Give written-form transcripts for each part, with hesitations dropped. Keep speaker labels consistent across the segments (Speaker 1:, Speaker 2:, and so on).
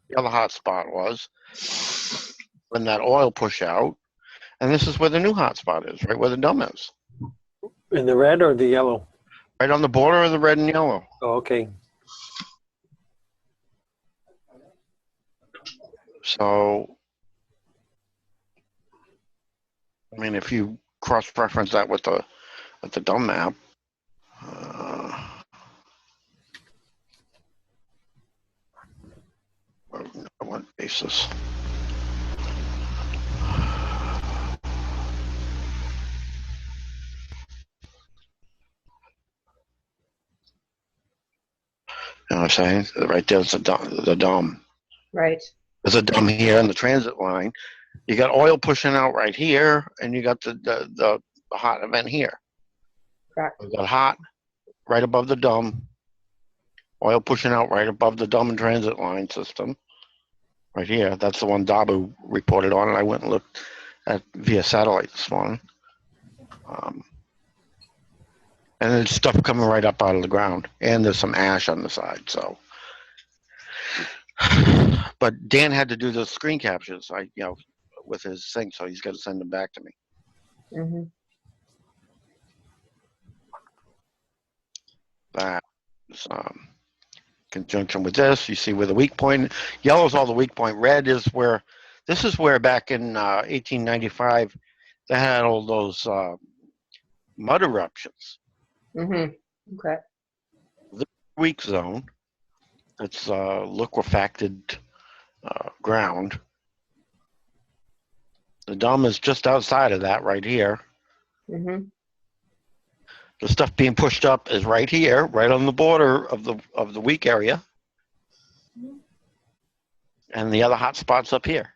Speaker 1: the other hot spot was, when that oil push out, and this is where the new hot spot is, right where the dome is.
Speaker 2: In the red or the yellow?
Speaker 1: Right on the border of the red and yellow.
Speaker 2: Oh, okay.
Speaker 1: So, I mean, if you cross-reference that with the dumb map, on what basis? You know what I'm saying? Right there's the dome.
Speaker 3: Right.
Speaker 1: There's a dome here in the transit line. You got oil pushing out right here, and you got the hot event here.
Speaker 3: Correct.
Speaker 1: You got hot right above the dome, oil pushing out right above the dome and transit line system. Right here, that's the one Dabu reported on, and I went and looked at via satellite this morning. And there's stuff coming right up out of the ground, and there's some ash on the side. So, but Dan had to do the screen captures, with his thing, so he's got to send them back to me.
Speaker 3: Mm-hmm.
Speaker 1: That's conjunction with this. You see where the weak point, yellow is all the weak point. Red is where, this is where back in 1895 they had all those mud eruptions.
Speaker 3: Mm-hmm. Okay.
Speaker 1: The weak zone, it's liquefacted ground. The dome is just outside of that right here.
Speaker 3: Mm-hmm.
Speaker 1: The stuff being pushed up is right here, right on the border of the weak area. And the other hot spots up here.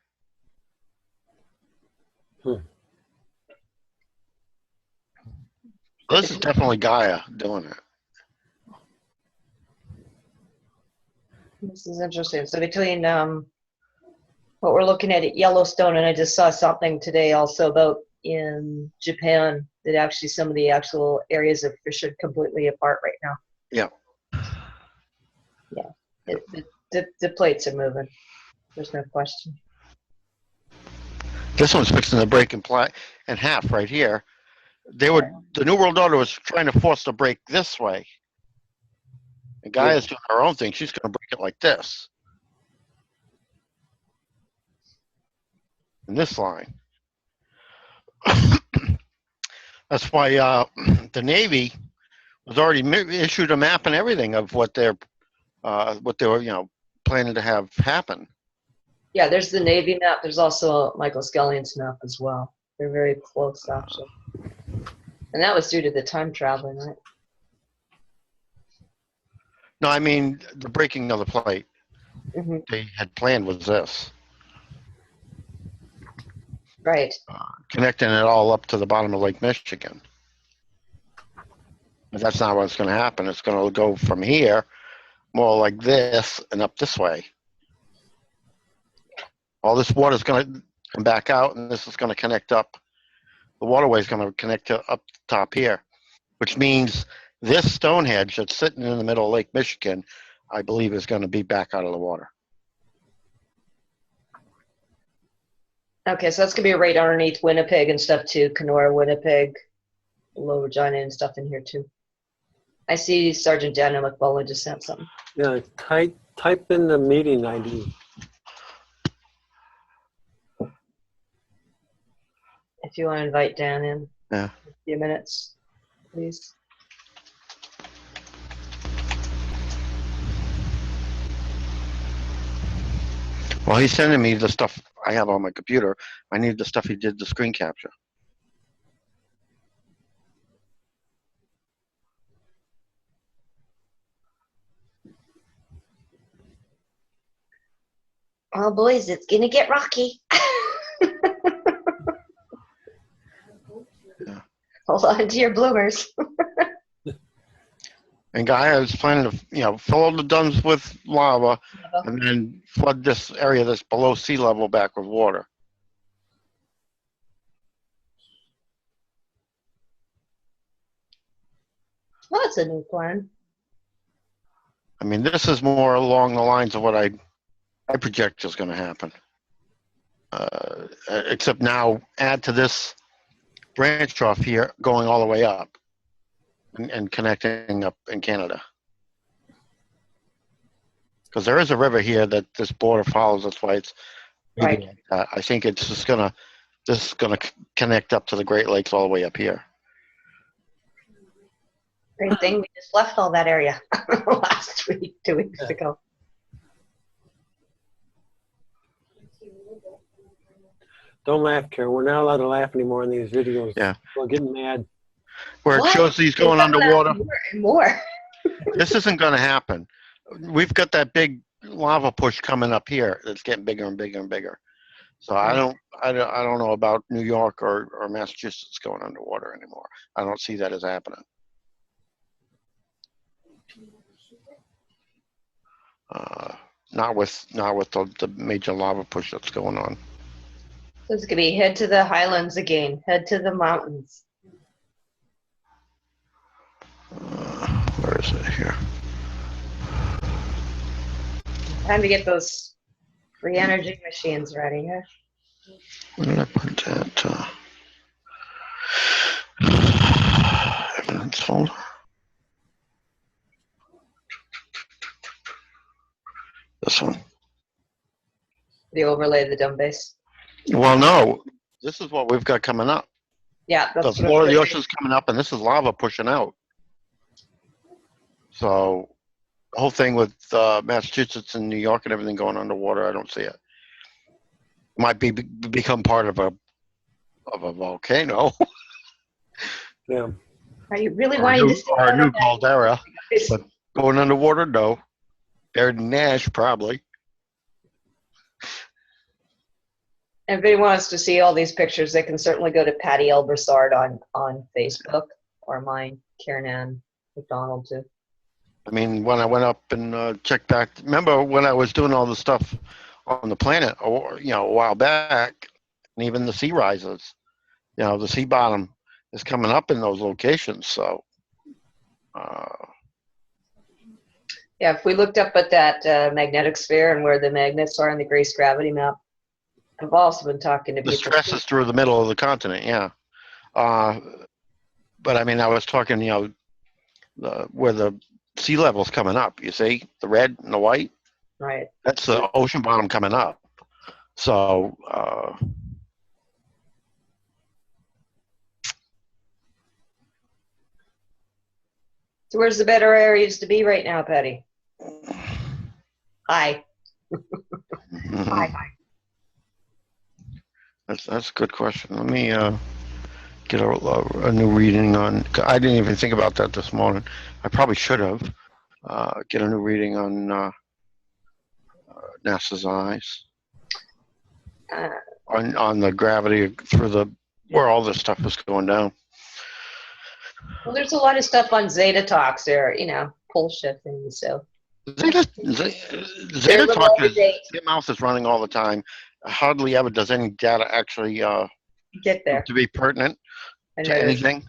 Speaker 1: This is definitely Gaia doing it.
Speaker 3: This is interesting. So between what we're looking at Yellowstone, and I just saw something today also about in Japan that actually some of the actual areas are fissured completely apart right now.
Speaker 1: Yeah.
Speaker 3: Yeah. The plates are moving. There's no question.
Speaker 1: This one's fixing to break in half right here. The New World Order was trying to force the break this way. The Gaia's doing her own thing. She's going to break it like this. In this line. That's why the Navy was already issued a map and everything of what they were, planning to have happen.
Speaker 3: Yeah, there's the Navy map. There's also Michael Skellion's map as well. They're very close, actually. And that was due to the time traveling, right?
Speaker 1: No, I mean, the breaking of the plate they had planned was this.
Speaker 3: Right.
Speaker 1: Connecting it all up to the bottom of Lake Michigan. But that's not what's going to happen. It's going to go from here, more like this, and up this way. All this water is going to come back out, and this is going to connect up. The waterway is going to connect to up top here, which means this Stonehenge that's sitting in the middle of Lake Michigan, I believe, is going to be back out of the water.
Speaker 3: Okay, so that's going to be right underneath Winnipeg and stuff too. Kenora, Winnipeg, Lower Regina and stuff in here too. I see Sergeant Daniel MacBolen just sent something.
Speaker 2: Yeah, type in the meeting ID.
Speaker 3: If you want to invite Dan in.
Speaker 1: Yeah.
Speaker 3: A few minutes, please.
Speaker 1: Well, he's sending me the stuff I have on my computer. I need the stuff he did the screen capture.
Speaker 3: Oh, boys, it's going to get rocky.
Speaker 1: Yeah.
Speaker 3: Hold on to your bloomers.
Speaker 1: And Gaia is planning to, fill all the dunes with lava and then flood this area that's below sea level back with water.
Speaker 3: Well, that's a new plan.
Speaker 1: I mean, this is more along the lines of what I I project is going to happen. Except now, add to this branch off here, going all the way up and connecting up in Canada. Because there is a river here that this border follows. That's why it's
Speaker 3: Right.
Speaker 1: I think it's just gonna connect up to the Great Lakes all the way up here.
Speaker 3: Great thing, we just left all that area last week, 2 weeks ago.
Speaker 2: Don't laugh, Carol. We're not allowed to laugh anymore in these videos.
Speaker 1: Yeah.
Speaker 2: We're getting mad.
Speaker 1: Where it
Speaker 3: What?
Speaker 1: shows these going
Speaker 3: We're coming out
Speaker 1: underwater.
Speaker 3: More and more.
Speaker 1: This isn't going to happen. We've got that big lava push coming up here that's getting bigger and bigger and bigger. So I don't know about New York or Massachusetts going underwater anymore. I don't see that as happening. Not with the major lava push that's going on.
Speaker 3: So it's gonna be head to the highlands again, head to the mountains.
Speaker 1: Where is it here?
Speaker 3: Time to get those free energy machines ready, huh?
Speaker 1: Where did I put that? Evidence folder. This one.
Speaker 3: The overlay, the dumb base.
Speaker 1: Well, no. This is what we've got coming up.
Speaker 3: Yeah,
Speaker 1: The
Speaker 3: that's
Speaker 1: floor of the ocean's coming up, and this is lava pushing out. So the whole thing with Massachusetts and New York and everything going underwater, I don't see it. Might become part of a volcano.
Speaker 2: Yeah.
Speaker 3: Are you really
Speaker 1: or
Speaker 3: wanting to see
Speaker 1: a new
Speaker 3: that?
Speaker 1: caldera. But going underwater, no. Buried in ash, probably.
Speaker 3: If anyone wants to see all these pictures, they can certainly go to Pattie L. Brassard on Facebook, or mine, Karen Ann MacDonald, too.
Speaker 1: I mean, when I went up and checked back, remember when I was doing all the stuff on the planet, or a while back, and even the sea rises, the sea bottom is coming up in those locations. So,
Speaker 3: Yeah, if we looked up at that magnetic sphere and where the magnets are in the Grace gravity map, I've also been talking to
Speaker 1: the
Speaker 3: people.
Speaker 1: stress is through the middle of the continent, yeah. But I mean, I was talking, where the sea level's coming up. You see the red and the white.
Speaker 3: Right.
Speaker 1: That's the ocean bottom coming up. So.
Speaker 3: So where's the better areas to be right now, Patty? Hi. Hi.
Speaker 1: That's a good question. Let me get a new reading on. I didn't even think about that this morning. I probably should have. Get a new reading on NASA's eyes. On the gravity through where all this stuff is going down.
Speaker 3: Well, there's a lot of stuff on Zeta Talks there, pole shifting. So
Speaker 1: Zeta Talk their mouth is running all the time. Hardly ever does any data actually
Speaker 3: get there
Speaker 1: to be pertinent to anything.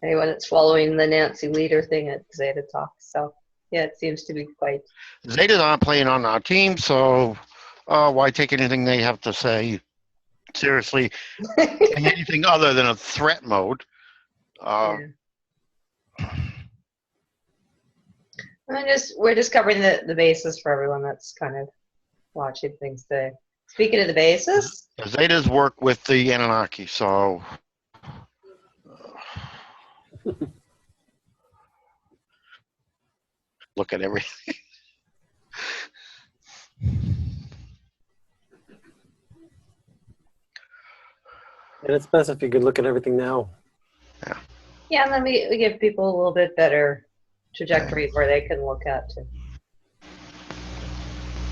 Speaker 3: Anyone that's following the Nancy Leader thing at Zeta Talks. So yeah, it seems to be quite.
Speaker 1: Zeta's not playing on our team, so why take anything they have to say seriously? Anything other than a threat mode.
Speaker 3: We're just covering the basis for everyone that's kind of watching things today. Speaking of the basis,
Speaker 1: Zetas work with the Anunnaki, so look at everything.
Speaker 2: And it's best if you could look at everything now.
Speaker 3: Yeah, and then we give people a little bit better trajectory where they can look at too.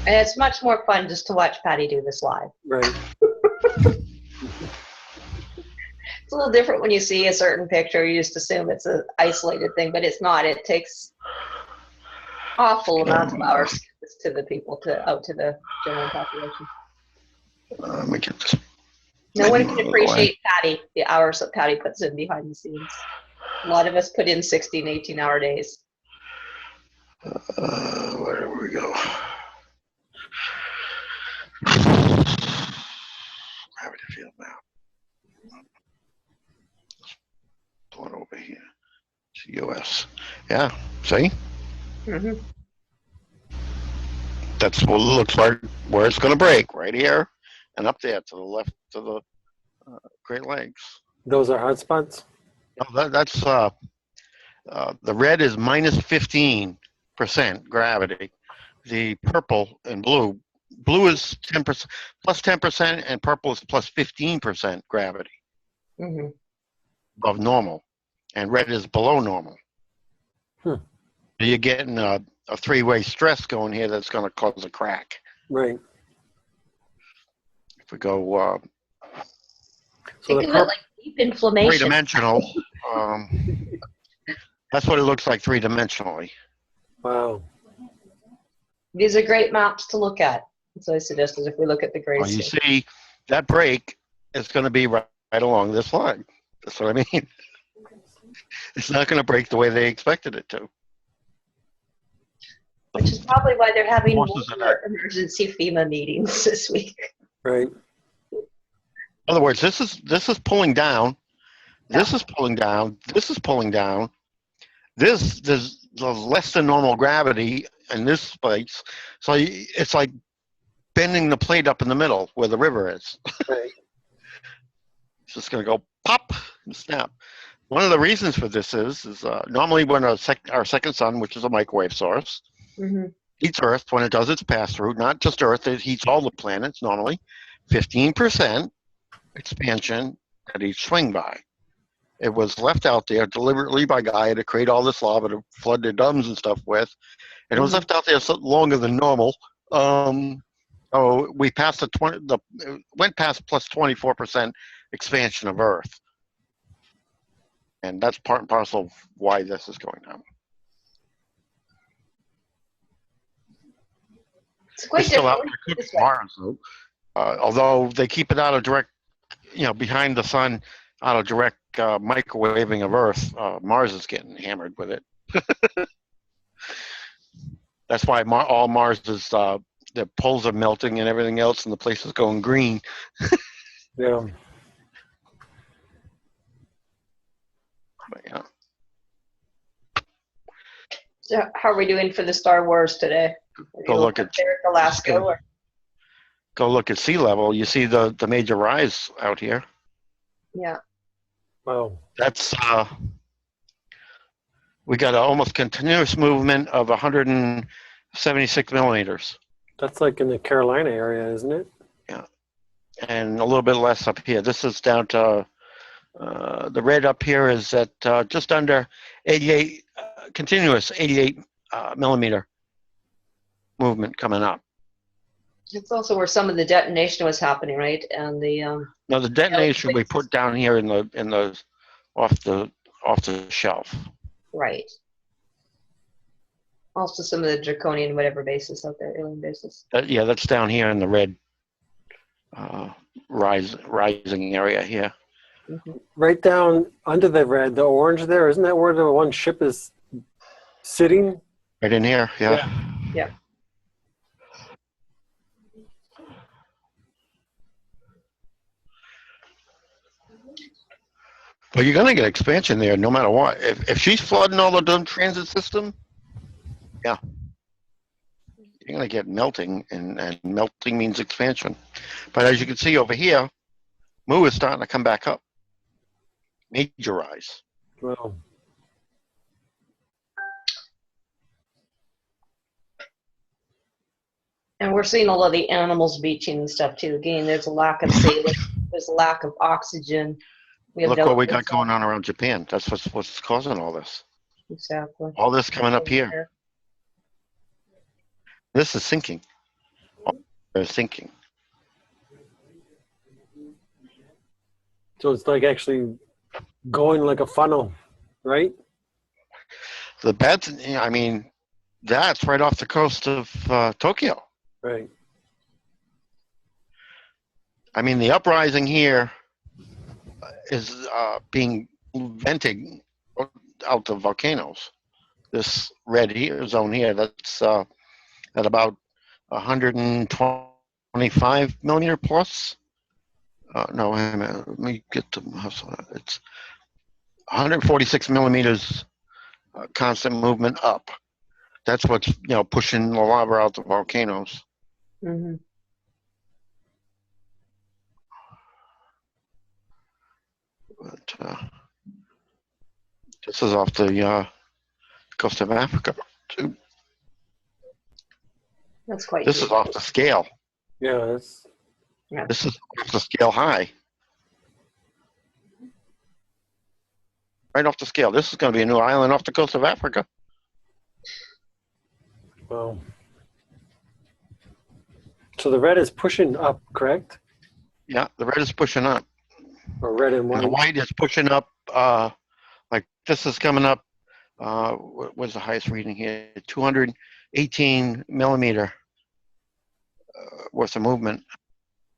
Speaker 3: And it's much more fun just to watch Patty do this live.
Speaker 2: Right.
Speaker 3: It's a little different when you see a certain picture. You just assume it's an isolated thing, but it's not. It takes awful amounts of hours to the people, out to the general population.
Speaker 1: Let me get this.
Speaker 3: No one can appreciate Patty, the hours that Patty puts in behind the scenes. A lot of us put in 16, 18-hour days.
Speaker 1: Where do we go? field map. Pull it over here. It's US. Yeah, see?
Speaker 3: Hmm.
Speaker 1: That's what it looks like where it's going to break, right here and up there to the left of the Great Lakes.
Speaker 2: Those are hot spots?
Speaker 1: No, that's the red is minus 15% gravity. The purple and blue is 10% plus 10%, and purple is plus 15% gravity
Speaker 3: Hmm.
Speaker 1: above normal, and red is below normal.
Speaker 2: Hmm.
Speaker 1: You're getting a three-way stress going here that's going to cause a crack.
Speaker 2: Right.
Speaker 1: If we go
Speaker 2: So
Speaker 3: Think
Speaker 2: the
Speaker 3: of it like deep inflammation.
Speaker 1: three-dimensional, that's what it looks like three-dimensionally.
Speaker 2: wow.
Speaker 3: These are great maps to look at. So I suggested if we look at the
Speaker 1: Well, you
Speaker 3: grayscale.
Speaker 1: see, that break is going to be right along this line. That's what I mean. It's not going to break the way they expected it to.
Speaker 3: Which is probably why they're having
Speaker 1: Forces are
Speaker 3: more emergency FEMA meetings this week.
Speaker 2: Right.
Speaker 1: In other words, this is pulling down. This is pulling down. This is pulling down. There's less than normal gravity in this place, so it's like bending the plate up in the middle where the river is.
Speaker 2: Right.
Speaker 1: It's just going to go pop and snap. One of the reasons for this is normally when our second sun, which is a microwave source,
Speaker 3: Hmm.
Speaker 1: heats Earth when it does its pass through, not just Earth, it heats all the planets normally, 15% expansion at each swing by. It was left out there deliberately by Gaia to create all this lava to flood their dams and stuff with, and it was left out there longer than normal. We passed went past plus 24% expansion of Earth, and that's part and parcel of why this is going down.
Speaker 3: It's quite
Speaker 1: It's still out
Speaker 3: different.
Speaker 1: there cooking Mars, though. Although they keep it out of direct, behind the sun, out of direct microwaving of Earth, Mars is getting hammered with it. That's why all Mars is, the poles are melting and everything else, and the place is going green.
Speaker 2: Yeah.
Speaker 1: But, yeah.
Speaker 3: So how are we doing for the Star Wars today?
Speaker 1: Go look at
Speaker 3: Alaska.
Speaker 1: Go look at sea level. You see the major rise out here.
Speaker 3: Yeah.
Speaker 2: Wow.
Speaker 1: That's we got an almost continuous movement of 176 millimeters.
Speaker 2: That's like in the Carolina area, isn't it?
Speaker 1: Yeah, and a little bit less up here. This is down to the red up here is at just under 88 continuous 88 millimeter movement coming up.
Speaker 3: It's also where some of the detonation was happening, right? And the
Speaker 1: Now the detonation we put down here in the off the shelf.
Speaker 3: right. Also, some of the draconian whatever bases out there, alien bases.
Speaker 1: Yeah, that's down here in the red rising area here.
Speaker 3: Mm-hmm.
Speaker 2: Right down under the red, the orange there, isn't that where the one ship is sitting?
Speaker 1: Right in here, yeah.
Speaker 3: Yeah.
Speaker 1: But you're gonna get expansion there no matter what. If she's flooding all the dumb transit system, yeah. You're gonna get melting, and melting means expansion. But as you can see over here, Mu is starting to come back up. Major rise.
Speaker 2: Wow.
Speaker 3: And we're seeing all of the animals beaching and stuff too. Again, there's a lack of saline, there's a lack of oxygen. We have
Speaker 1: Look what we got going on around Japan. That's what's causing all this.
Speaker 3: Exactly.
Speaker 1: All this coming up here. This is sinking. They're sinking.
Speaker 2: So it's like actually going like a funnel, right?
Speaker 1: The beds, I mean, that's right off the coast of Tokyo.
Speaker 2: Right.
Speaker 1: I mean, the uprising here is being vented out of volcanoes. This red here zone here, that's at about 125 millimeter plus No, wait a minute. Let me get the it's 146 millimeters constant movement up. That's what's, you know, pushing the lava out the volcanoes.
Speaker 3: Mm-hmm.
Speaker 1: But this is off the coast of Africa too.
Speaker 3: That's quite
Speaker 1: This
Speaker 3: deep.
Speaker 1: is off the scale.
Speaker 2: Yeah, that's
Speaker 1: This is off the scale high. Right off the scale. This is going to be a new island off the coast of Africa.
Speaker 2: well. So the red is pushing up, correct?
Speaker 1: Yeah, the red is pushing up.
Speaker 2: Or red and
Speaker 1: And the
Speaker 2: white?
Speaker 1: white is pushing up, like this is coming up, what's the highest reading here? 218 millimeter worth of movement.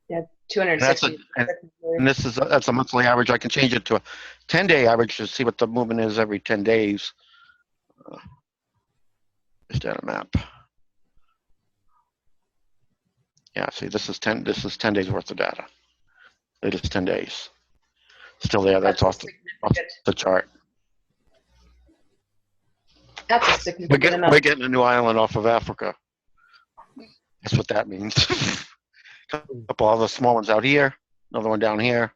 Speaker 3: Yeah,
Speaker 1: And that's
Speaker 3: 260.
Speaker 1: and this is, that's a monthly average. I can change it to a 10-day average to see what the movement is every 10 days. Just add a map. Yeah, see, this is 10 days worth of data. Latest 10 days. Still there, that's off the chart.
Speaker 3: That's a significant amount.
Speaker 1: We're getting a new island off of Africa. That's what that means. A couple other small ones out here, another one down here.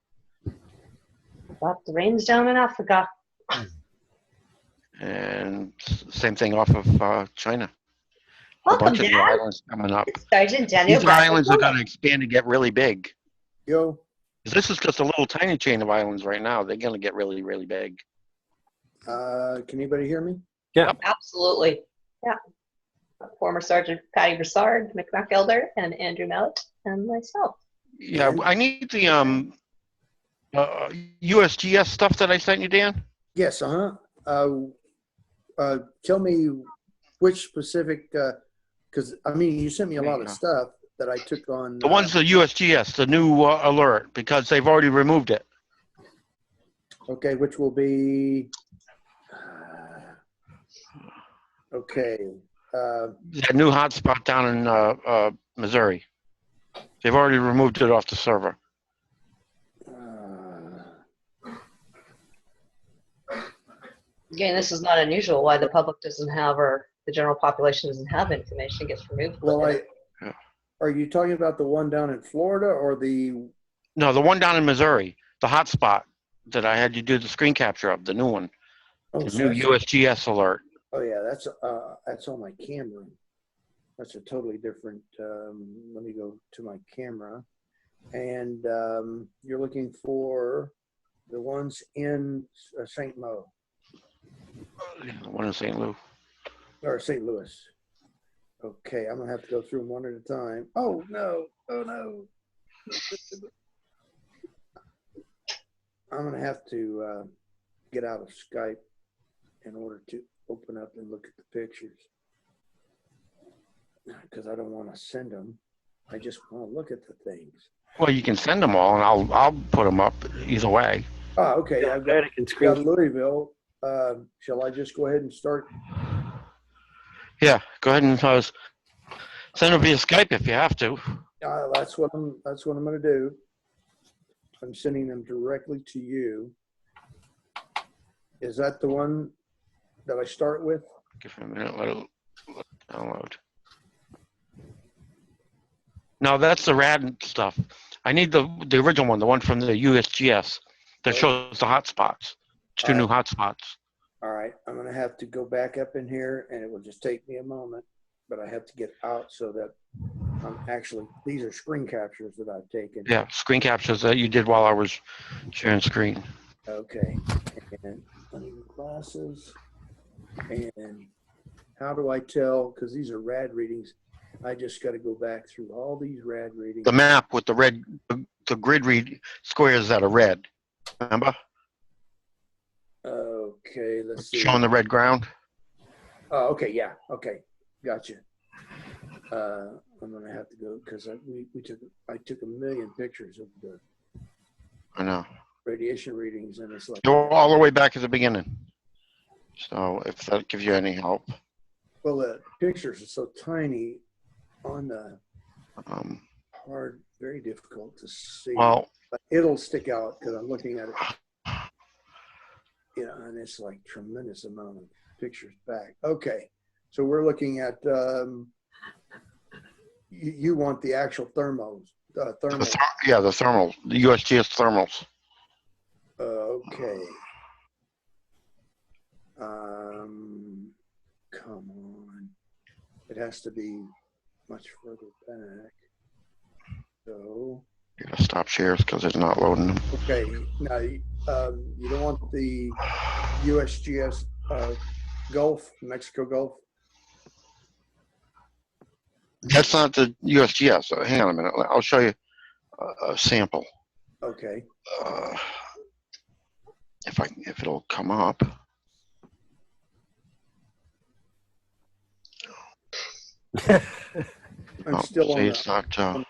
Speaker 3: But the rain's down in Africa.
Speaker 1: And same thing off of China. A
Speaker 3: Welcome,
Speaker 1: bunch of new
Speaker 3: Dad.
Speaker 1: islands coming up.
Speaker 3: Sergeant Daniel.
Speaker 1: These islands are going to expand and get really big.
Speaker 4: Yo,
Speaker 1: 'Cause this is just a little tiny chain of islands right now. They're going to get really, really big.
Speaker 4: can anybody hear me?
Speaker 2: Yeah.
Speaker 3: Absolutely. Yeah. Former Sergeant Pattie Brassard, Miq'mac Elder, and Andrew Mallet, and myself.
Speaker 1: Yeah, I need the USGS stuff that I sent you, Dan.
Speaker 4: Yes, tell me which specific, because I mean, you sent me a lot of stuff that I took on.
Speaker 1: The one's the USGS, the new alert, because they've already removed it.
Speaker 4: Okay, which will be, okay.
Speaker 1: That new hotspot down in Missouri. They've already removed it off the server.
Speaker 3: Again, this is not unusual why the public doesn't have, or the general population doesn't have information, gets removed.
Speaker 4: Well, are you talking about the one down in Florida or the?
Speaker 1: No, the one down in Missouri, the hotspot that I had you do the screen capture of, the new one,
Speaker 4: Oh,
Speaker 1: the
Speaker 4: so
Speaker 1: new
Speaker 4: that's-
Speaker 1: USGS alert.
Speaker 4: Oh yeah, that's on my camera. That's a totally different. Let me go to my camera, and you're looking for the ones in St. Mo
Speaker 1: The one in St. Louis.
Speaker 4: or St. Louis. Okay, I'm gonna have to go through them one at a time. Oh no! Oh no! I'm gonna have to get out of Skype in order to open up and look at the pictures, because I don't want to send them. I just want to look at the things.
Speaker 1: Well, you can send them all, and I'll put them up either way.
Speaker 4: Oh, okay.
Speaker 2: Yeah,
Speaker 4: I've
Speaker 2: go ahead, I can screen.
Speaker 4: got Louisville. Shall I just go ahead and start?
Speaker 1: Yeah, go ahead and send them via Skype if you have to.
Speaker 4: That's what I'm going to do. I'm sending them directly to you. Is that the one that I start with?
Speaker 1: Give me a minute, let it download. No, that's the RADNET stuff. I need the original one, the one from the USGS that shows the hotspots. Two new hotspots.
Speaker 4: All right. I'm going to have to go back up in here, and it will just take me a moment, but I have to get out so that I'm actually, these are screen captures that I've taken.
Speaker 1: Yeah, screen captures that you did while I was sharing screen.
Speaker 4: Okay. And I need glasses. And how do I tell? Because these are RAD readings. I just got to go back through all these RAD readings.
Speaker 1: The map with the red, the grid read squares that are red. Remember?
Speaker 4: Okay, let's see.
Speaker 1: Showing the red ground.
Speaker 4: Oh, okay, yeah, okay, gotcha. I'm gonna have to go because I took a million pictures of the
Speaker 1: I know.
Speaker 4: radiation readings, and it's like,
Speaker 1: You're all the way back at the beginning. So if that gives you any help.
Speaker 4: well, the pictures are so tiny on the
Speaker 1: Um,
Speaker 4: hard, very difficult to see.
Speaker 1: well,
Speaker 4: but it'll stick out because I'm looking at it, and it's like tremendous amount of pictures back. Okay, so we're looking at, you want the actual thermals, thermal.
Speaker 1: Yeah, the thermals, the USGS thermals.
Speaker 4: Okay. Come on. It has to be much further back. So.
Speaker 1: You gotta stop shares because it's not loading them.
Speaker 4: Okay. Now, you don't want the USGS Gulf, Mexico Gulf.
Speaker 1: That's not the USGS. Hang on a minute. I'll show you a sample.
Speaker 4: Okay.
Speaker 1: If it'll come up.
Speaker 4: I'm still on
Speaker 1: it's not.
Speaker 3: So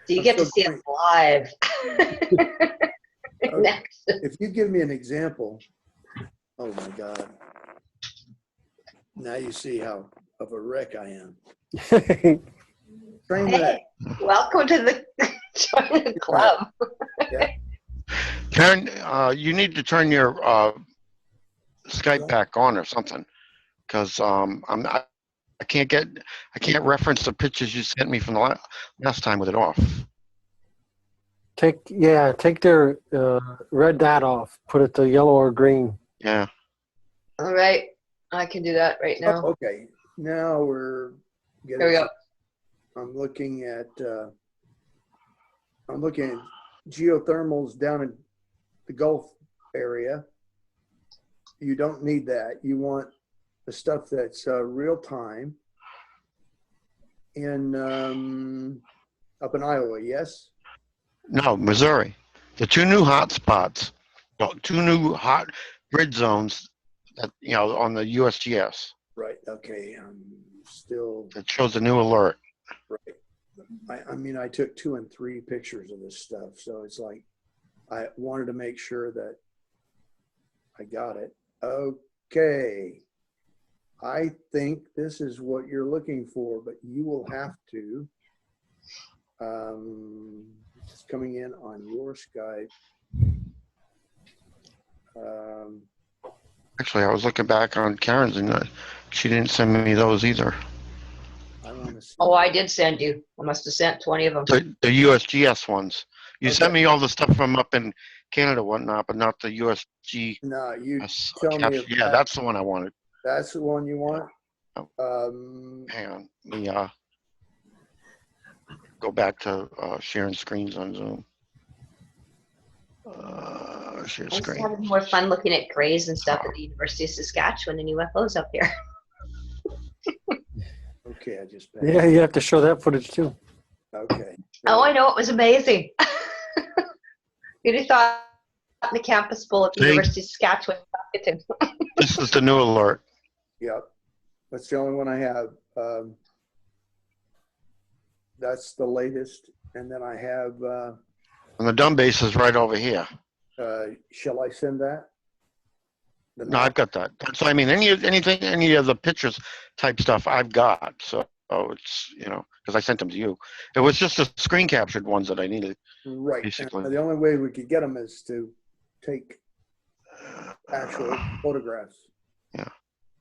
Speaker 3: you get to see us live. Next.
Speaker 4: If you give me an example, oh my God. Now you see how of a wreck I am. Train
Speaker 3: Hey, welcome to the join the club.
Speaker 4: Yeah.
Speaker 1: Karen, you need to turn your Skype back on or something, because I can't reference the pictures you sent me from the last time with it off.
Speaker 2: Take their red dot off. Put it to yellow or green.
Speaker 1: Yeah.
Speaker 3: All right, I can do that right now.
Speaker 4: Oh, okay. Now we're getting.
Speaker 3: Here we go.
Speaker 4: I'm looking at geothermals down in the Gulf area. You don't need that. You want the stuff that's real time in up in Iowa. Yes.
Speaker 1: No, Missouri. The two new hot spots, two new hot grid zones that on the USGS.
Speaker 4: Right. Okay. I'm still.
Speaker 1: That shows a new alert.
Speaker 4: Right. I mean, I took 2 and 3 pictures of this stuff, so it's like I wanted to make sure that I got it. Okay. I think this is what you're looking for, but you will have to. It's coming in on your Skype.
Speaker 1: Actually, I was looking back on Karen's and she didn't send me those either.
Speaker 4: I want to see.
Speaker 3: Oh, I did send you. I must have sent 20 of them.
Speaker 1: The USGS ones. You
Speaker 4: Okay.
Speaker 1: sent me all the stuff from up in Canada, whatnot, but not the USG.
Speaker 4: No, you tell me.
Speaker 1: Yeah, that's the one I wanted.
Speaker 4: That's the one you want.
Speaker 1: Hang on, let me go back to sharing screens on Zoom. Share
Speaker 3: I'm just
Speaker 1: screen.
Speaker 3: having more fun looking at grays and stuff at the University of Saskatchewan and UFOs up here.
Speaker 4: Okay, I just.
Speaker 2: Yeah, you have to show that footage too.
Speaker 4: Okay.
Speaker 3: Oh, I know, it was amazing. You'd have thought the campus full of the
Speaker 1: See?
Speaker 3: University of Saskatchewan.
Speaker 1: This is the new alert.
Speaker 4: Yep. That's the only one I have. That's the latest. And then I have,
Speaker 1: And the dumb base is right over here.
Speaker 4: shall I send that?
Speaker 1: No, I've got that. That's what I mean. Any of the pictures type stuff I've got. So it's, because I sent them to you. It was just the screen captured ones that I needed.
Speaker 4: Right.
Speaker 1: Basically.
Speaker 4: And the only way we could get them is to take actual photographs.
Speaker 1: Yeah.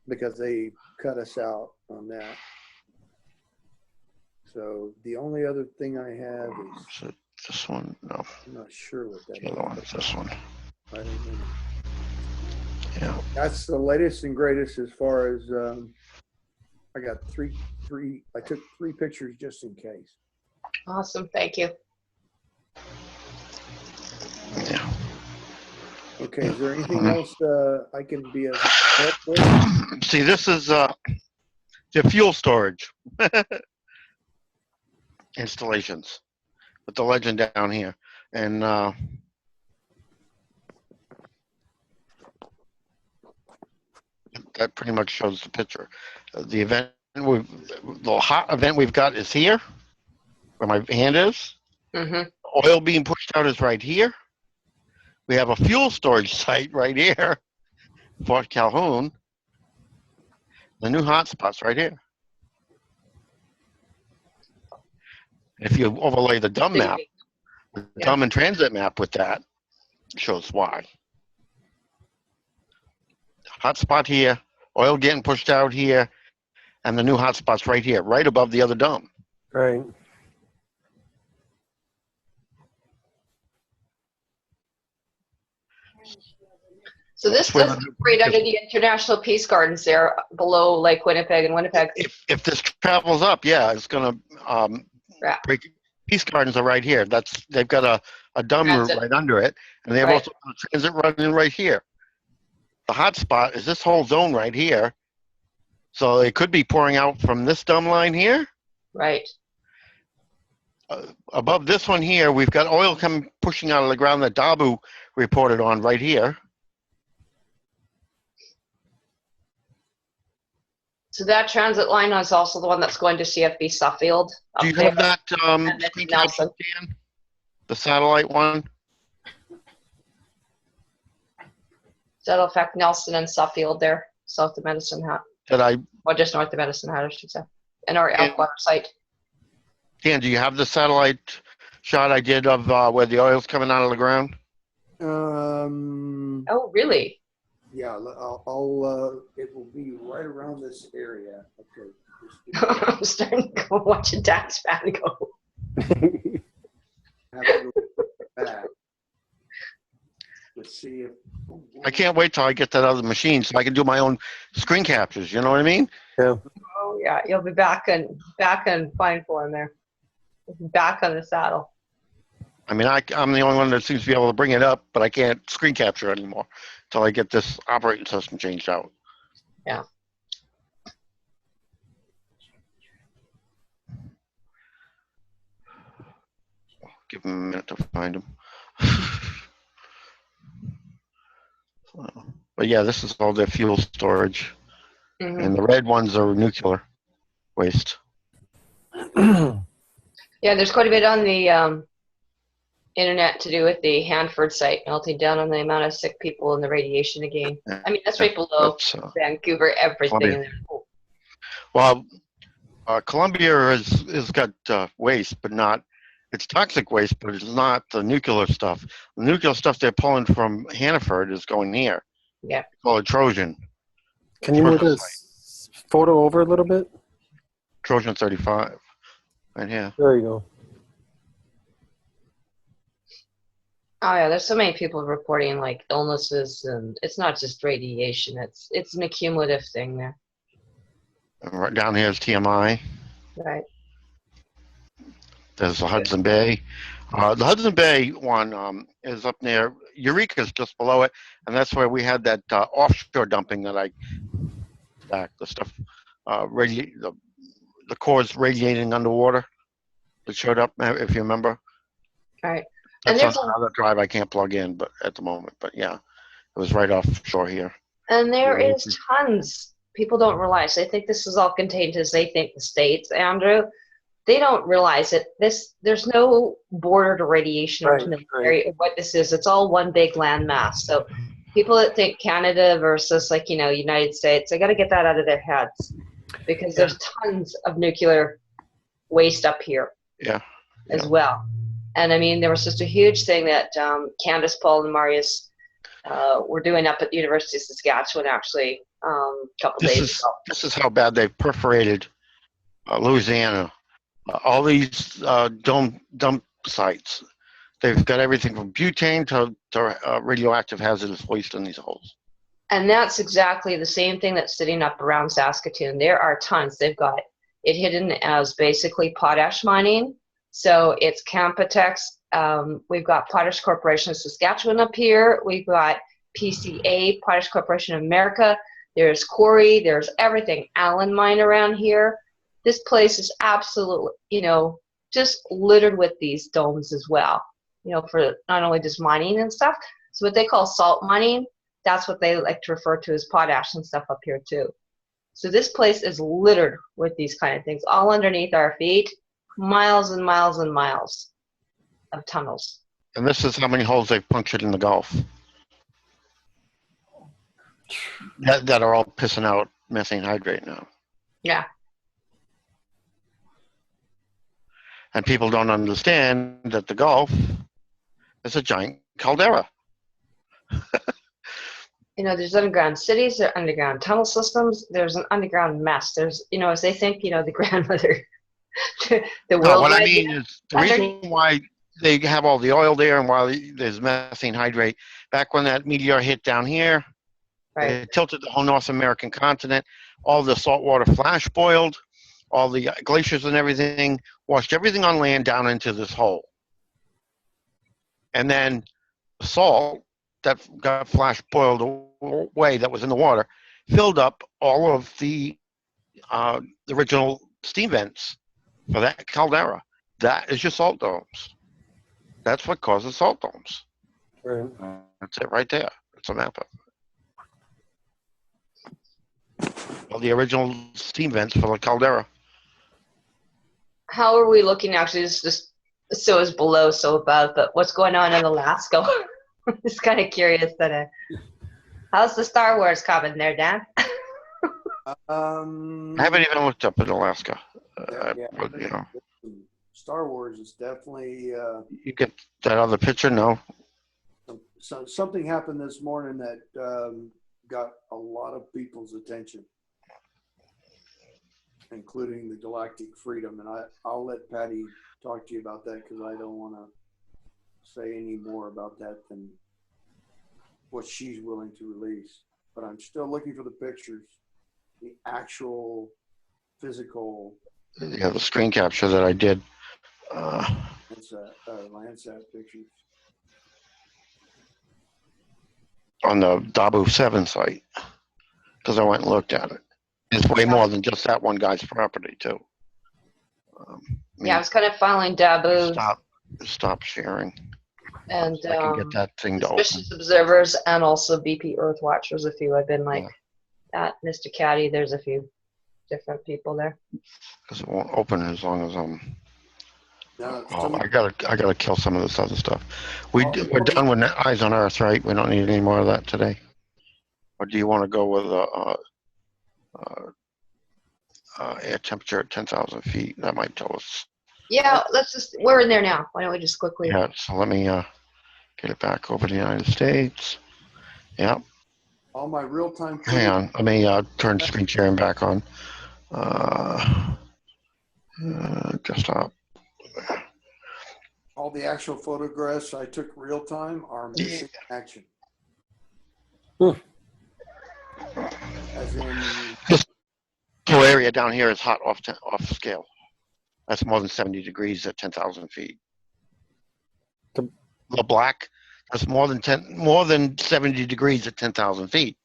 Speaker 4: Because they cut us out on that. So the only other thing I have is,
Speaker 1: Is it this one? No.
Speaker 4: I'm not sure what that
Speaker 1: The other one is this one.
Speaker 4: I don't know.
Speaker 1: Yeah.
Speaker 4: That's the latest and greatest as far as, I got I took 3 pictures just in case.
Speaker 3: Awesome, thank you.
Speaker 1: Yeah.
Speaker 4: Okay, is there anything else I can be of help with?
Speaker 1: See, this is the fuel storage installations with the legend down here. And that pretty much shows the picture. The event, the hot event we've got is here, where my hand is.
Speaker 3: Mm-hmm.
Speaker 1: Oil being pushed out is right here. We have a fuel storage site right here, Fort Calhoun. The new hotspot's right here. If you overlay the dumb map,
Speaker 3: Yeah.
Speaker 1: dumb and transit map with that shows why. Hotspot here, oil getting pushed out here, and the new hotspot's right here, right above the other dump.
Speaker 2: Right.
Speaker 3: So this
Speaker 1: That's where
Speaker 3: does
Speaker 1: the-
Speaker 3: right under the International Peace Gardens there, below Lake Winnipeg and Winnipeg.
Speaker 1: If this travels up, yeah, it's gonna
Speaker 3: Yeah.
Speaker 1: break. Peace Gardens are right here. They've got a dumb route
Speaker 3: Transit.
Speaker 1: right under it, and they have
Speaker 3: Right.
Speaker 1: also got a transit running right here. The hotspot is this whole zone right here, so it could be pouring out from this dumb line here.
Speaker 3: Right.
Speaker 1: Above this one here, we've got oil coming pushing out of the ground that Dabu reported on right here.
Speaker 3: So that transit line is also the one that's going to CFB Suffield. up
Speaker 1: Do you
Speaker 3: there.
Speaker 1: have that
Speaker 3: And
Speaker 1: screen
Speaker 3: it's Nelson.
Speaker 1: capture, Dan? The satellite one?
Speaker 3: That'll affect Nelson and Suffield there, south of Medicine Hat,
Speaker 1: That I
Speaker 3: or just north of Medicine Hat, I should say, and our
Speaker 1: Yeah.
Speaker 3: Elkwater site.
Speaker 1: Dan, do you have the satellite shot I did of where the oil's coming out of the ground?
Speaker 3: Oh, really?
Speaker 4: Yeah, I'll it will be right around this area. Okay. just give me-
Speaker 3: I'm starting to go watch a dance fan go.
Speaker 4: have to go back. Let's see if.
Speaker 1: I can't wait till I get that other machine so I can do my own screen captures. You know what I mean?
Speaker 3: Oh yeah, you'll be back in fine form there. Back on the saddle.
Speaker 1: I mean, I'm the only one that seems to be able to bring it up, but I can't screen capture anymore until I get this operating system changed out.
Speaker 3: Yeah.
Speaker 1: Give them a minute to find them. But yeah, this is all their fuel storage.
Speaker 3: Mhm.
Speaker 1: And the red ones are nuclear waste.
Speaker 3: Yeah, there's quite a bit on the internet to do with the Hanford site, melting down on the amount of sick people and the radiation again. I mean, that's right below
Speaker 1: That's,
Speaker 3: Vancouver, everything
Speaker 1: Columbia.
Speaker 3: in there. Oh,
Speaker 1: well, Columbia has got waste, but not, it's toxic waste, but it's not the nuclear stuff. The nuclear stuff they're pulling from Hannaford is going here.
Speaker 3: Yeah.
Speaker 1: Called Trojan.
Speaker 2: Can you move
Speaker 1: Trojan
Speaker 2: this photo over a little bit?
Speaker 1: Trojan 35. Right here.
Speaker 2: There you go.
Speaker 3: Oh yeah, there's so many people reporting like illnesses, and it's not just radiation. It's an accumulative thing there.
Speaker 1: And right down here is TMI.
Speaker 3: Right.
Speaker 1: There's the Hudson Bay. The Hudson Bay one is up near Eureka's just below it, and that's where we had that offshore dumping that the stuff, the cores radiating underwater that showed up, if you remember.
Speaker 3: Right. And
Speaker 1: That's
Speaker 3: there's
Speaker 1: on another drive I can't plug in, but at the moment. But yeah, it was right offshore here.
Speaker 3: And there
Speaker 1: Yeah.
Speaker 3: is tons. People don't realize. They think this is all contained as they think the states, Andrew. They don't realize it. There's no border to radiation or to military. What this is, it's all one big landmass. So people that think Canada versus United States, they got to get that out of their heads, because there's tons of nuclear waste up here.
Speaker 1: Yeah.
Speaker 3: As well. And I mean, there was just a huge thing that Candace, Paul, and Marius were doing up at the University of Saskatchewan actually a couple days ago.
Speaker 1: This is how bad they've perforated Louisiana. All these dump sites. They've got everything from butane to radioactive hazardous waste in these holes.
Speaker 3: And that's exactly the same thing that's sitting up around Saskatoon. There are tons. They've got it hidden as basically potash mining. So it's Campotex. We've got Potash Corporation of Saskatchewan up here. We've got PCA, Potash Corporation of America. There's quarry. There's everything. Allen Mine around here. This place is absolutely, just littered with these domes as well, for not only just mining and stuff. So what they call salt mining, that's what they like to refer to as potash and stuff up here too. So this place is littered with these kind of things, all underneath our feet, miles and miles and miles of tunnels.
Speaker 1: And this is how many holes they've punctured in the Gulf. That are all pissing out methane hydrate now.
Speaker 3: Yeah.
Speaker 1: And people don't understand that the Gulf It's a giant caldera.
Speaker 3: You know, there's underground cities, there are underground tunnel systems, there's an underground mess. There's, you know, as they think, you know, the grandmother, the
Speaker 1: No,
Speaker 3: world.
Speaker 1: what I mean is the reason why they have all the oil there and why there's methane hydrate. Back when that meteor hit down here,
Speaker 3: Right.
Speaker 1: it tilted the whole North American continent. All the salt water flash boiled, all the glaciers and everything, washed everything on land down into this hole. And then the salt that got flash boiled away that was in the water filled up all of the original steam vents for that caldera. That is your salt domes. That's what causes salt domes.
Speaker 2: Right.
Speaker 1: That's it right there. It's a map of it. All the original steam vents for the caldera.
Speaker 3: How are we looking actually? This just so is below, so above, but what's going on in Alaska? I'm just kind of curious that how's the Star Wars coming there, Dan?
Speaker 1: I haven't even looked up in Alaska.
Speaker 4: Yeah.
Speaker 1: You know,
Speaker 4: Star Wars is definitely
Speaker 1: you get that other picture? No.
Speaker 4: so something happened this morning that got a lot of people's attention, including the Galactic Freedom. And I'll let Patty talk to you about that because I don't want to say any more about that than what she's willing to release. But I'm still looking for the pictures, the actual physical.
Speaker 1: Yeah, the screen capture that I did.
Speaker 4: Landsat pictures.
Speaker 1: On the Dabu 7 site, because I went and looked at it. It's way more than just that one guy's property, too.
Speaker 3: Yeah, I was kind of following Dabu
Speaker 1: Stop sharing.
Speaker 3: and
Speaker 1: I can get that thing to open.
Speaker 3: Suspicious Observers and also BP Earthwatch. There's a few I've been like at Mr. Caddy. There's a few different people there.
Speaker 1: Because it won't open as long as I'm.
Speaker 4: Now,
Speaker 1: I gotta kill some of this other stuff. We're done with Eyes on Earth, right? We don't need any more of that today. Or do you want to go with air temperature at 10,000 feet? That might tell us.
Speaker 3: Yeah, we're in there now. Why don't we just quickly?
Speaker 1: Yeah. So let me get it back over to the United States. Yeah.
Speaker 4: all my real-time.
Speaker 1: Hang on. Let me turn screen sharing back on. Desktop.
Speaker 4: All the actual photographs I took real time are missing action. As in,
Speaker 1: This whole area down here is hot off scale. That's more than 70 degrees at 10,000 feet. The black, that's more than 70 degrees at 10,000 feet.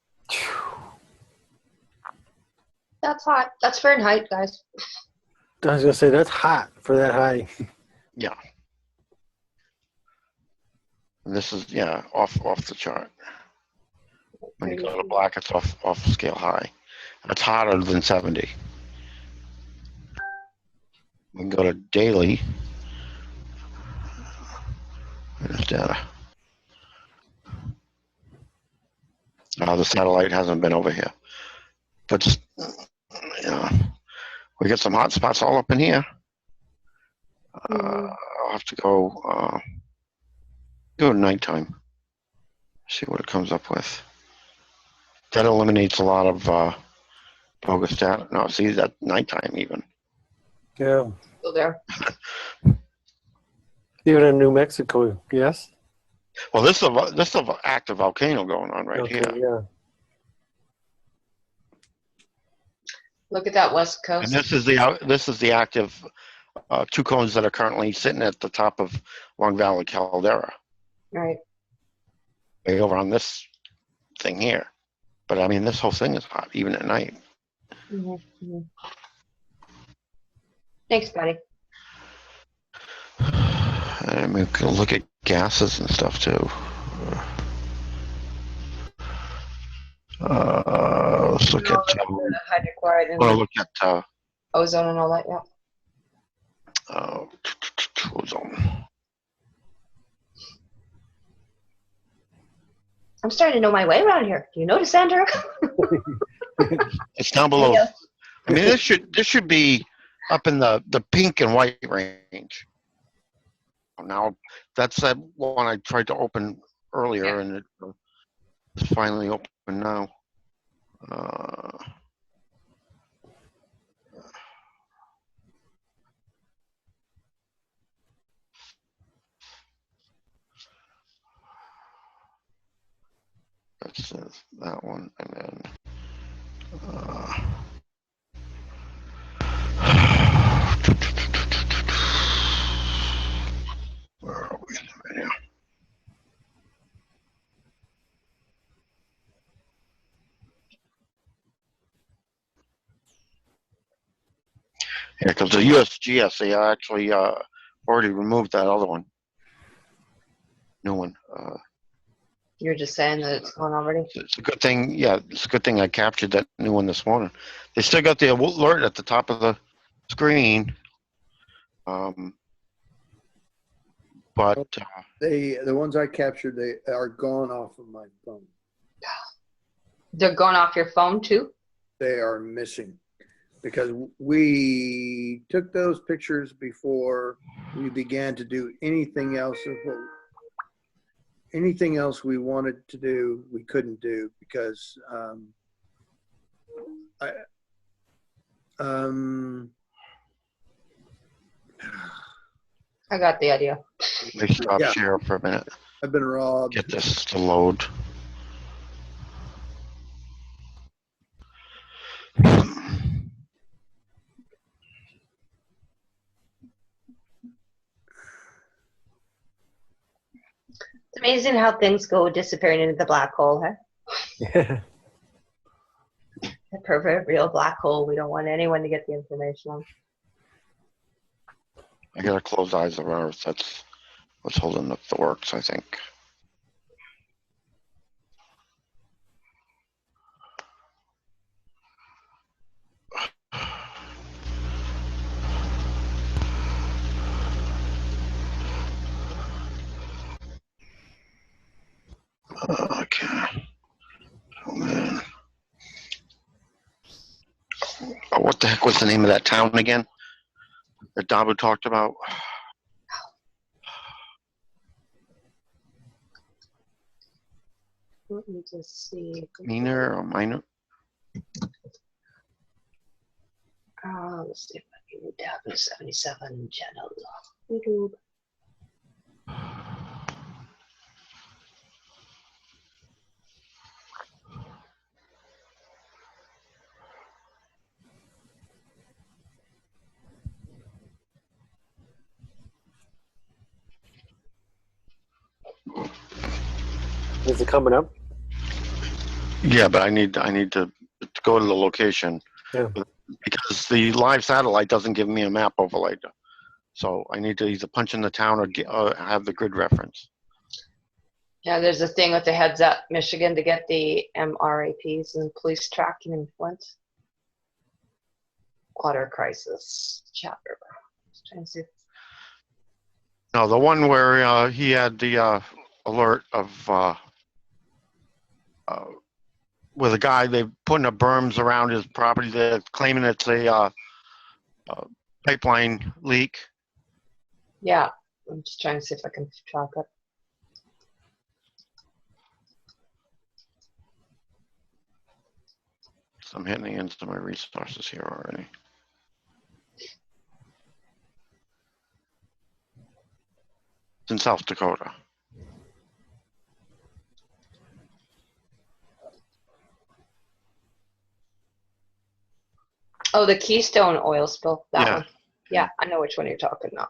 Speaker 3: That's hot. That's Fahrenheit, guys.
Speaker 2: I was gonna say that's hot for that high.
Speaker 1: Yeah. And this is off the chart. When you go to black, it's off scale high. That's hotter than 70. We can go to daily. There's data. The satellite hasn't been over here, but we get some hot spots all up in here. I'll have to go to nighttime. See what it comes up with. That eliminates a lot of bogus data. No, see, that nighttime even.
Speaker 2: Yeah.
Speaker 3: Still there.
Speaker 2: Even in New Mexico, yes.
Speaker 1: Well, this is an active volcano going on right
Speaker 2: Okay,
Speaker 1: here.
Speaker 2: yeah.
Speaker 3: Look at that west coast.
Speaker 1: And this is the active two cones that are currently sitting at the top of Long Valley Caldera.
Speaker 3: Right.
Speaker 1: Way over on this thing here. But I mean, this whole thing is hot, even at night.
Speaker 3: Mm-hmm. Thanks, buddy.
Speaker 1: And we can look at gases and stuff too. Let's look at.
Speaker 3: Hydrochloride and
Speaker 1: Look at
Speaker 3: ozone and all that. Yeah.
Speaker 1: Ozone.
Speaker 3: I'm starting to know my way around here. Do you notice, Andrew?
Speaker 1: It's down below.
Speaker 3: Yeah.
Speaker 1: I mean, this should be up in the pink and white range. Now, that's that one I tried to open earlier,
Speaker 3: Yeah.
Speaker 1: and it's finally open now. That's that one, and then where are we right now? Yeah, because the USGS, they actually already removed that other one. New one.
Speaker 3: You're just saying that it's gone already?
Speaker 1: It's a good thing. Yeah, it's a good thing I captured that new one this morning. They still got the alert at the top of the screen. But
Speaker 4: The ones I captured, they are gone off of my phone.
Speaker 3: They're going off your phone too?
Speaker 4: They are missing because we took those pictures before we began to do anything else. Anything else we wanted to do, we couldn't do because
Speaker 3: I got the idea.
Speaker 1: they stop
Speaker 4: Yeah.
Speaker 1: share for a minute.
Speaker 4: I've been robbed.
Speaker 1: Get this to load.
Speaker 3: It's amazing how things go disappearing into the black hole, huh?
Speaker 2: Yeah.
Speaker 3: The proverbial black hole we don't want anyone to get the information on.
Speaker 1: I gotta close Eyes of Earth. That's what's holding up the works, I think. Okay. Oh man. Oh, what the heck was the name of that town again that Dabu talked about?
Speaker 3: Let me just see.
Speaker 1: Minor or Minor?
Speaker 3: Let's see if I can read down to 77 channel. YouTube.
Speaker 2: Is it coming up?
Speaker 1: Yeah, but I need to go to the location.
Speaker 2: Yeah.
Speaker 1: Because the live satellite doesn't give me a map overlay. So I need to either punch in the town or have the grid reference.
Speaker 3: Yeah, there's a thing with the Heads Up Michigan to get the MRAPs and police tracking in floods. Water crisis chapter. Just trying to see.
Speaker 1: No, the one where he had the alert of with a guy, they putting up berms around his property. They're claiming it's a pipeline leak.
Speaker 3: Yeah, I'm just trying to see if I can track it.
Speaker 1: So I'm hitting into my resources here already. It's in South Dakota.
Speaker 3: Oh, the Keystone oil spill. That
Speaker 1: Yeah.
Speaker 3: one. Yeah, I know which one you're talking about.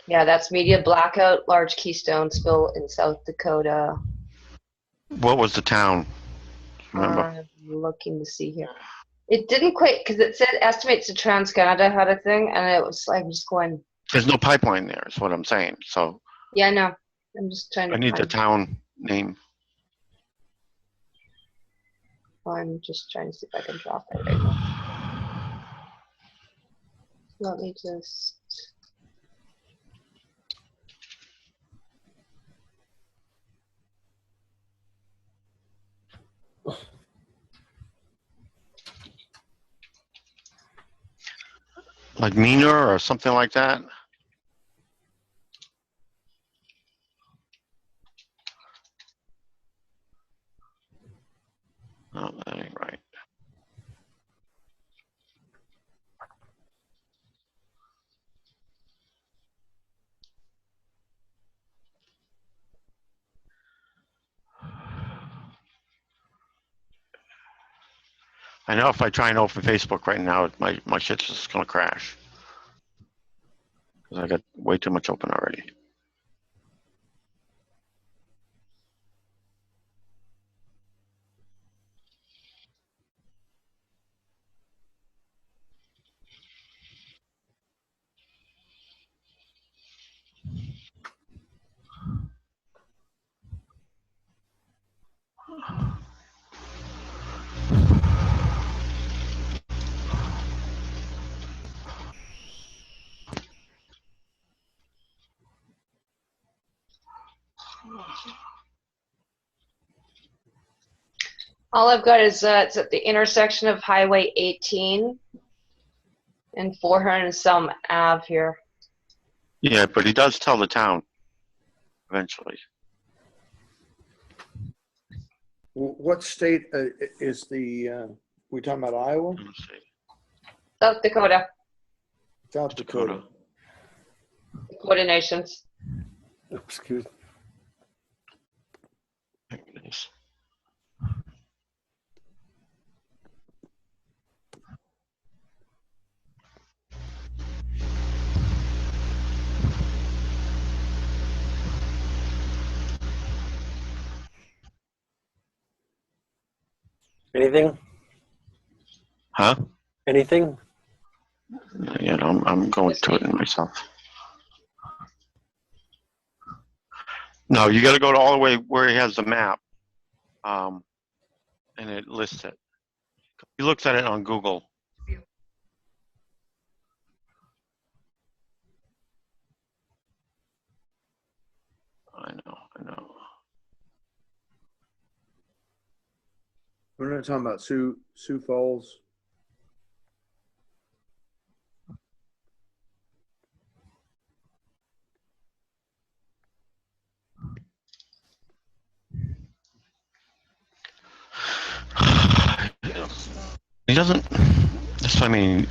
Speaker 3: Yeah, that's media blackout, large Keystone spill in South Dakota.
Speaker 1: What was the town? Remember?
Speaker 3: I'm looking to see here. It didn't quite, because it said estimates to Trans-Canada had a thing, and it was like, I'm just going,
Speaker 1: There's no pipeline there, is what I'm saying. So
Speaker 3: yeah, no. I'm just trying to
Speaker 1: I need the
Speaker 3: find,
Speaker 1: town name.
Speaker 3: I'm just trying to see if I can drop it right now. Let me just,
Speaker 1: Like meaner or something like that? No, that ain't right. I know if I try and open Facebook right now, my shit's just gonna crash. Because I got way too much open already.
Speaker 3: All I've got is it's at the intersection of Highway 18 and 400 and some Ave here.
Speaker 1: Yeah, but he does tell the town eventually.
Speaker 4: What state is the, we talking about Iowa?
Speaker 1: Let me see.
Speaker 3: South Dakota,
Speaker 4: South Dakota.
Speaker 3: Dakota Nations.
Speaker 2: Excuse me.
Speaker 1: There it is.
Speaker 2: Anything?
Speaker 1: Huh?
Speaker 2: Anything?
Speaker 1: Yeah, no, I'm going to it myself. No, you got to go to all the way where he has the map, and it lists it. He looks at it on Google. I know.
Speaker 4: We're not talking about Sioux Falls.
Speaker 1: He doesn't. That's what I mean.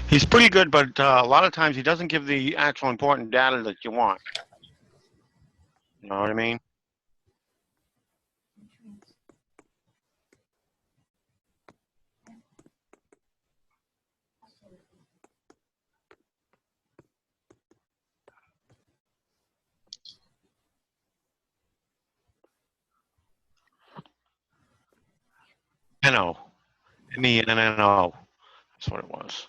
Speaker 1: He's pretty good, but a lot of times he doesn't give the actual important data that you want. You know what I mean? Menno. MENNO. That's what it was.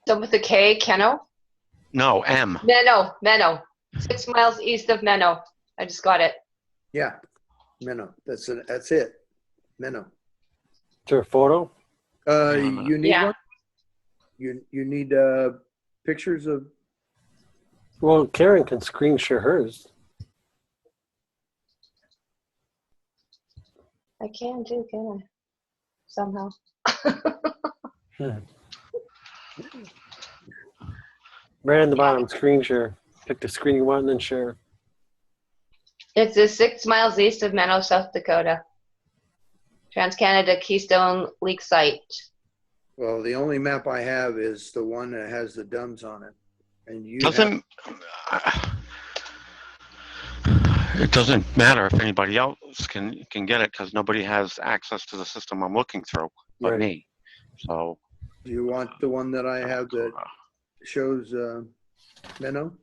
Speaker 3: So with the K, Keno?
Speaker 1: No, M.
Speaker 3: Menno. 6 miles east of Menno. I just got it.
Speaker 4: Yeah, Minnow. That's it. Minnow.
Speaker 2: Is there a photo?
Speaker 4: You need
Speaker 3: Yeah.
Speaker 4: one? You need pictures of.
Speaker 2: Well, Karen can screen share hers.
Speaker 3: I can too, can I? Somehow.
Speaker 2: Right on the bottom, screen share. Pick the screen you want and then share.
Speaker 3: It's 6 miles east of Menno, South Dakota. Trans-Canada Keystone Leak Site.
Speaker 4: Well, the only map I have is the one that has the DUMS on it, and you
Speaker 1: Doesn't. It doesn't matter if anybody else can get it because nobody has access to the system I'm looking through but
Speaker 2: Right.
Speaker 1: me. So.
Speaker 4: Do you want the one that I have that shows Minnow?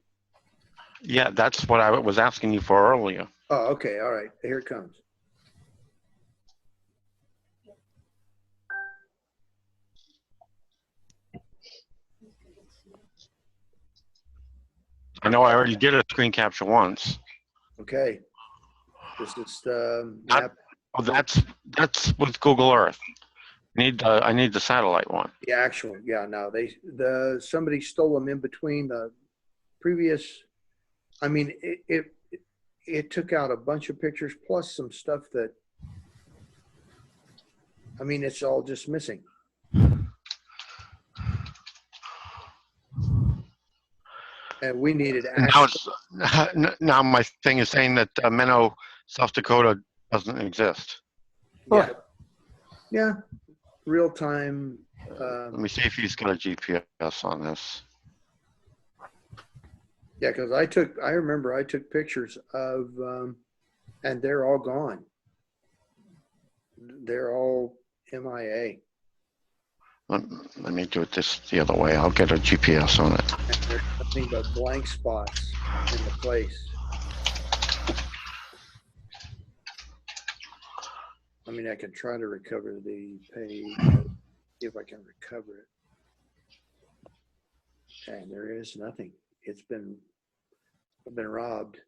Speaker 1: Yeah, that's what I was asking you for earlier.
Speaker 4: Oh, okay. All right. Here it comes.
Speaker 1: I know I already did a screen capture once.
Speaker 4: Okay. This is the map.
Speaker 1: Oh, that's with Google Earth. I need the satellite one.
Speaker 4: The actual. Yeah. No, somebody stole them in between the previous. I mean, it took out a bunch of pictures plus some stuff that. I mean, it's all just missing. And we needed
Speaker 1: And
Speaker 4: access.
Speaker 1: now my thing is saying that Minnow, South Dakota doesn't exist.
Speaker 4: Yeah. Yeah. Real time.
Speaker 1: Let me see if he's got a GPS on this.
Speaker 4: Yeah, because I remember I took pictures of, and they're all gone. They're all MIA.
Speaker 1: Let me do it the other way. I'll get a GPS on it.
Speaker 4: And there's nothing but blank spots in the place. I mean, I can try to recover the page, see if I can recover it. And there is nothing. I've been robbed.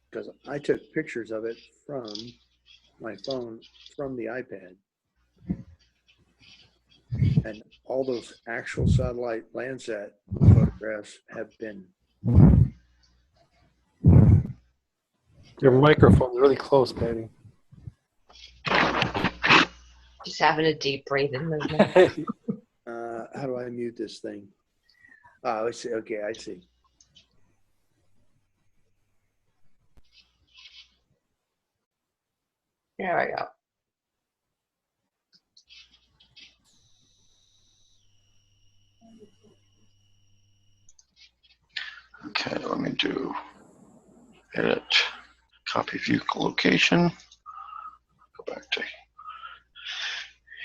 Speaker 4: Because I took pictures of it from my phone, from the iPad. And all those actual satellite Landsat photographs have been.
Speaker 2: Your microphone's really close, Patty.
Speaker 3: Just having a deep breathing movement.
Speaker 4: How do I mute this thing? Oh, I see. Okay, I see.
Speaker 3: There we go.
Speaker 1: Okay, let me do edit, copy view location. Go back to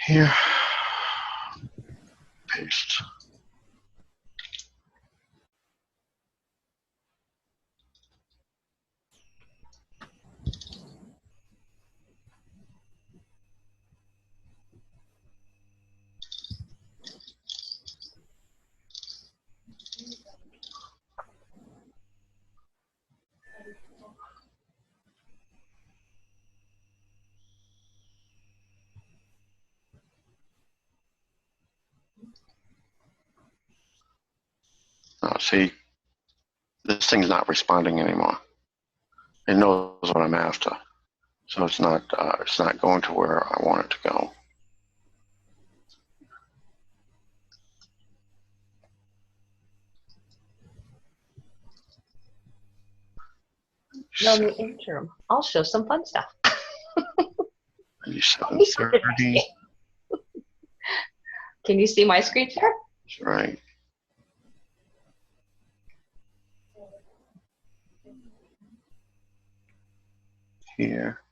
Speaker 1: here, paste. See, this thing's not responding anymore. It knows what I'm after, so it's not going to where I want it to go.
Speaker 3: No, in the interim, I'll show some fun stuff.
Speaker 1: 9730.
Speaker 3: Can you see my screen share?
Speaker 1: Right. Here.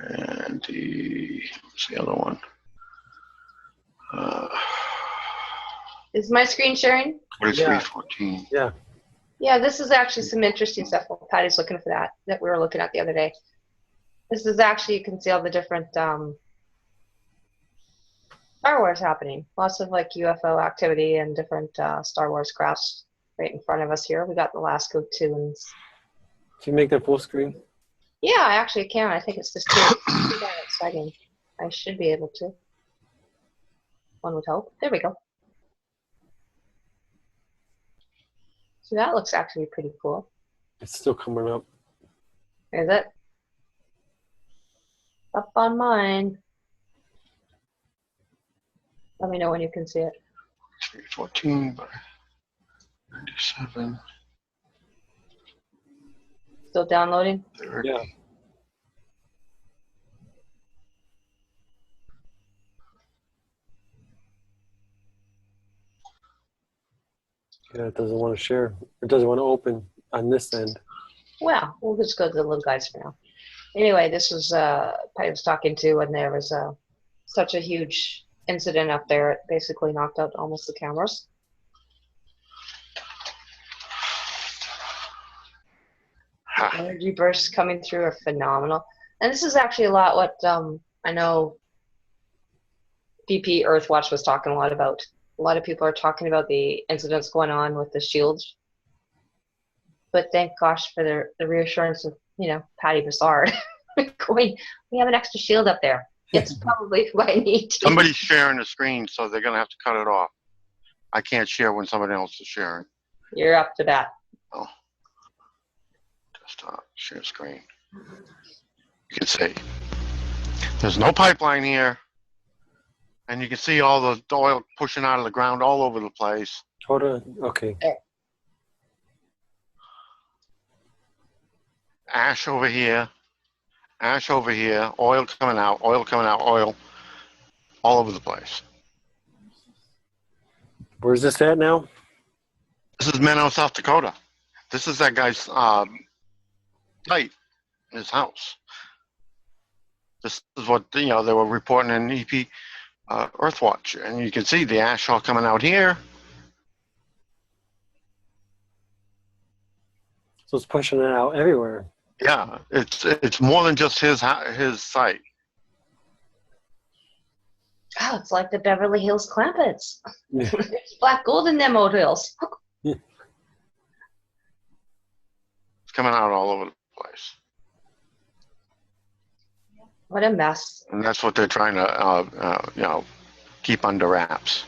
Speaker 1: And what's the other one?
Speaker 3: Is my screen sharing?
Speaker 1: 4314.
Speaker 2: Yeah.
Speaker 3: Yeah, this is actually some interesting stuff. Well, Patty's looking for that we were looking at the other day. This is actually, you can see all the different Star Wars happening. Lots of like UFO activity and different Star Wars crafts right in front of us here. We got the Lasco tunes.
Speaker 2: Can you make that full screen?
Speaker 3: Yeah, I actually can. I think it's just too exciting. I should be able to. One would hope. There we go. So that looks actually pretty cool.
Speaker 2: It's still coming up.
Speaker 3: Is it? Up on mine. Let me know when you can see it.
Speaker 1: 314 by 97.
Speaker 3: Still downloading?
Speaker 1: 30.
Speaker 2: Yeah. Yeah, it doesn't want to share. It doesn't want to open on this end.
Speaker 3: Well, we'll just go to the little guys for now. Anyway, this was Patty was talking to when there was such a huge incident up there. It basically knocked out almost the cameras. The energy bursts coming through are phenomenal. And this is actually a lot what I know BP Earthwatch was talking a lot about. A lot of people are talking about the incidents going on with the shields. But thank gosh for the reassurance of, Patty Brassard. Going, we have an extra shield up there. It's probably who I need to.
Speaker 1: Somebody's sharing the screen, so they're going to have to cut it off. I can't share when somebody else is sharing.
Speaker 3: You're up to bat.
Speaker 1: Oh. Desktop, share screen. You can see there's no pipeline here, And you can see all the oil pushing out of the ground all over the place.
Speaker 2: Hold on. Okay.
Speaker 1: Ash over here, oil coming out, oil all over the place.
Speaker 2: Where's this at now?
Speaker 1: This is Menno, South Dakota. This is that guy's site in his house. This is what, you know, they were reporting in EP Earthwatch. And you can see the ash all coming out here.
Speaker 2: So it's pushing it out everywhere.
Speaker 1: Yeah, it's more than just his site.
Speaker 3: Oh, it's like the Beverly Hills Clampets.
Speaker 2: Yeah.
Speaker 3: There's black gold in them hotels.
Speaker 1: It's coming out all over the place.
Speaker 3: What a mess.
Speaker 1: And that's what they're trying to, you know, keep under wraps.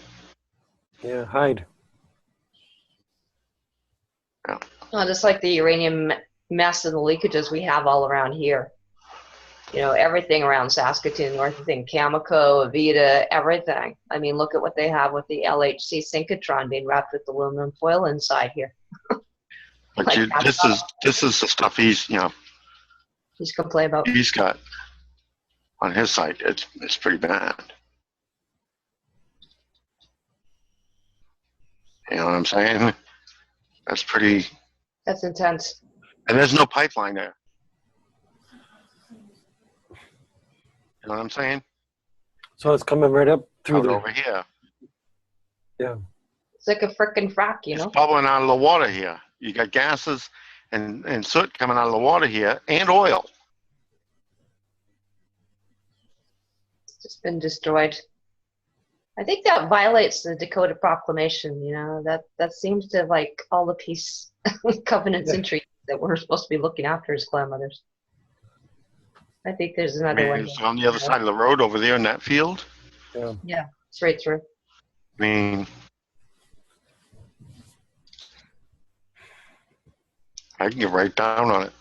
Speaker 2: Yeah, hide.
Speaker 3: Oh, just like the uranium mess and the leakages we have all around here. You know, everything around Saskatoon, everything, Cameco, Avita, everything. I mean, look at what they have with the LHC synchrotron being wrapped with aluminum foil inside here.
Speaker 1: But
Speaker 3: Like
Speaker 1: this is the stuff he's, you know,
Speaker 3: he's complaining about.
Speaker 1: he's got on his site. It's pretty bad. You know what I'm saying? That's pretty.
Speaker 3: That's intense.
Speaker 1: And there's no pipeline there. You know what I'm saying?
Speaker 2: So it's coming right up through
Speaker 1: Out
Speaker 2: the.
Speaker 1: over here.
Speaker 2: Yeah.
Speaker 3: It's like a frickin' frack, you know?
Speaker 1: It's bubbling out of the water here. You got gases and soot coming out of the water here, and oil.
Speaker 3: It's just been destroyed. I think that violates the Dakota Proclamation, you know? That seems to, like, all the peace covenants and treaties that we're supposed to be looking after as clan mothers. I think there's
Speaker 1: I
Speaker 3: another
Speaker 1: mean,
Speaker 3: one.
Speaker 1: it's on the other side of the road over there in that field.
Speaker 2: Yeah.
Speaker 3: Yeah, it's right through.
Speaker 1: I mean, I can get right down on it.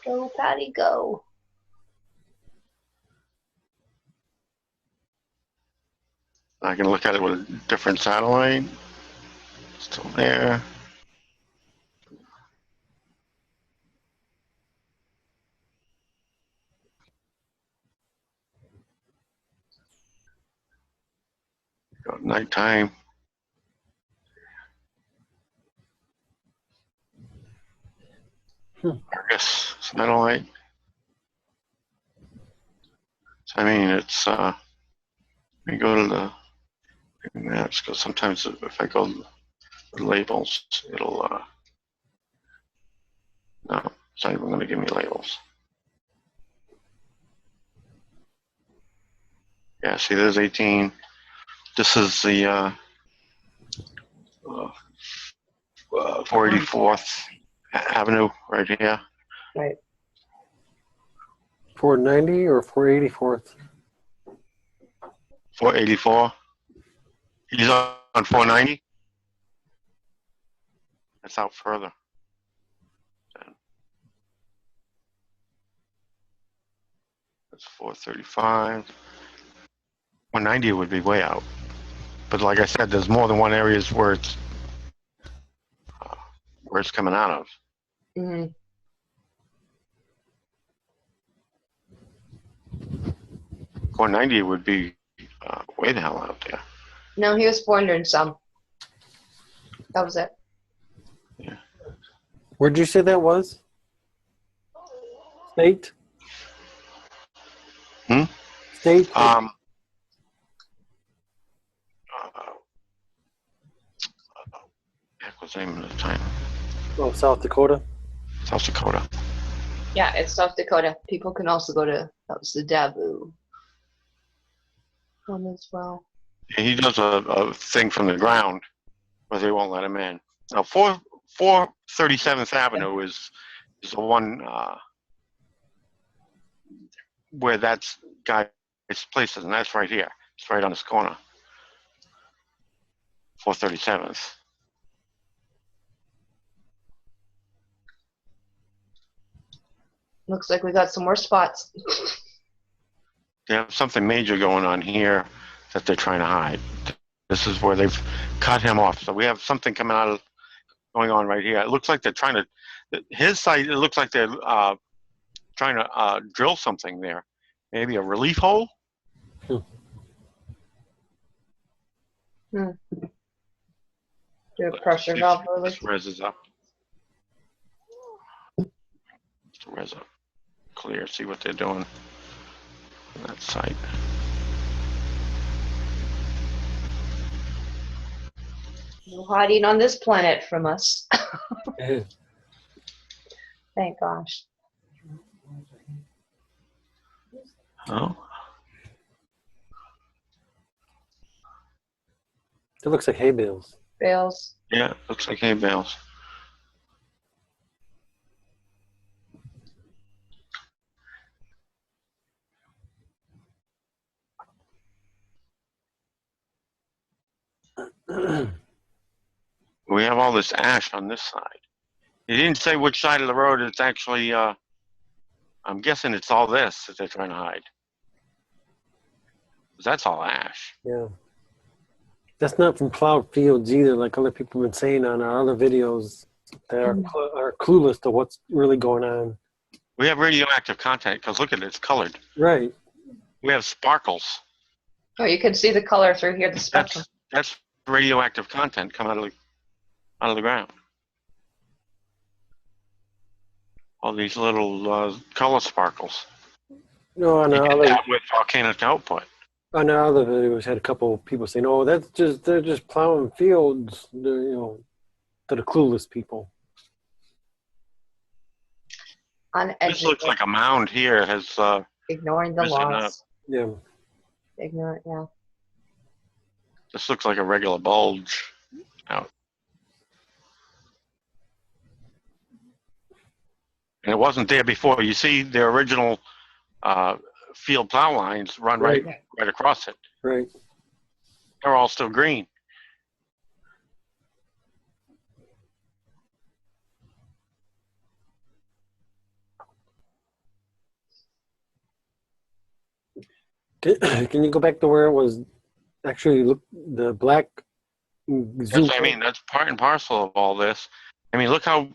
Speaker 3: Go, Patty, go.
Speaker 1: I can look at it with a different satellite. Still there. Go nighttime. Argus satellite. So, I mean, it's let me go to the maps, because sometimes if I go to the labels, it'll no, it's not even going to give me labels. Yeah, see, there's 18. This is the 484th Avenue right here.
Speaker 3: Right.
Speaker 2: 490 or 484th?
Speaker 1: 484. He's on 490. That's out further. That's 435. 190 would be way out. But like I said, there's more than one areas where it's coming out of.
Speaker 3: Mm-hmm.
Speaker 1: 490 would be way the hell out there.
Speaker 3: No, he was 400 and some. That was it.
Speaker 1: Yeah.
Speaker 2: Where'd you say that was? State?
Speaker 1: Hmm?
Speaker 2: State?
Speaker 1: Heck was the name of the time?
Speaker 2: Oh, South Dakota?
Speaker 1: South Dakota.
Speaker 3: Yeah, it's South Dakota. People can also go to, that was the Dabu one as well.
Speaker 1: Yeah, he does a thing from the ground, but they won't let him in. Now, 437th Avenue is the one where that's guy's place is, and that's right here. It's right on this corner. 437th.
Speaker 3: Looks like we got some more spots.
Speaker 1: They have something major going on here that they're trying to hide. This is where they've cut him off. So we have something coming out of going on right here. It looks like they're trying to, his site, it looks like they're trying to drill something there. Maybe a relief hole?
Speaker 3: Do a pressure valve relief.
Speaker 1: This res is up. This res up. Clear, see what they're doing on that site.
Speaker 3: No hiding on this planet from us. Thank gosh.
Speaker 1: Oh.
Speaker 2: It looks like hay bales.
Speaker 3: Bales.
Speaker 1: Yeah, looks like hay bales. We have all this ash on this side. He didn't say which side of the road it's actually, I'm guessing it's all this that they're trying to hide. 'Cause that's all ash.
Speaker 2: Yeah. That's not from plowed fields either, like other people have been saying on our other videos that are clueless to what's really going on.
Speaker 1: We have radioactive content because look at it, it's colored.
Speaker 2: Right.
Speaker 1: We have sparkles.
Speaker 3: Oh, you can see the color through here, the spectrum.
Speaker 1: That's radioactive content coming out of the ground. All these little color sparkles.
Speaker 2: No, on
Speaker 1: You
Speaker 2: our
Speaker 1: get
Speaker 2: other
Speaker 1: that with volcanic output.
Speaker 2: on our other videos had a couple of people saying, "Oh, they're just plowing fields." They're, to the clueless people.
Speaker 1: This looks like a mound here has
Speaker 3: ignoring the
Speaker 1: risen up.
Speaker 3: laws.
Speaker 2: Yeah.
Speaker 3: Ignorant, yeah.
Speaker 1: This looks like a regular bulge out. And it wasn't there before. You see the original field plow lines run right across it.
Speaker 2: Right.
Speaker 1: They're all still green.
Speaker 2: Can you go back to where it was actually look the black
Speaker 1: That's
Speaker 2: zoom?
Speaker 1: what I mean. That's part and parcel of all this. I mean, look how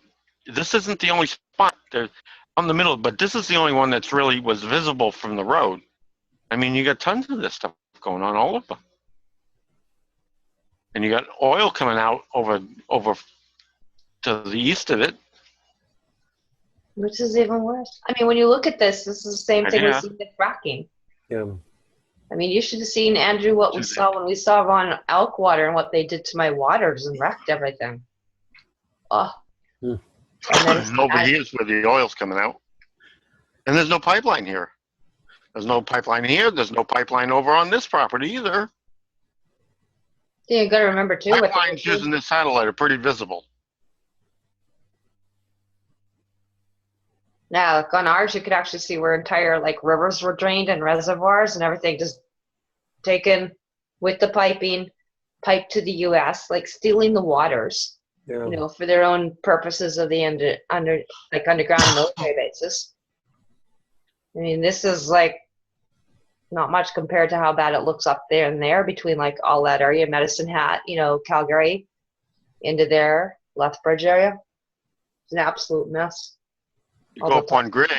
Speaker 1: this isn't the only spot. They're on the middle, but this is the only one that's really was visible from the road. I mean, you got tons of this stuff going on all over. And you got oil coming out over to the east of it.
Speaker 3: Which is even worse. I mean, when you look at this is the same thing we
Speaker 1: Yeah.
Speaker 3: see with fracking.
Speaker 2: Yeah.
Speaker 3: I mean, you should have seen, Andrew, what we saw when we saw on elk water and what they did to my waters and wrecked everything. Oh.
Speaker 2: Hmm.
Speaker 3: And then
Speaker 1: Over here's where the oil's coming out. And there's no pipeline here. There's no pipeline here. There's no pipeline over on this property either.
Speaker 3: yeah, you got to remember too. What
Speaker 1: Pipelines using this satellite are pretty visible.
Speaker 3: now, like on ours, you could actually see where entire like rivers were drained and reservoirs and everything just taken with the piping, piped to the U.S., like stealing the waters.
Speaker 2: Yeah.
Speaker 3: You know, for their own purposes of the underground military bases. I mean, this is like not much compared to how bad it looks up there and there between like all that area, Medicine Hat, Calgary, into there, Lethbridge area. It's an absolute mess.
Speaker 1: You go up on grid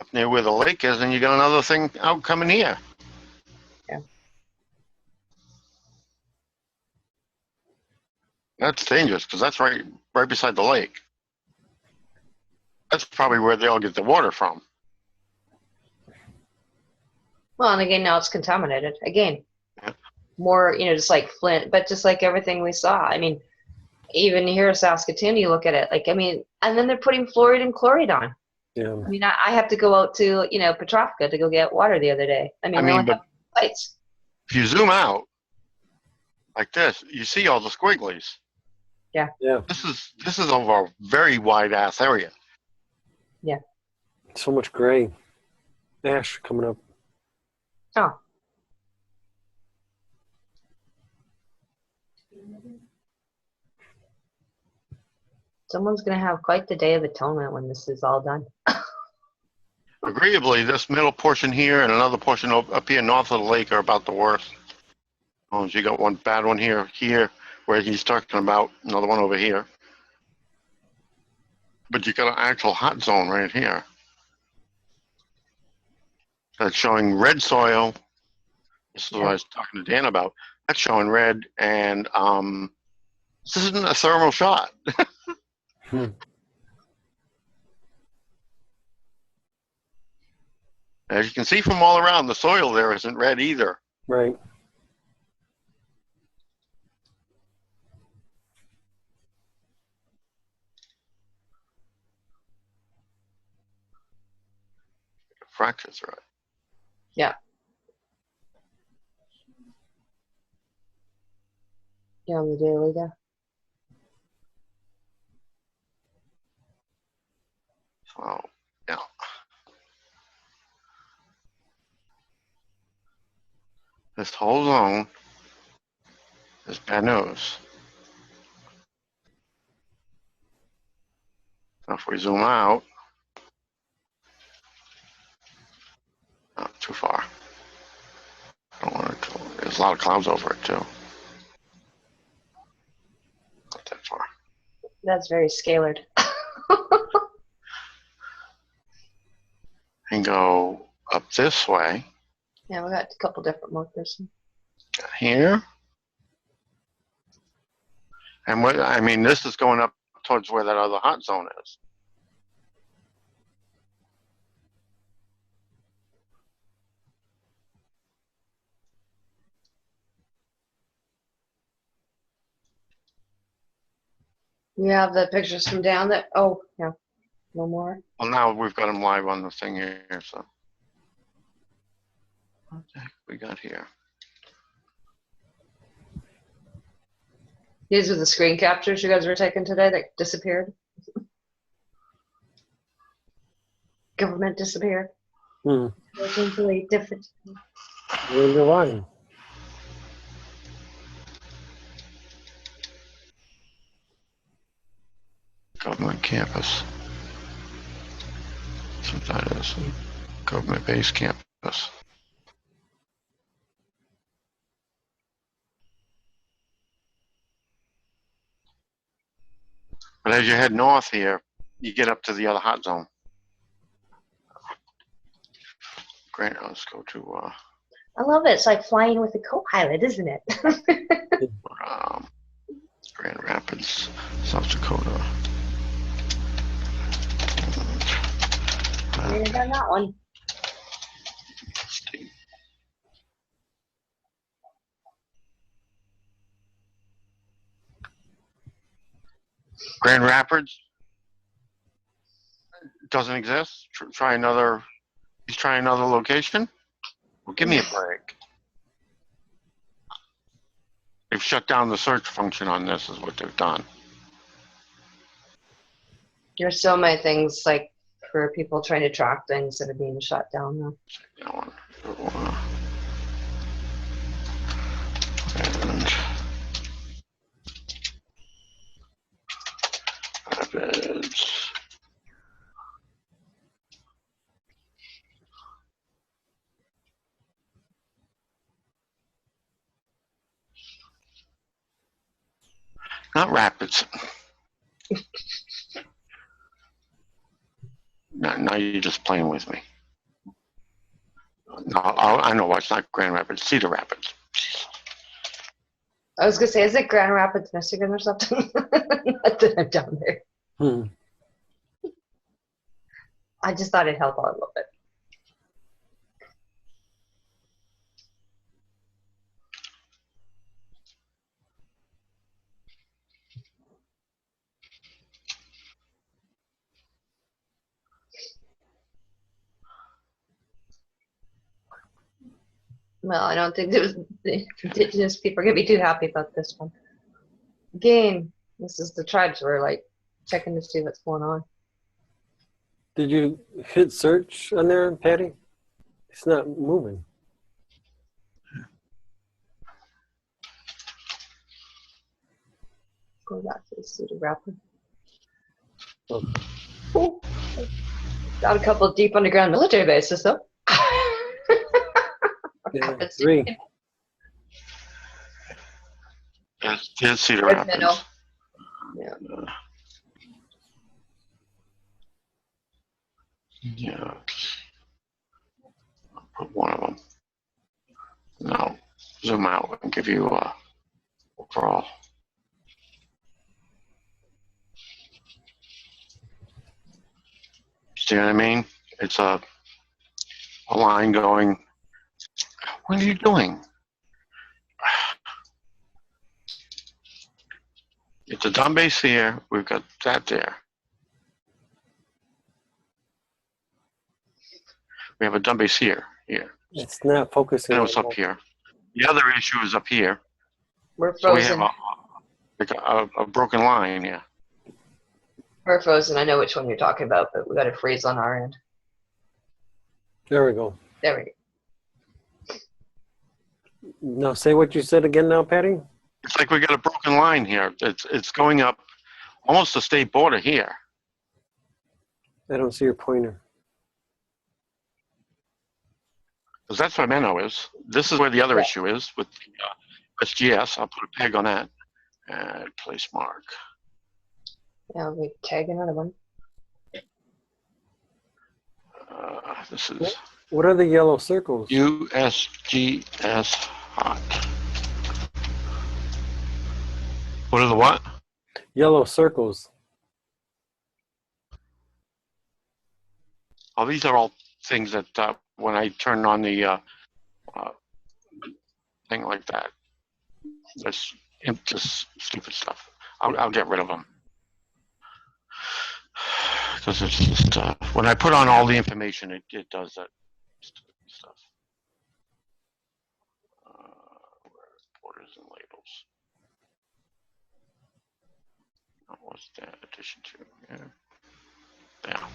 Speaker 1: up near where the lake is, and you got another thing out coming here.
Speaker 3: Yeah.
Speaker 1: That's dangerous because that's right beside the lake. That's probably where they all get the water from.
Speaker 3: Well, and again, now it's contaminated. Again,
Speaker 1: Yeah.
Speaker 3: more, just like Flint, but just like everything we saw. I mean, even here in Saskatoon, you look at it, like, I mean, and then they're putting fluoride and chloride on.
Speaker 2: Yeah.
Speaker 3: I mean, I have to go out to, Petrovka to go get water the other day. I mean, they only
Speaker 1: but
Speaker 3: have lights.
Speaker 1: if you zoom out like this, you see all the squigglies.
Speaker 3: Yeah.
Speaker 2: Yeah.
Speaker 1: This is over a very wide ass area.
Speaker 3: Yeah.
Speaker 2: So much gray ash coming up.
Speaker 3: Oh. Someone's going to have quite the Day of Atonement when this is all done.
Speaker 1: Agreeably, this middle portion here and another portion up here north of the lake are about the worst. Oh, you got one bad one here, where he's talking about, another one over here. But you got an actual hot zone right here. That's showing red soil. This is what I was talking to Dan about. That's showing red, and this isn't a thermal shot. As you can see from all around, the soil there isn't red either.
Speaker 2: Right.
Speaker 1: Fractures, right?
Speaker 3: Yeah. Yeah, on the daily there.
Speaker 1: So, yeah. This whole zone is bad news. Now, if we zoom out, not too far. I don't want it to. There's a lot of clouds over it too. Not that far.
Speaker 3: That's very scalared.
Speaker 1: And go up this way.
Speaker 3: Yeah, we got a couple different markers.
Speaker 1: Here. And what I mean, this is going up towards where that other hot zone is.
Speaker 3: You have the pictures from down there? Oh, yeah. No more?
Speaker 1: Well, now we've got them live on the thing here, so. What the heck we got here?
Speaker 3: These are the screen captures you guys were taking today that disappeared? Government disappeared. Completely different.
Speaker 2: Where's your line?
Speaker 1: Government campus. That's what that is. Government-based campus. But as you head north here, you get up to the other hot zone. Great, let's go to
Speaker 3: I love it. It's like flying with a co-pilot, isn't it?
Speaker 1: Grand Rapids, South Dakota.
Speaker 3: I mean, I've done that one.
Speaker 1: Grand Rapids doesn't exist. Try another. He's trying another location. Well, give me a break. They've shut down the search function on this. Is what they've done.
Speaker 3: There's so many things like for people trying to track things that are being shut down now.
Speaker 1: That one. And Rapids. Not Rapids. Now you're just playing with me. No, I know why it's not Grand Rapids. Cedar Rapids.
Speaker 3: I was gonna say, is it Grand Rapids, Michigan or something? Not that I'm down there. I just thought it'd help out a little bit. Well, I don't think the indigenous people are going to be too happy about this one. Again, this is the tribes we're like checking to see what's going on.
Speaker 2: Did you hit search on there, Patty? It's not moving.
Speaker 3: Go back to the Cedar Rapids.
Speaker 2: Okay.
Speaker 3: Oh. Got a couple of deep underground military bases, though.
Speaker 2: Yeah,
Speaker 3: Let's see.
Speaker 2: 3.
Speaker 1: Here's Cedar
Speaker 3: There's Minnow.
Speaker 1: Rapids.
Speaker 3: Yeah.
Speaker 1: Yeah. I'll put one of them. Now, zoom out and give you overall. See what I mean? It's a line going. What are you doing? It's a dumb base here. We've got that there. We have a dumb base here.
Speaker 2: It's not focusing.
Speaker 1: And it was up here. The other issue is up here.
Speaker 3: We're
Speaker 1: So we have
Speaker 3: frozen.
Speaker 1: a broken line here.
Speaker 3: We're frozen. I know which one you're talking about, but we got a freeze on our end.
Speaker 2: There we go.
Speaker 3: There we go.
Speaker 2: Now say what you said again now, Patty.
Speaker 1: It's like we got a broken line here. It's going up almost the state border here.
Speaker 2: I don't see your pointer.
Speaker 1: Because that's where Minnow is. This is where the other issue is with the SGS. I'll put a peg on that. And place mark.
Speaker 3: Now we tag another one.
Speaker 1: This is
Speaker 2: What are the yellow circles?
Speaker 1: USGS hot. What are the what?
Speaker 2: Yellow circles.
Speaker 1: Oh, these are all things that when I turn on the thing like that, that's just stupid stuff. I'll get rid of them. Because it's just, when I put on all the information, it does that stupid stuff. Borders and labels. What's that addition to? Yeah. Yeah.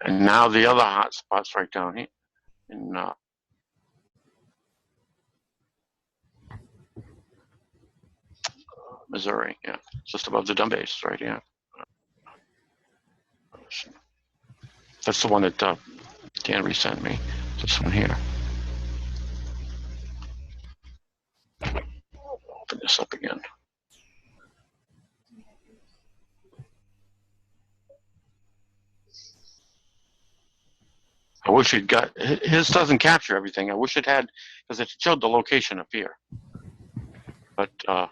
Speaker 1: And now the other hot spot's right down here in Missouri. Yeah, just above the dumb base, right here. That's the one that Dan resent me. This one here. Open this up again. I wish it got, his doesn't capture everything. I wish it had, because it showed the location up here. But, yeah.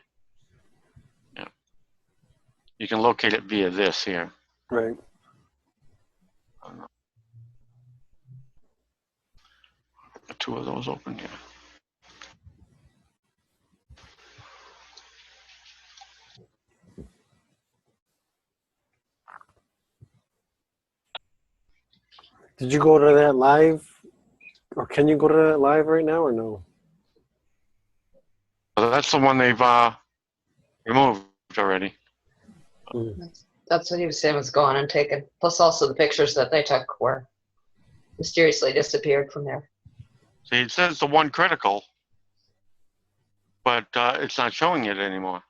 Speaker 1: You can locate it via this here.
Speaker 2: Right.
Speaker 1: Two of those open here.
Speaker 2: Did you go to that live? Or can you go to that live right now or no?
Speaker 1: So that's the one they've removed already.
Speaker 3: That's what he was saying was gone and taken. Plus also the pictures that they took were mysteriously disappeared from there.
Speaker 1: See, it says the one critical, but it's not showing it anymore.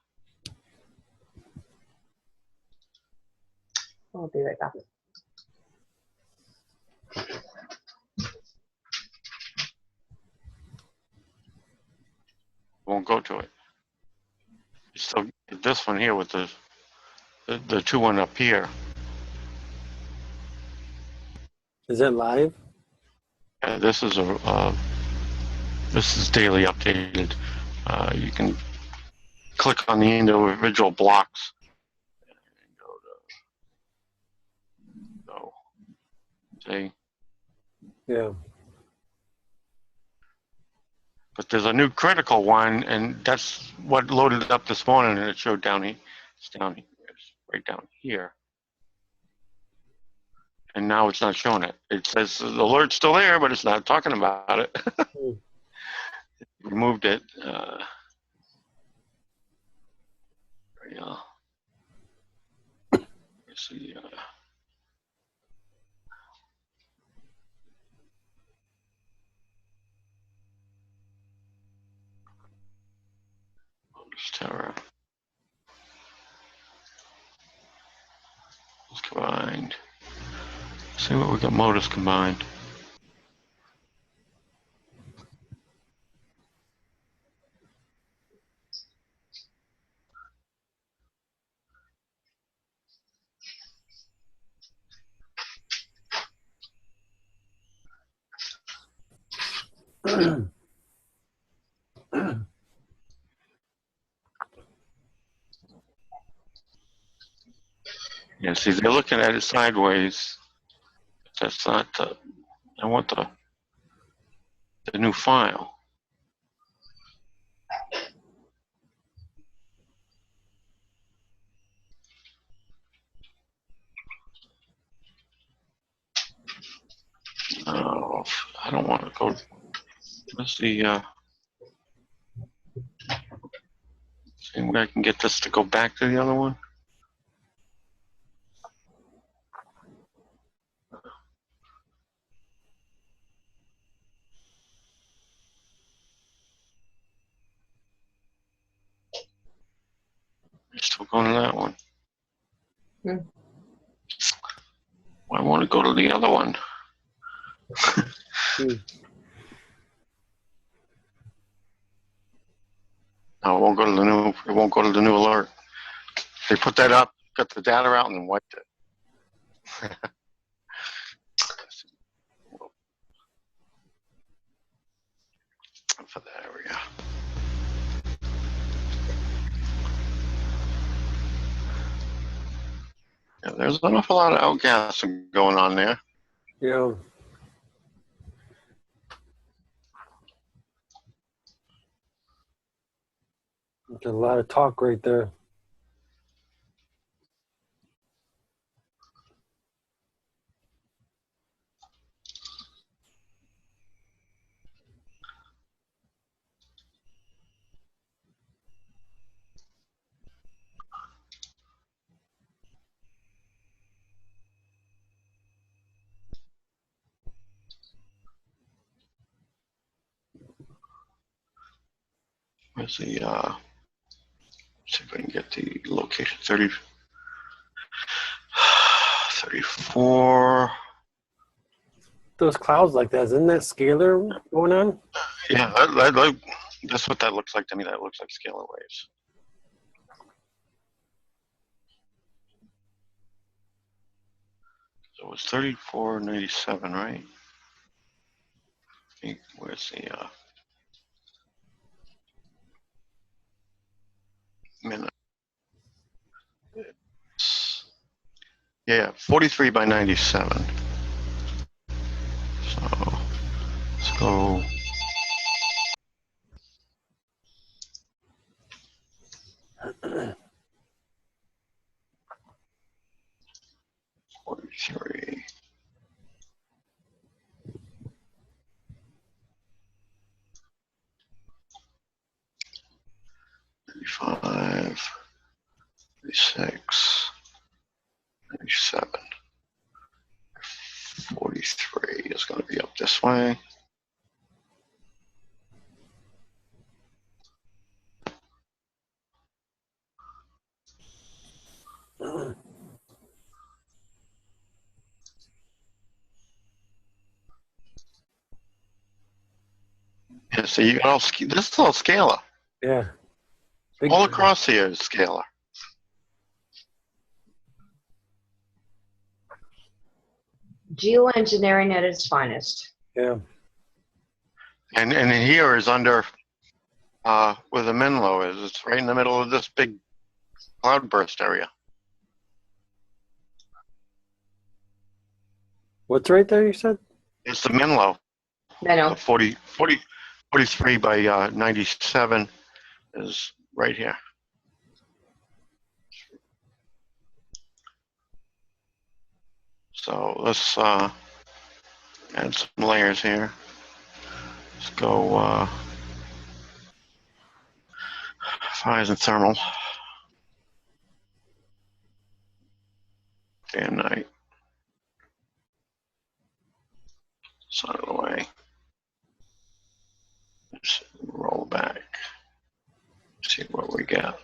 Speaker 3: I'll be right back.
Speaker 1: Won't go to it. You still get this one here with the two one up here.
Speaker 2: Is that live?
Speaker 1: This is this is daily updated. You can click on the individual blocks and go to see.
Speaker 2: Yeah.
Speaker 1: But there's a new critical one, and that's what loaded up this morning, and it showed down here. It's down here. It's right down here. And now it's not showing it. It says the alert's still there, but it's not talking about it. Removed it. Yeah. Let's see. Terra. It's combined. See what we got motors combined. Yeah, see, they're looking at it sideways. That's not the, I want the new file. Oh, I don't want to go. Let's see, see where I can get this to go back to the other one. Still going to that one.
Speaker 3: Hmm.
Speaker 1: I want to go to the other one. No, it won't go to the new. It won't go to the new alert. They put that up, got the data out, and then wiped it. For that area. Yeah, there's an awful lot of outgassing going on there.
Speaker 2: Yeah. There's a lot of talk right there.
Speaker 1: Where's the, see if I can get the location, 34.
Speaker 2: Those clouds like that, isn't that scalar going on?
Speaker 1: Yeah, that's what that looks like to me. That looks like scalar waves. So it's 3497, right? Where's the minute? Yeah, 43 by 97. So let's go. Forty-three. Five, 36, 97, 43 is going to be up this way. Yeah, so you got all, this is all scalar.
Speaker 2: Yeah. Big
Speaker 1: All
Speaker 2: time.
Speaker 1: across here is scalar.
Speaker 3: Geoengineering at its finest.
Speaker 2: Yeah.
Speaker 1: And here is under where the Menlo is. It's right in the middle of this big cloudburst area.
Speaker 2: What's right there, you said?
Speaker 1: It's the Menlo.
Speaker 3: I know.
Speaker 1: 43 by 97 is right here. So let's add some layers here. Let's go fires and thermal. Day and night. So out of the way. Just roll back. See what we get?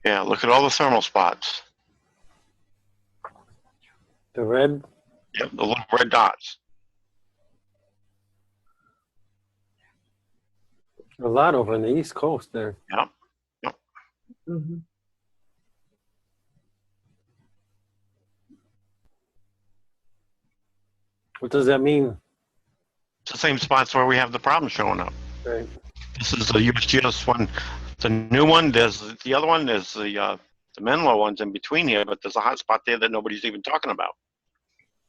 Speaker 1: Yeah, look at all the thermal spots.
Speaker 2: The red.
Speaker 1: Yep, the little red dots.
Speaker 2: A lot over on the East Coast there.
Speaker 1: Yep.
Speaker 3: Mm-hmm.
Speaker 2: What does that mean?
Speaker 1: It's the same spots where we have the problem showing up.
Speaker 2: Right.
Speaker 1: This is the USGS one. The new one. There's the other one. There's the Menlo ones in between here, but there's a hot spot there that nobody's even talking about.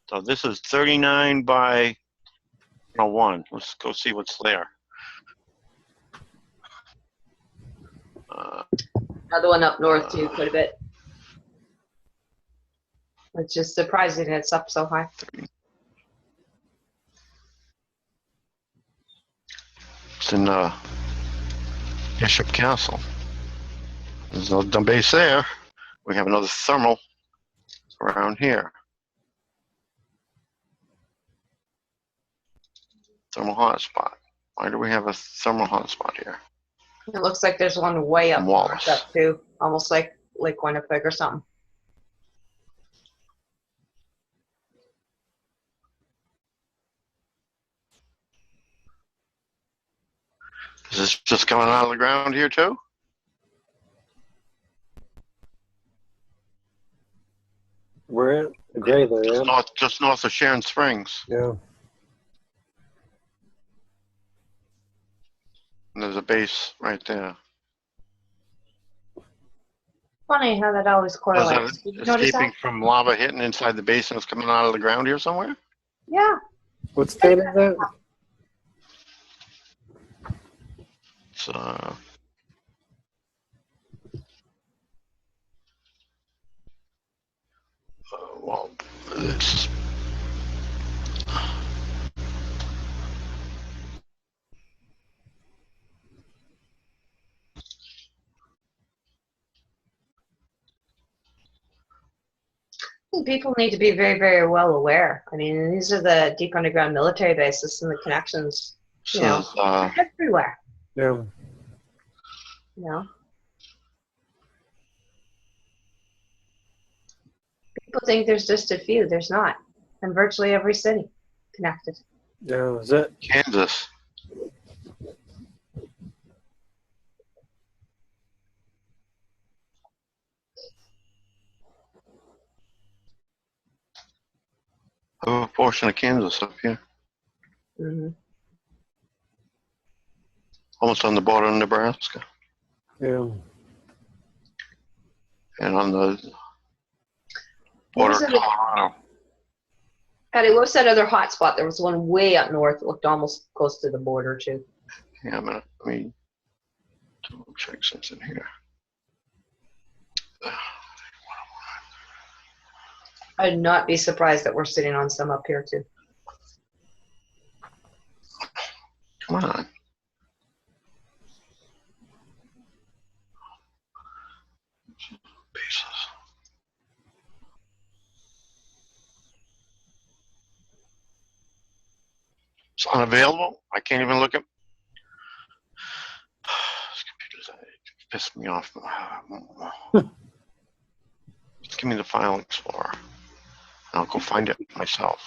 Speaker 1: So this is 39 by 1. Let's go see what's there.
Speaker 3: Another one up north too, quite a bit. It's just surprising it's up so high.
Speaker 1: It's in Bishop Castle. There's no dumb base there. We have another thermal around here. Thermal hotspot. Why do we have a thermal hotspot here?
Speaker 3: It looks like there's one way up
Speaker 1: Wallace.
Speaker 3: north up too, almost like Lake Winnipeg or something.
Speaker 1: Is this just coming out of the ground here too?
Speaker 2: Where at? The gray there, yeah.
Speaker 1: Just north of Sharon Springs.
Speaker 2: Yeah.
Speaker 1: And there's a base right there.
Speaker 3: Funny how that always
Speaker 1: Is
Speaker 3: correlates.
Speaker 1: that
Speaker 3: Did you notice
Speaker 1: escaping
Speaker 3: that?
Speaker 1: from lava hitting inside the base and it's coming out of the ground here somewhere?
Speaker 3: Yeah.
Speaker 2: What state is that?
Speaker 1: It's well, it's
Speaker 3: People need to be very, very well aware. I mean, these are the deep underground military bases and the connections, you know,
Speaker 1: says,
Speaker 3: everywhere,
Speaker 2: Yeah.
Speaker 3: you know. People think there's just a few. There's not. And virtually every city connected.
Speaker 2: Yeah. Is that?
Speaker 1: Kansas. A portion of Kansas up here,
Speaker 3: Mm-hmm.
Speaker 1: almost on the border of Nebraska,
Speaker 2: Yeah.
Speaker 1: and on the
Speaker 3: What
Speaker 1: border
Speaker 3: was
Speaker 1: of
Speaker 3: it?
Speaker 1: Colorado.
Speaker 3: Patty, what was that other hot spot? There was one way up north that looked almost close to the border, too.
Speaker 1: Yeah, I'm gonna let me double check something here.
Speaker 3: I'd not be surprised that we're sitting on some up here, too.
Speaker 1: Come on. Bases. It's unavailable. I can't even look at. This computer's pissed me off. Just give me the file explorer, and I'll go find it myself.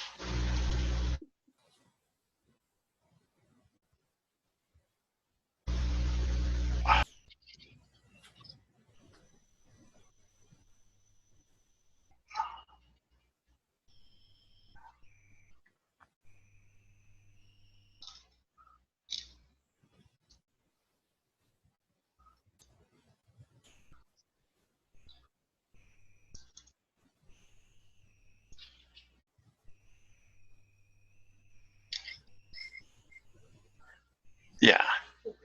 Speaker 1: Yeah,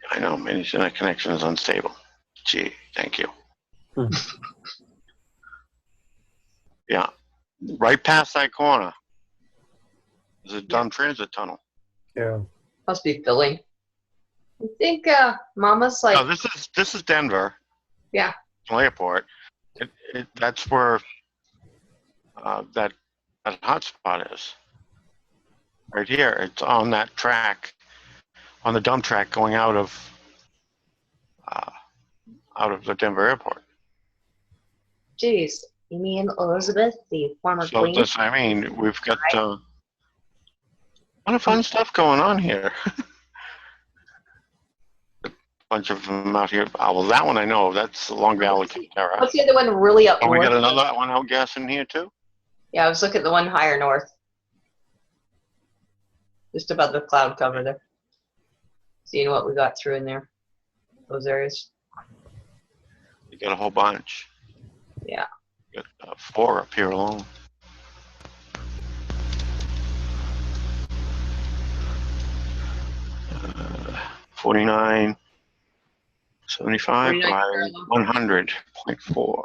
Speaker 1: I know. Internet connection is unstable. Gee, thank you. Yeah, right past that corner is a dumb transit tunnel.
Speaker 2: Yeah.
Speaker 3: Must be filling. I think Mama's like,
Speaker 1: No, this is Denver.
Speaker 3: Yeah.
Speaker 1: Airport. That's where that hotspot is. Right here, it's on that track on the dump track going out of the Denver airport.
Speaker 3: Jeez, you mean Elizabeth, the former
Speaker 1: So
Speaker 3: queen?
Speaker 1: that's, I mean, we've got a lot of fun stuff going on here. A bunch of them out here. Well, that one I know. That's the Long Valley Terra.
Speaker 3: What's the other one really up
Speaker 1: Oh, we
Speaker 3: north?
Speaker 1: got another one out gassing here too?
Speaker 3: Yeah, I was looking at the one higher north. Just above the cloud cover there. Seeing what we got through in there. Those areas.
Speaker 1: You got a whole bunch.
Speaker 3: Yeah.
Speaker 1: You got 4 up here alone. Uh, 49, 75
Speaker 3: 49
Speaker 1: by
Speaker 3: parallel.
Speaker 1: 100.4.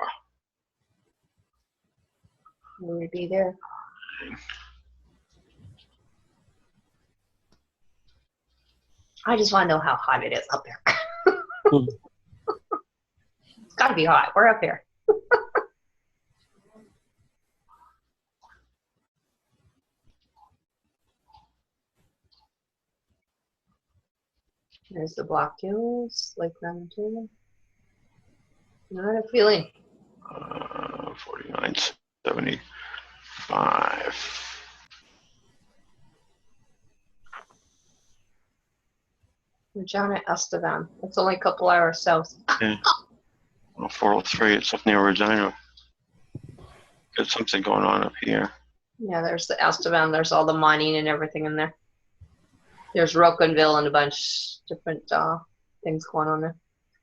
Speaker 3: Will we be there? I just want to know how hot it is up there. It's got to be hot. We're up here. There's the Black Hills, Lake Manitoba. Not a feeling.
Speaker 1: 49, 75.
Speaker 3: We're down at Estevan. It's only a couple hours south.
Speaker 1: Yeah. Well, 403, it's up near Regina. Got something going on up here.
Speaker 3: Yeah, there's the Estevan. There's all the mining and everything in there. There's Rocanville and a bunch different things going on there.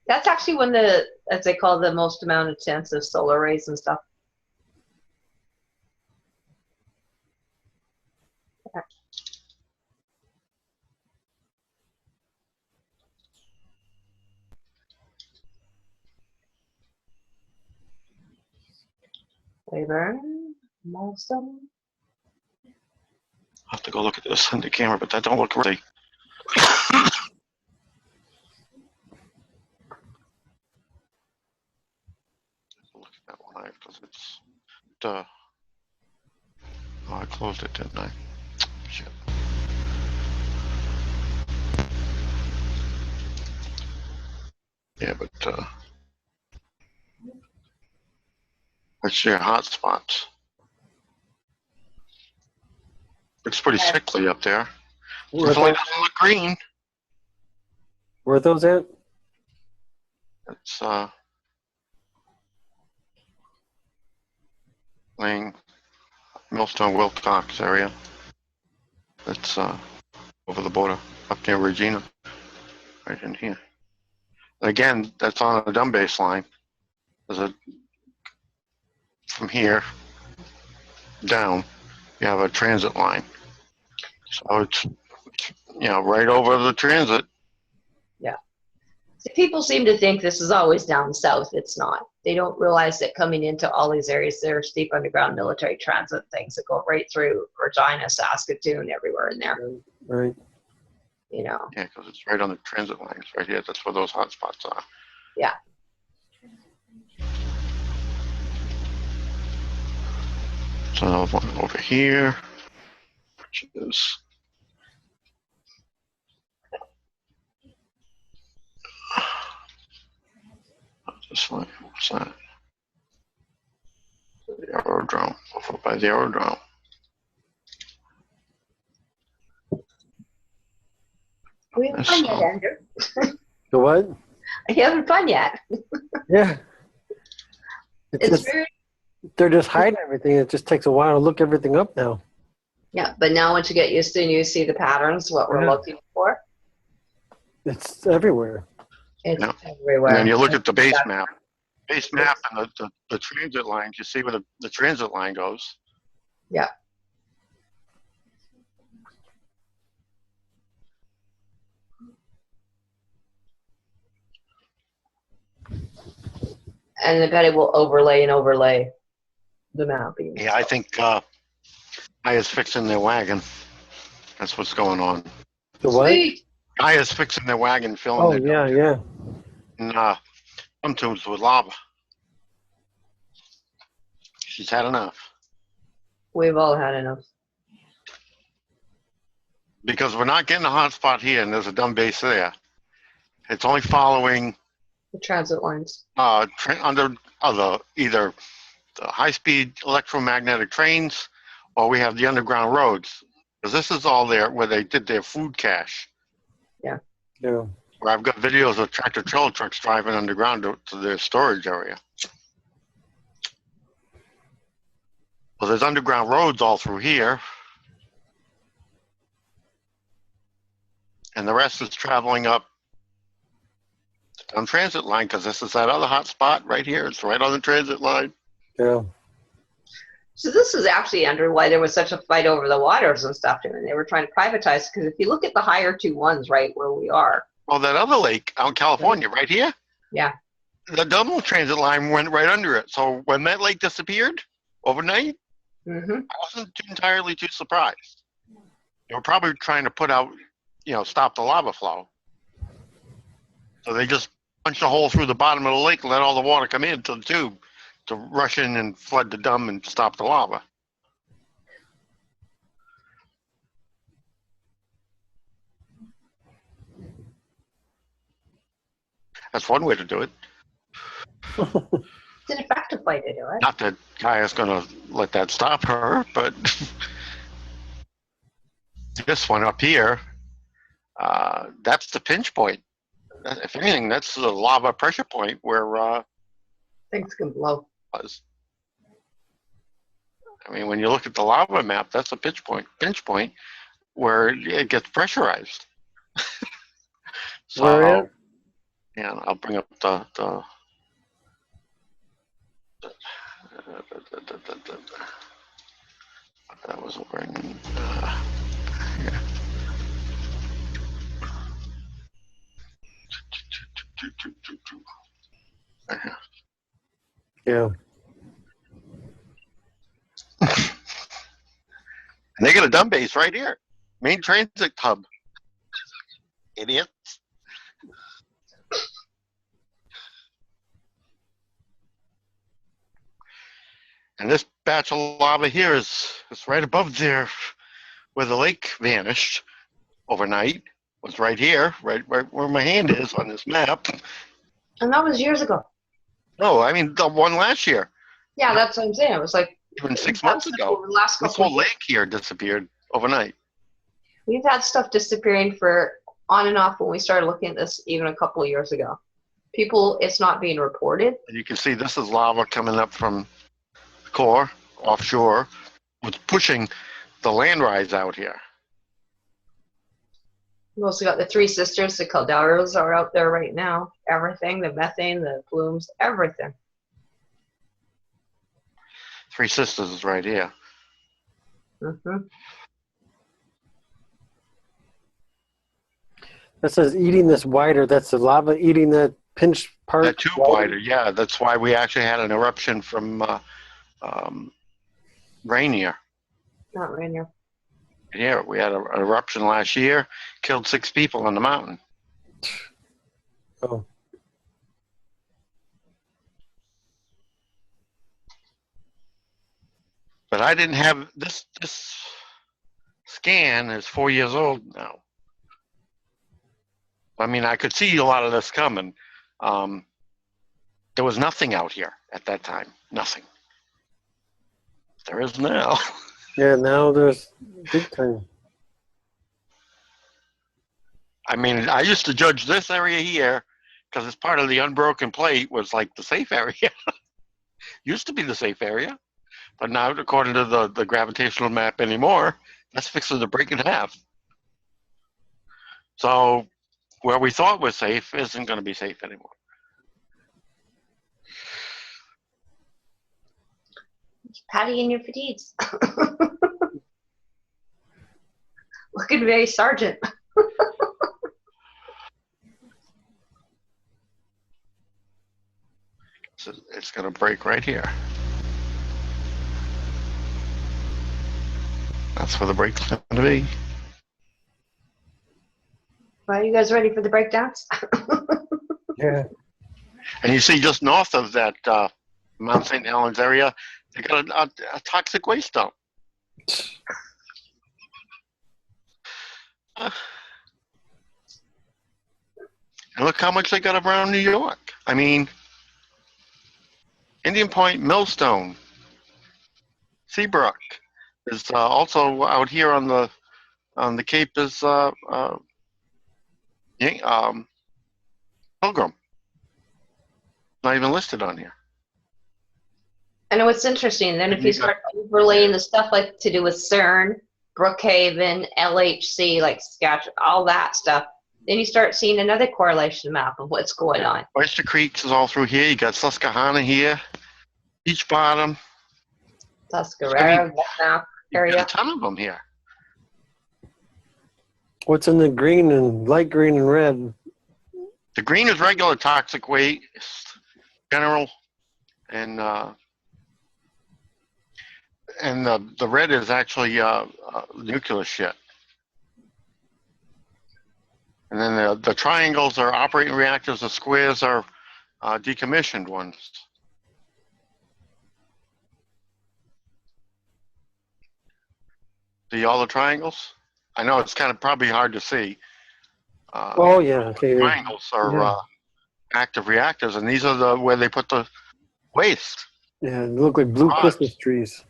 Speaker 3: That's actually when the, as they call the most amount of intensive solar arrays and stuff. Labor, milestone.
Speaker 1: I'll have to go look at this on the camera, but that don't look really. Look at that live because it's. Oh, I closed it, didn't I? Shit. Yeah, but let's share hotspots. It's pretty sickly up there.
Speaker 2: Where
Speaker 1: Definitely
Speaker 2: those,
Speaker 1: doesn't look green.
Speaker 2: where those at?
Speaker 1: It's laying Millstone Wilcox area. It's over the border up near Regina, right in here. And again, that's on a dumb base line. There's a from here down, you have a transit line. So it's you know right over the transit.
Speaker 3: See, people seem to think this is always down south. It's not. They don't realize that coming into all these areas, there are steep underground military transit things that go right through Regina, Saskatoon, everywhere in there.
Speaker 2: Right.
Speaker 3: You know.
Speaker 1: Yeah, because it's right on the transit lines right here. That's where those hotspots are.
Speaker 3: Yeah.
Speaker 1: So another one over here, which is this one. What's that? The aerodrome. Over by the aerodrome.
Speaker 3: We haven't fun yet, Andrew.
Speaker 2: The what?
Speaker 3: You haven't fun yet.
Speaker 2: Yeah.
Speaker 3: It's
Speaker 2: just,
Speaker 3: very,
Speaker 2: they're just hiding everything. It just takes a while to look everything up now.
Speaker 3: yeah, but now once you get used to and you see the patterns, what we're
Speaker 2: Yeah.
Speaker 3: looking for,
Speaker 2: It's everywhere.
Speaker 3: it's
Speaker 1: Yeah.
Speaker 3: everywhere.
Speaker 1: And then you look at the base map. Base map and the transit lines, you see where the transit line goes.
Speaker 3: Yeah. And I bet it will overlay and overlay the mapping.
Speaker 1: Yeah, I think I is fixing their wagon. That's what's going on.
Speaker 2: The what?
Speaker 3: Sweet.
Speaker 1: Guy is fixing their wagon, filling
Speaker 2: Oh,
Speaker 1: their
Speaker 2: yeah, yeah.
Speaker 1: and some tubes with lava. She's had enough.
Speaker 3: We've all had enough.
Speaker 1: because we're not getting a hot spot here, and there's a dumb base there. It's only following
Speaker 3: The transit lines.
Speaker 1: under other either the high-speed electromagnetic trains, or we have the underground roads. Because this is all there where they did their food cache.
Speaker 2: Yeah.
Speaker 1: Where I've got videos of tractor trailer trucks driving underground to their storage area. Well, there's underground roads all through here. And the rest is traveling up on transit line, because this is that other hot spot right here. It's right on the transit line.
Speaker 2: Yeah.
Speaker 3: So this is actually under why there was such a fight over the waters and stuff, and they were trying to privatize. Because if you look at the higher two ones, right where we are.
Speaker 1: Well, that other lake out in California, right here,
Speaker 3: Yeah.
Speaker 1: the double transit line went right under it. So when that lake disappeared overnight,
Speaker 3: Mm-hmm.
Speaker 1: I wasn't entirely too surprised. They were probably trying to put out, stop the lava flow. So they just punched a hole through the bottom of the lake and let all the water come into the tube to rush in and flood the dam and stop the lava. That's one way to do it.
Speaker 3: It's an effective way to do it.
Speaker 1: Not that Kaya's going to let that stop her, but this one up here, that's the pinch point. If anything, that's the lava pressure point where
Speaker 3: Things can blow.
Speaker 1: was. I mean, when you look at the lava map, that's a pinch point where it gets pressurized. So,
Speaker 2: Where at?
Speaker 1: yeah, I'll bring up the that was over in yeah.
Speaker 2: Yeah.
Speaker 1: And they got a dumb base right here. Main transit hub. Idiots. And this batch of lava here is right above there where the lake vanished overnight. Was right here, right where my hand is on this map.
Speaker 3: And that was years ago.
Speaker 1: No, I mean the one last year.
Speaker 3: Yeah, that's what I'm saying. It was like
Speaker 1: Even 6 months ago.
Speaker 3: over the last
Speaker 1: This
Speaker 3: couple
Speaker 1: whole lake here disappeared overnight.
Speaker 3: We've had stuff disappearing for on and off when we started looking at this even a couple of years ago. People, it's not being reported.
Speaker 1: And you can see this is lava coming up from the core, offshore, was pushing the land rise out here.
Speaker 3: We've also got the Three Sisters, the Calderos are out there right now. Everything, the methane, the plumes, everything.
Speaker 1: Three Sisters is right here.
Speaker 3: Mm-hmm.
Speaker 2: That says eating this wider. That's the lava eating that pinch part.
Speaker 1: That tube wider, yeah. That's why we actually had an eruption from Rainier.
Speaker 3: Not Rainier.
Speaker 1: Yeah, we had an eruption last year, killed 6 people on the mountain.
Speaker 2: Oh.
Speaker 1: But I didn't have this scan is 4 years old now. I mean, I could see a lot of this coming. There was nothing out here at that time. Nothing. There is now.
Speaker 2: Yeah, now there's big time.
Speaker 1: I mean, I used to judge this area here because it's part of the unbroken plate was like the safe area. Used to be the safe area. But now, according to the gravitational map anymore, that's fixing to break in half. So where we thought was safe isn't going to be safe anymore.
Speaker 3: Patty in your fatigues. Looking very sergeant.
Speaker 1: So it's going to break right here. That's where the break's going to be.
Speaker 3: Are you guys ready for the breakdowns?
Speaker 2: Yeah.
Speaker 1: And you see just north of that Mount St. Helens area, they got a toxic waste dump. And look how much they got around New York. I mean, Indian Point, Millstone, Seabrook is also out here on the Cape is Pilgrim. Not even listed on here.
Speaker 3: I know it's interesting. Then if you start overlaying the stuff like to do with CERN, Brookhaven, LHC, like Sketch, all that stuff, then you start seeing another correlation map of what's going on.
Speaker 1: Oyster Creek is all through here. You got Susquehanna here, Beach Bottom.
Speaker 3: Tuscarora, that area.
Speaker 1: Got a ton of them here.
Speaker 2: What's in the green and light green and red?
Speaker 1: The green is regular toxic waste, general, and the red is actually nuclear shit. And then the triangles are operating reactors. The squares are decommissioned ones. See all the triangles? I know it's kind of probably hard to see.
Speaker 2: Oh yeah, okay.
Speaker 1: Triangles are active reactors, and these are where they put the waste.
Speaker 2: Yeah, they look like blue Christmas trees.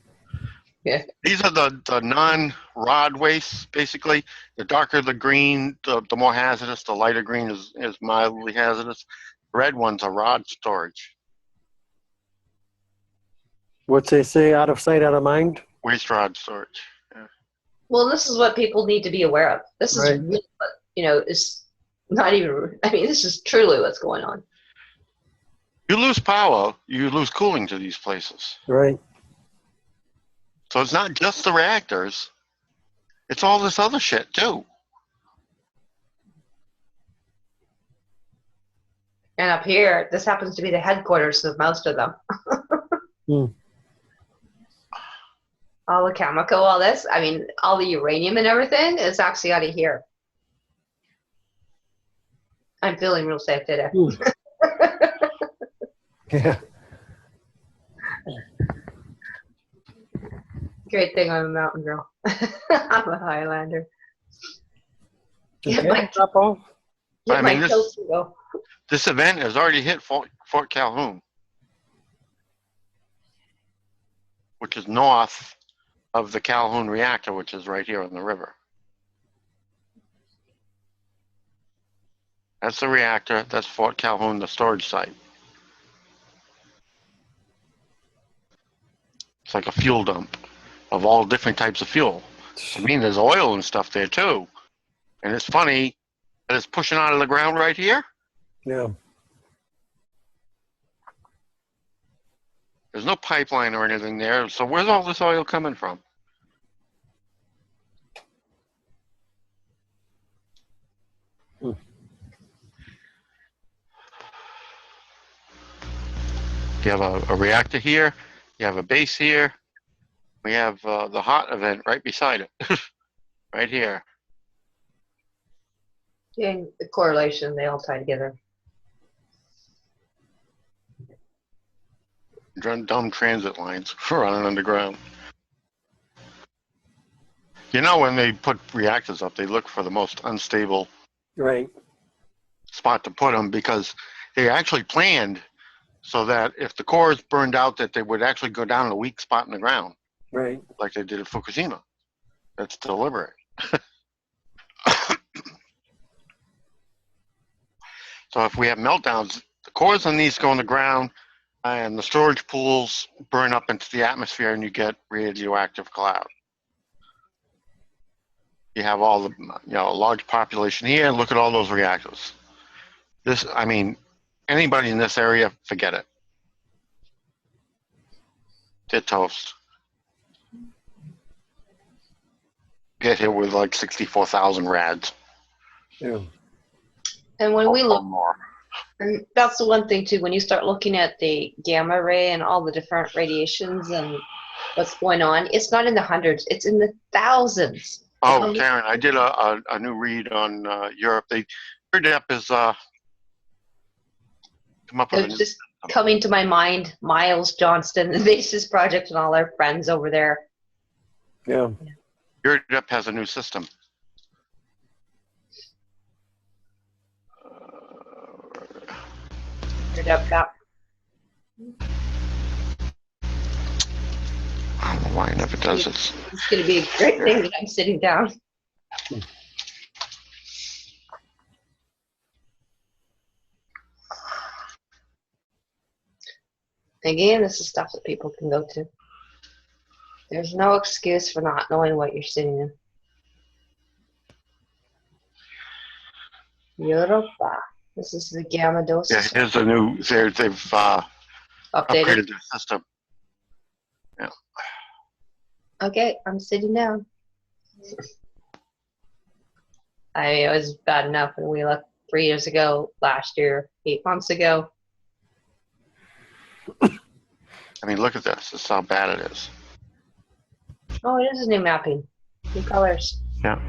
Speaker 3: Yeah.
Speaker 1: These are the non-rod wastes, basically. The darker the green, the more hazardous. The lighter green is mildly hazardous. Red ones are rod storage.
Speaker 2: What's they say? Out of sight, out of mind.
Speaker 1: Waste rod storage. Yeah.
Speaker 3: Well, this is what people need to be aware of. This is really what, is not even, this is truly what's going on.
Speaker 1: You lose power, you lose cooling to these places.
Speaker 2: Right.
Speaker 1: So it's not just the reactors, it's all this other shit too.
Speaker 3: And up here, this happens to be the headquarters of most of them. All the chemical, all this, all the uranium and everything is actually out of here. I'm feeling real safe today.
Speaker 2: Yeah.
Speaker 3: Great thing I'm a mountain girl. I'm a Highlander. Get my toast to go.
Speaker 1: This event has already hit Fort Calhoun, which is north of the Calhoun reactor, which is right here on the river. That's the reactor. That's Fort Calhoun, the storage site. It's like a fuel dump of all different types of fuel. There's oil and stuff there too. And it's funny that it's pushing out of the ground right here.
Speaker 2: Yeah.
Speaker 1: There's no pipeline or anything there. So where's all this oil coming from? You have a reactor here. You have a base here. We have the hot event right beside it, right here.
Speaker 3: And the correlation, they all tie together.
Speaker 1: Dumb transit lines running underground. When they put reactors up, they look for the most unstable spot to put them, because they actually planned so that if the core is burned out, that they would actually go down in a weak spot in the ground.
Speaker 2: Right.
Speaker 1: Like they did at Fukushima. That's deliberate. So if we have meltdowns, the cores on these go in the ground, and the storage pools burn up into the atmosphere, and you get radioactive cloud. You have all the, a large population here, and look at all those reactors. Anybody in this area, forget it. They're toast. Get hit with like 64,000 rads.
Speaker 2: Yeah.
Speaker 3: And when we look,
Speaker 1: more.
Speaker 3: and that's the one thing too, when you start looking at the gamma ray and all the different radiations and what's going on, it's not in the hundreds, it's in the thousands.
Speaker 1: Oh, Karen, I did a new read on Europe. Europe is come up with
Speaker 3: It's just coming to my mind, Miles Johnston, the Basis Project, and all our friends over there.
Speaker 2: Yeah.
Speaker 1: Europe has a new system.
Speaker 3: your dub cap.
Speaker 1: I don't know why it never does it.
Speaker 3: It's going to be a great thing that I'm sitting down. Again, this is stuff that people can go to. There's no excuse for not knowing what you're sitting in. Europa. This is the gamma dose.
Speaker 1: Yeah, here's the new. They've
Speaker 3: updated.
Speaker 1: upgraded their system. Yeah.
Speaker 3: Okay, I'm sitting down. I mean, it was bad enough when we left 3 years ago, last year, 8 months ago.
Speaker 1: I mean, look at this. This is how bad it is.
Speaker 3: Oh, it is a new mapping. New colors.
Speaker 1: Yeah,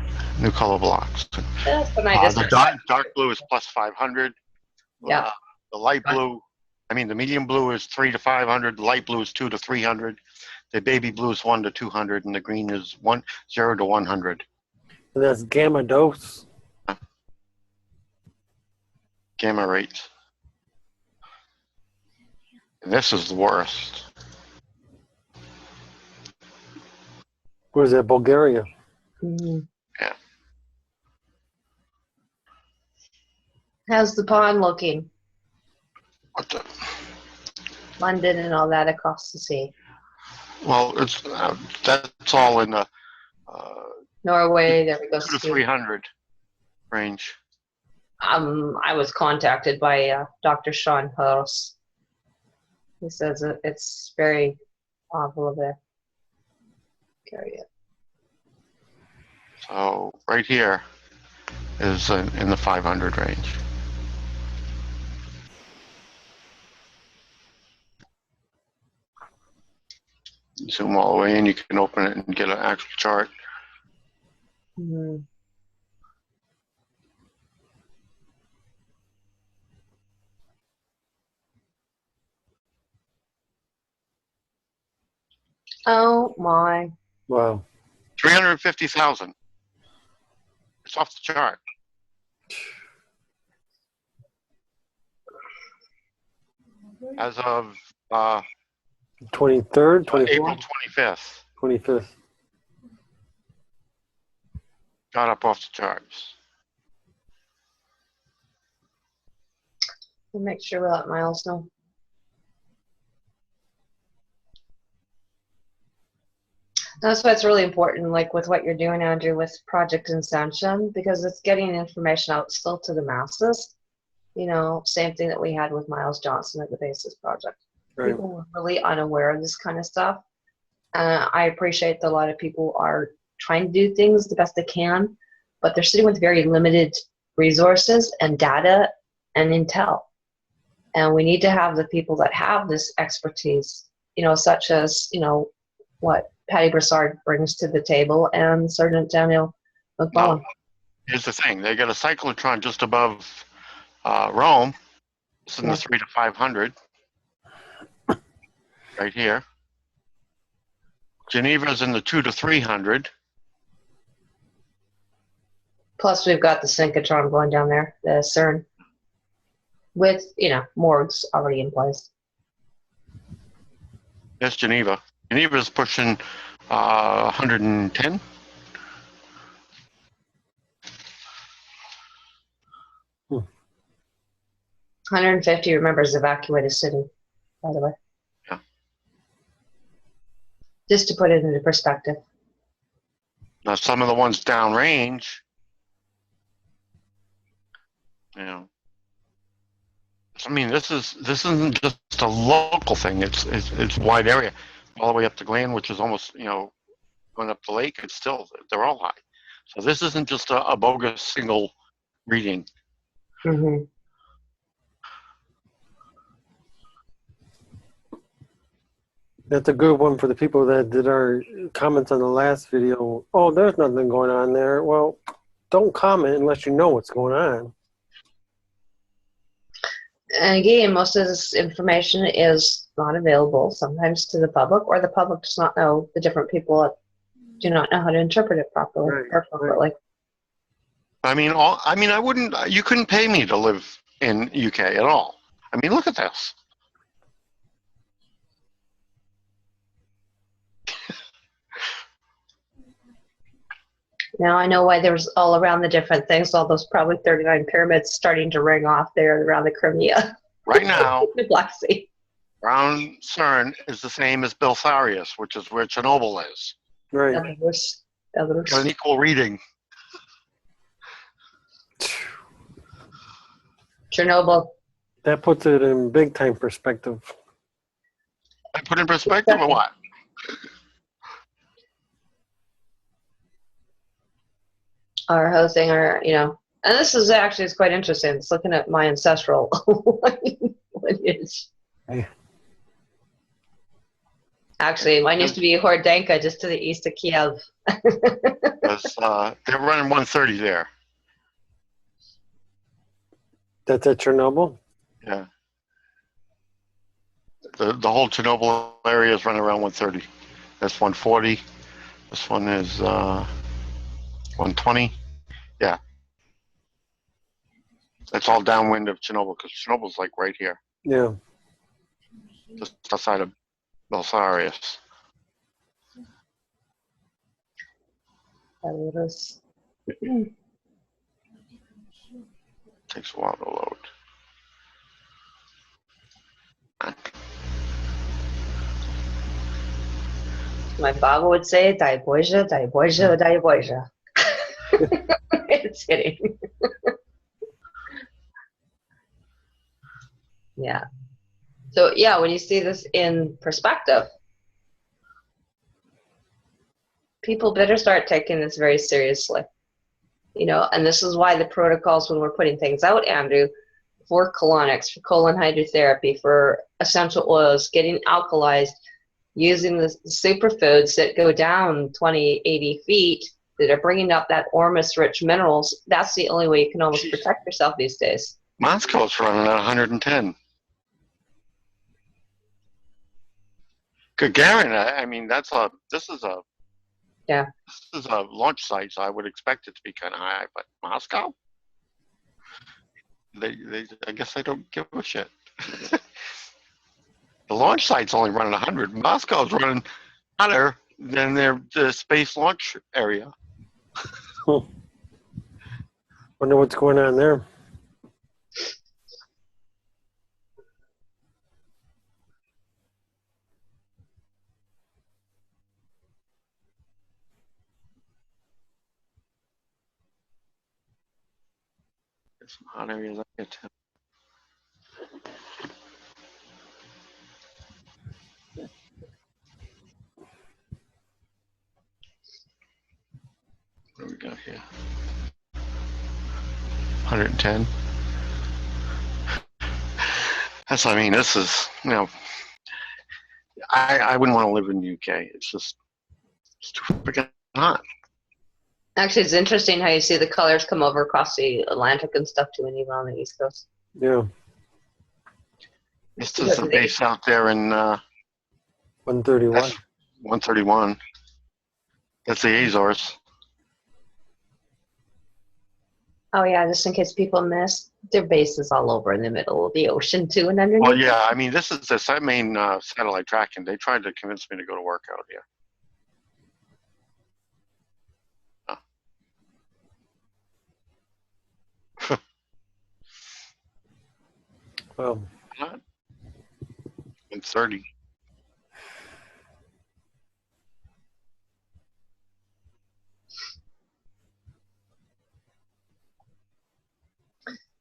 Speaker 1: new color blocks.
Speaker 3: That's when I just.
Speaker 1: The dark blue is plus 500.
Speaker 3: Yeah.
Speaker 1: The light blue, I mean, the medium blue is 3 to 500. The light blue is 2 to 300. The baby blue is 1 to 200, and the green is 0 to 100.
Speaker 2: And that's gamma dose.
Speaker 1: Gamma rates. And this is the worst.
Speaker 2: Where's that, Bulgaria?
Speaker 3: Mm-hmm.
Speaker 1: Yeah.
Speaker 3: How's the pond looking?
Speaker 1: What the?
Speaker 3: London and all that across the sea.
Speaker 1: Well, it's that's all in the
Speaker 3: Norway, there we go.
Speaker 1: 2 to 300 range.
Speaker 3: I was contacted by Dr. Sean Hurst. He says it's very awful over there. Carry it.
Speaker 1: So right here is in the 500 range. Zoom all the way in, you can open it and get an actual chart.
Speaker 3: Mm-hmm. Oh my.
Speaker 2: Wow.
Speaker 1: 350,000. It's off the chart. As of
Speaker 2: 23rd, 24th,
Speaker 1: April 25th,
Speaker 2: 25th.
Speaker 1: got up off the charts.
Speaker 3: We'll make sure we let Miles know. That's why it's really important, like with what you're doing, Andrew, with Project Incentione, because it's getting information out still to the masses. You know, same thing that we had with Miles Johnson at the Basis Project.
Speaker 2: Right.
Speaker 3: People were really unaware of this kind of stuff. I appreciate that a lot of people are trying to do things the best they can, but they're sitting with very limited resources and data and intel. And we need to have the people that have this expertise, you know, such as, you know, what Pattie Brassard brings to the table and Sergeant Daniel MacBolen.
Speaker 1: No, here's the thing. They got a cyclotron just above Rome. It's in the 3 to 500. Right here. Geneva's in the 2 to 300.
Speaker 3: Plus, we've got the synchrotron going down there, the CERN, with, you know, morgues already in place.
Speaker 1: That's Geneva. Geneva's pushing 110.
Speaker 2: Hmm.
Speaker 3: 150, remember, is evacuated city, by the way.
Speaker 1: Yeah.
Speaker 3: Just to put it into perspective.
Speaker 1: Now, some of the ones downrange, you know, I mean, this isn't just a local thing. It's wide area, all the way up to Glen, which is almost, you know, going up the lake. It's still, they're all high. So this isn't just a bogus single reading.
Speaker 3: Mm-hmm.
Speaker 2: That's a good one for the people that did our comments on the last video. Oh, there's nothing going on there. Well, don't comment unless you know what's going on.
Speaker 3: And again, most of this information is not available sometimes to the public, or the public does not know, the different people do not know how to interpret it properly.
Speaker 2: Right,
Speaker 3: Or appropriately.
Speaker 1: I mean, I wouldn't. You couldn't pay me to live in UK at all. I mean, look at this.
Speaker 3: Now I know why there's all around the different things, all those probably 39 pyramids starting to ring off there around the Crimea,
Speaker 1: Right now,
Speaker 3: the Black Sea.
Speaker 1: Brown CERN is the same as Belsaris, which is where Chernobyl is.
Speaker 2: Right.
Speaker 3: Others.
Speaker 1: Got an equal reading.
Speaker 3: Chernobyl.
Speaker 2: That puts it in big time perspective.
Speaker 1: I put in perspective or what?
Speaker 3: Our hosting, and this is actually quite interesting. It's looking at my ancestral lineage.
Speaker 2: Hey.
Speaker 3: Actually, mine used to be Hordenka, just to the east of Kiev.
Speaker 1: They're running 130 there.
Speaker 2: That's at Chernobyl?
Speaker 1: Yeah. The whole Chernobyl area is running around 130. That's 140. This one is 120. Yeah. That's all downwind of Chernobyl because Chernobyl's like right here,
Speaker 2: Yeah.
Speaker 1: just outside of Belsaris. Takes a while to load.
Speaker 3: My Baba would say, "Dai Boja, Dai Boja, Dai Boja." It's hitting. Yeah. So yeah, when you see this in perspective, people better start taking this very seriously. And this is why the protocols when we're putting things out, Andrew, for colonics, for colon hydrotherapy, for essential oils, getting alkalized, using the superfoods that go down 20, 80 feet that are bringing up that ormus-rich minerals, that's the only way you can almost protect yourself these days.
Speaker 1: Moscow's running at 110. Gagarin, I mean, this is a launch site, so I would expect it to be kind of high. But Moscow, I guess they don't give a shit. The launch site's only running 100. Moscow's running hotter than the space launch area.
Speaker 2: Wonder what's going on there.
Speaker 1: There's some hot areas I get to. What do we got here? 110. That's what I mean. This is, I wouldn't want to live in the UK. It's too freaking hot.
Speaker 3: Actually, it's interesting how you see the colors come over across the Atlantic and stuff too, and even on the East Coast.
Speaker 2: Yeah.
Speaker 1: This is the base out there in
Speaker 2: 131.
Speaker 1: 131. That's the Azores.
Speaker 3: Oh yeah, just in case people missed, their base is all over in the middle of the ocean too, and underneath.
Speaker 1: Well, yeah, I mean, this is the main satellite tracking. They tried to convince me to go to work out here.
Speaker 2: Well,
Speaker 1: 130.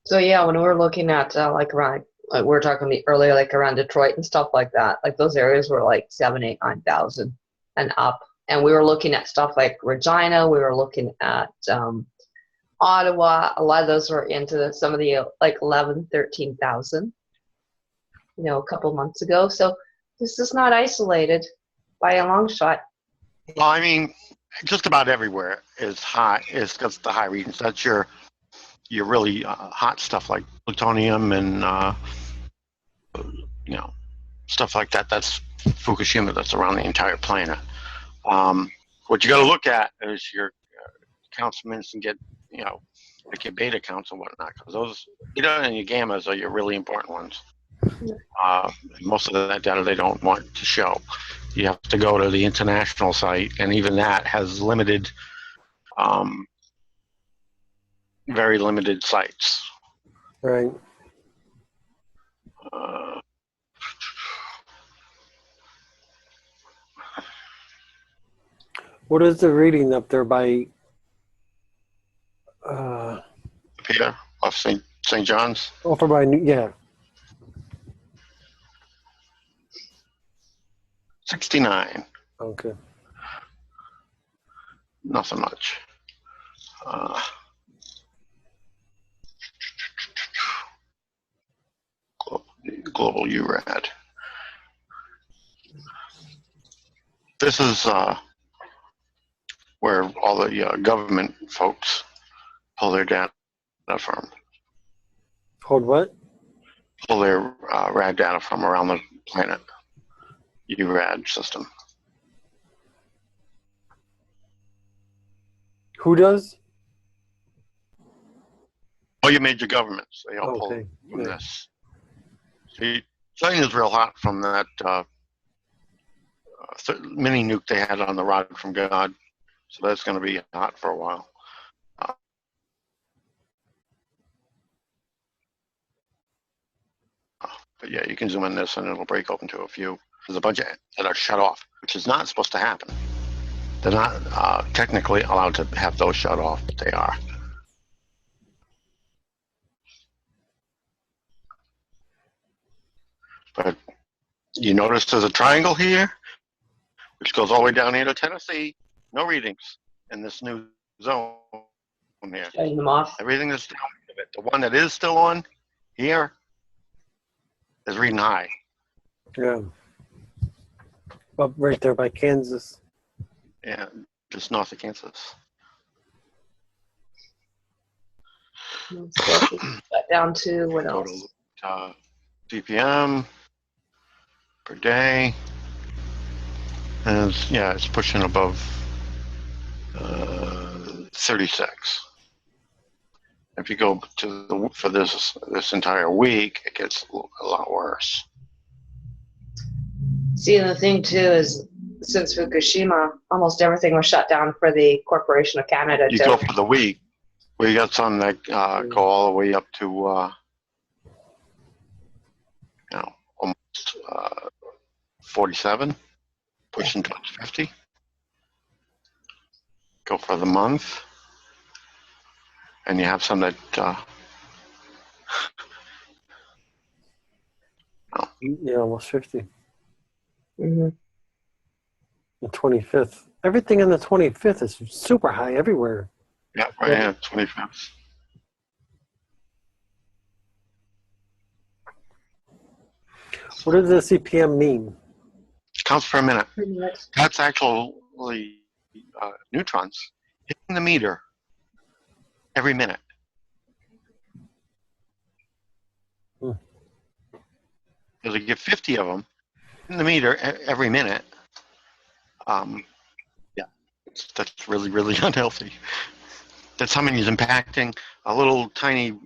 Speaker 3: So yeah, when we're looking at around, like we were talking earlier, like around Detroit and stuff like that, like those areas were like 7, 8, 9,000 and up. And we were looking at stuff like Regina. We were looking at Ottawa. A lot of those were into some of the like 11, 13,000. A couple months ago. So this is not isolated by a long shot.
Speaker 1: Well, I mean, just about everywhere is hot. It's just the high regions. That's your really hot stuff like plutonium and stuff like that. That's Fukushima. That's around the entire planet. What you got to look at is your counts of minutes and get like your beta counts and whatnot, because those and your gammas are your really important ones. Most of that data they don't want to show. You have to go to the international site, and even that has limited, very limited sites.
Speaker 2: Right. What is the reading up there by
Speaker 1: Peter of St. John's?
Speaker 2: over by yeah.
Speaker 1: 69.
Speaker 2: Okay.
Speaker 1: Nothing much. Global URAD. This is where all the government folks pull their data from.
Speaker 2: Hold what?
Speaker 1: Pull their RAD data from around the planet. URAD system.
Speaker 2: Who does?
Speaker 1: All your major governments, they all pull
Speaker 2: Okay.
Speaker 1: from
Speaker 2: Yeah.
Speaker 1: this. See, China's real hot from that mini nuke they had on the rod from God. So that's going to be hot for a while. But yeah, you can zoom in this and it'll break open to a few. There's a bunch that are shut off, which is not supposed to happen. They're not technically allowed to have those shut off, but they are. But you notice there's a triangle here, which goes all the way down here to Tennessee. No readings in this new zone here.
Speaker 3: Shutting them off.
Speaker 1: Everything that's down of it. The one that is still on here is reading high.
Speaker 2: Yeah. Up right there by Kansas.
Speaker 1: Yeah, just north of Kansas.
Speaker 3: Shut down to what
Speaker 1: Go
Speaker 3: else?
Speaker 1: to DPM per day. And it's pushing above 36. If you go to for this entire week, it gets a lot worse.
Speaker 3: See, and the thing too is, since Fukushima, almost everything was shut down for the Corporation of Canada.
Speaker 1: You go for the week, we got some that go all the way up to almost 47, pushing towards 50. Go for the month, and you have some that
Speaker 2: Yeah, almost 50.
Speaker 3: Mm-hmm.
Speaker 2: The 25th. Everything on the 25th is super high everywhere.
Speaker 1: yeah, right here, 25th.
Speaker 2: What does the CPM mean?
Speaker 1: Counts per minute.
Speaker 3: Pretty much.
Speaker 1: That's actually neutrons hitting the meter every minute. Because you get 50 of them in the meter every minute. That's really, really unhealthy. That's how many is impacting a little tiny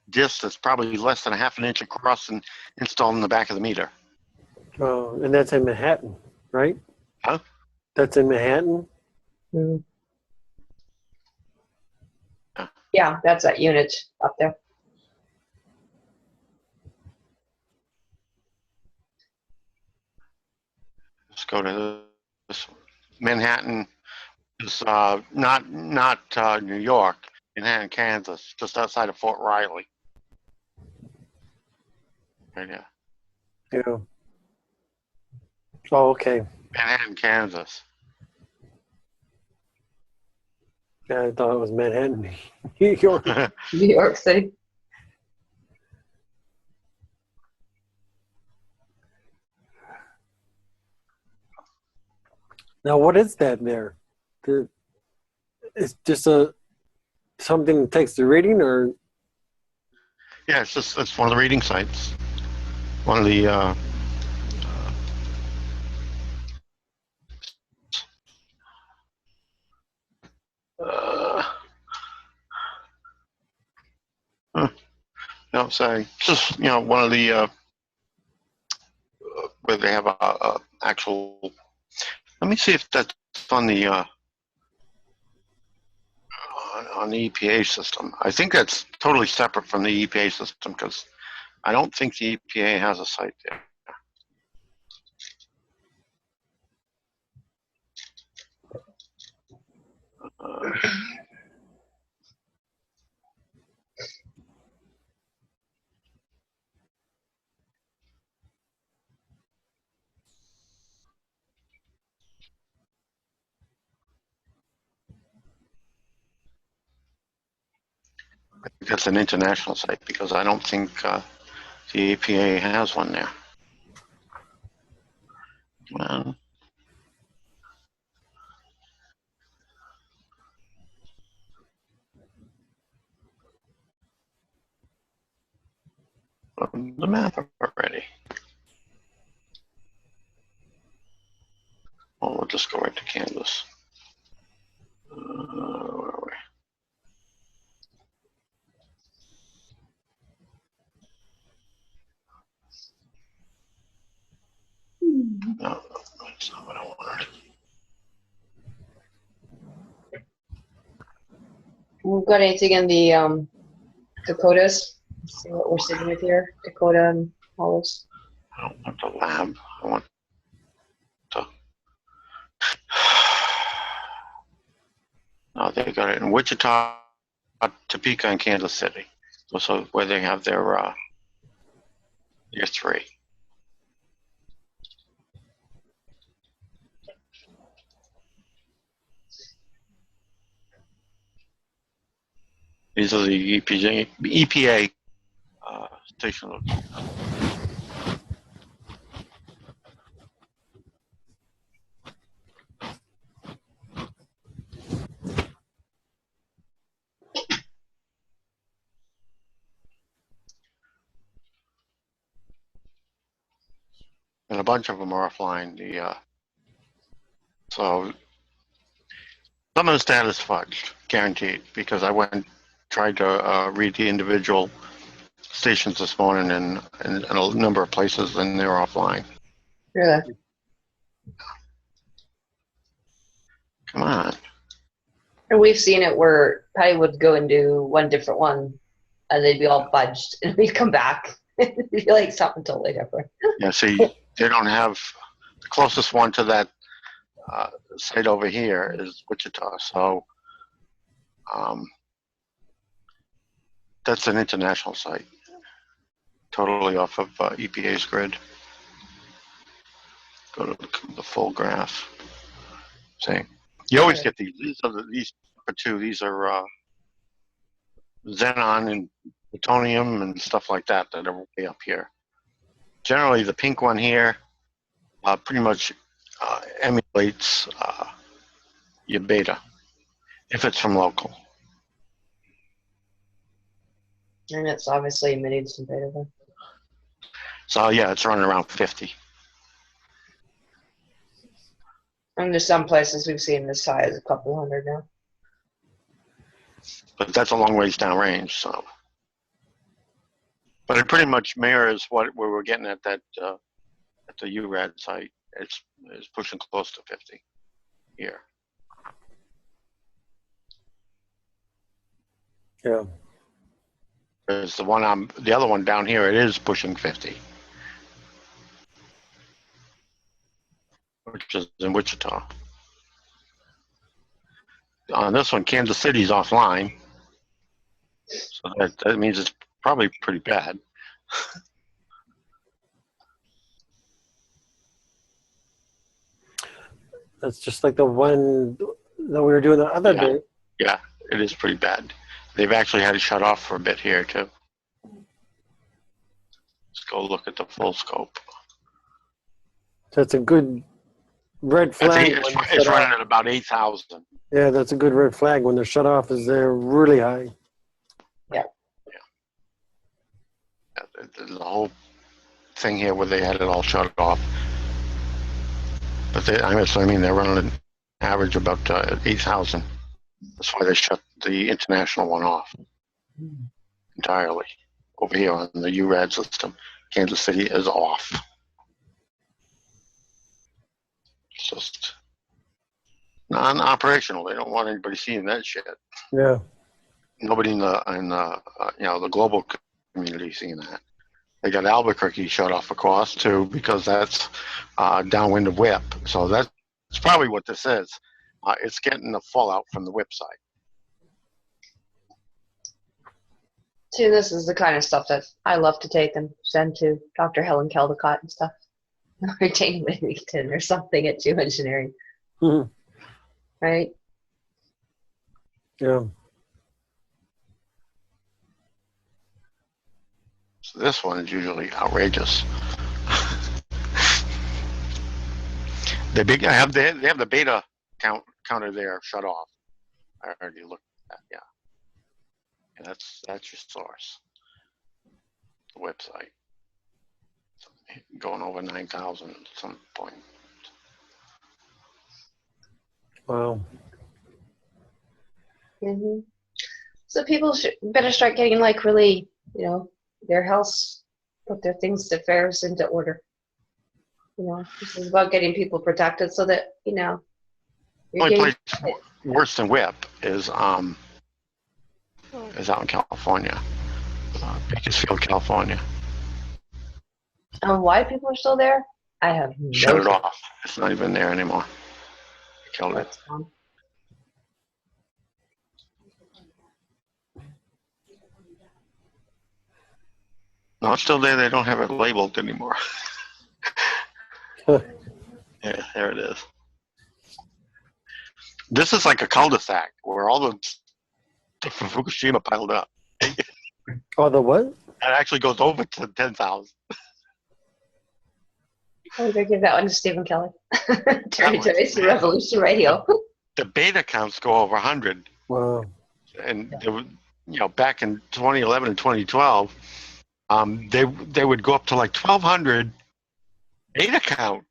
Speaker 1: disc that's probably less than a half an inch across and installed in the back of the meter.
Speaker 2: Oh, and that's in Manhattan, right?
Speaker 1: Huh?
Speaker 2: That's in Manhattan?
Speaker 3: Mm-hmm. Yeah, that's that unit up there.
Speaker 1: Let's go to this. Manhattan is not New York. Manhattan, Kansas, just outside of Fort Riley. Right here.
Speaker 2: Yeah. Oh, okay.
Speaker 1: Manhattan, Kansas.
Speaker 2: Yeah, I thought it was Manhattan, New York.
Speaker 3: New York City.
Speaker 2: Now, what is that there? It's just something that takes the reading, or
Speaker 1: Yeah, it's one of the reading sites. One of the No, sorry. Just, one of the, where they have a actual, let me see if that's on the, on the EPA system. I think that's totally separate from the EPA system because I don't think the EPA has a site there. I think that's an international site because I don't think the EPA has one there. Well, the map already. Well, we'll just go right to Kansas. Where are we? No, that's not what I wanted.
Speaker 3: We've got anything in the Dakotas? Let's see what we're sitting with here. Dakota and Hollis.
Speaker 1: I don't want the lab. I want the. No, they got it in Wichita, Topeka, and Kansas City. So where they have their 3. These are the EPA stations. And a bunch of them are offline. So some of the status fudged, guaranteed, because I went tried to read the individual stations this morning in a number of places, and they're offline.
Speaker 3: Really?
Speaker 1: Come on.
Speaker 3: And we've seen it where Patty would go and do one different one, and they'd be all budged, and we'd come back. It'd be like something totally different.
Speaker 1: Yeah, see, they don't have the closest one to that site over here is Wichita, so that's an international site, totally off of EPA's grid. Go to the full graph. See, you always get these. These are two. These are xenon and plutonium and stuff like that that are way up here. Generally, the pink one here pretty much emulates your beta if it's from local.
Speaker 3: And it's obviously emitting some beta then.
Speaker 1: So yeah, it's running around 50.
Speaker 3: And there's some places we've seen this high as a couple hundred now.
Speaker 1: But that's a long ways downrange, so. But it pretty much mirrors what we were getting at that at the URAD site. It's pushing close to 50 here.
Speaker 2: Yeah.
Speaker 1: There's the other one down here. It is pushing 50, which is in Wichita. On this one, Kansas City's offline, so that means it's probably pretty bad.
Speaker 2: That's just like the one that we were doing the other day.
Speaker 1: Yeah, it is pretty bad. They've actually had it shut off for a bit here too. Let's go look at the full scope.
Speaker 2: That's a good red flag.
Speaker 1: It's running at about 8,000.
Speaker 2: Yeah, that's a good red flag when they're shut off. Is they're really high.
Speaker 3: Yeah.
Speaker 1: The whole thing here where they had it all shut off. But they're running an average about 8,000. That's why they shut the international one off entirely. over here on the URAD system. Kansas City is off. It's just non-operational. They don't want anybody seeing that shit.
Speaker 2: Yeah.
Speaker 1: Nobody in the the global community seeing that. They got Albuquerque shut off, of course, too, because that's downwind of WIP. So that's probably what this is. It's getting the fallout from the WIP side.
Speaker 3: See, this is the kind of stuff that I love to take and send to Dr. Helen Caldecott and stuff. Or Jane Whittington or something at Geoengineering.
Speaker 2: Mhm.
Speaker 3: Right?
Speaker 2: Yeah.
Speaker 1: So this one is usually outrageous. They have the beta counter there shut off. I already looked at that, yeah. And that's your source. The website. Going over 9,000 at some point.
Speaker 2: Wow.
Speaker 3: Mm-hmm. So people better start getting like really, their house, put their things to affairs into order. This is about getting people protected so that, you're
Speaker 1: Only
Speaker 3: getting,
Speaker 1: place worse than WIP is out in California, Bakersfield, California.
Speaker 3: why people are still there, I have no
Speaker 1: Shut it
Speaker 3: clue.
Speaker 1: off. It's not even there anymore. Killed it.
Speaker 3: That's fun.
Speaker 1: No, it's still there. They don't have it labeled anymore. Yeah, there it is. This is like a cul-de-sac where all the stuff from Fukushima piled up.
Speaker 2: Oh, the what?
Speaker 1: It actually goes over to 10,000.
Speaker 3: I'm going to give that one to Stephen Kelly. Turn it to
Speaker 1: one.
Speaker 3: Race Revolution Radio.
Speaker 1: The beta counts go over 100.
Speaker 2: Wow.
Speaker 1: And they would, back in 2011 and 2012, they would go up to like 1,200 beta count,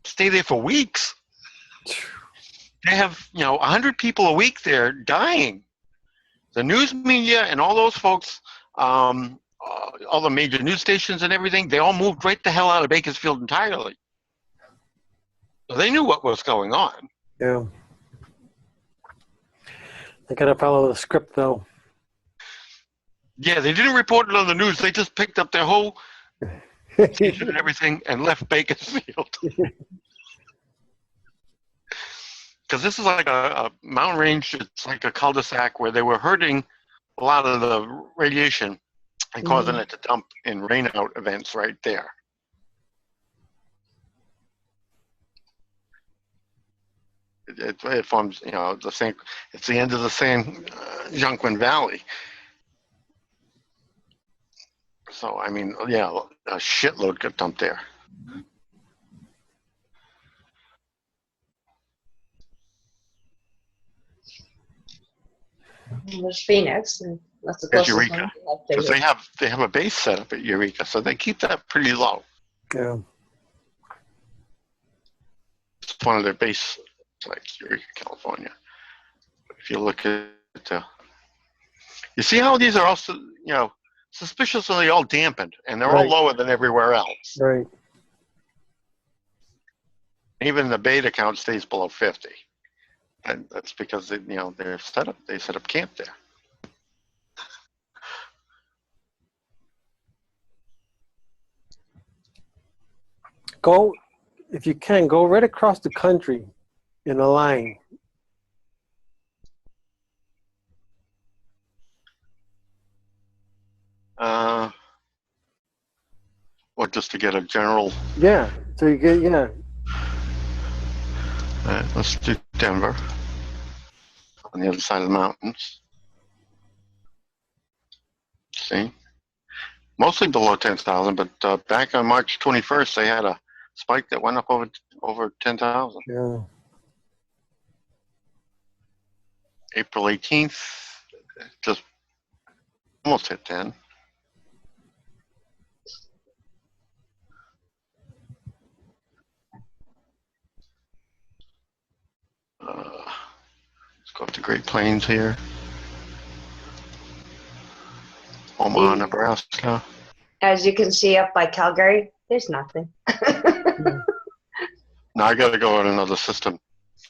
Speaker 1: stay there for weeks. They have 100 people a week there dying. The news media and all those folks, all the major news stations and everything, they all moved right the hell out of Bakersfield entirely. So they knew what was going on.
Speaker 2: Yeah. They gotta follow the script, though.
Speaker 1: Yeah, they didn't report it on the news. They just picked up their whole station and everything and left Bakersfield. Because this is like a mountain range. It's like a cul-de-sac where they were hurting a lot of the radiation and causing it to dump in rain-out events right there. It forms, the same. It's the end of the San Joaquin Valley. So I mean, yeah, a shitload got dumped there.
Speaker 3: There's Phoenix, and that's the
Speaker 1: There's
Speaker 3: closest
Speaker 1: Eureka,
Speaker 3: one.
Speaker 1: because they have a base set up at Eureka, so they keep that pretty low.
Speaker 2: Yeah.
Speaker 1: It's one of their base sites, Eureka, California. If you look at you see how these are also, suspiciously all dampened, and they're all lower than everywhere else.
Speaker 2: Right.
Speaker 1: Even the beta count stays below 50. And that's because they set up camp there.
Speaker 2: Go, if you can, go right across the country in a line.
Speaker 1: What, just to get a general?
Speaker 2: Yeah. So you get, yeah.
Speaker 1: Let's do Denver on the other side of the mountains. See, mostly below 10,000, but back on March 21st, they had a spike that went up over 10,000.
Speaker 2: Yeah.
Speaker 1: April 18th, just almost hit 10. Let's go up to Great Plains here. Omaha, Nebraska.
Speaker 3: As you can see up by Calgary, there's nothing
Speaker 1: Now I got to go on another system.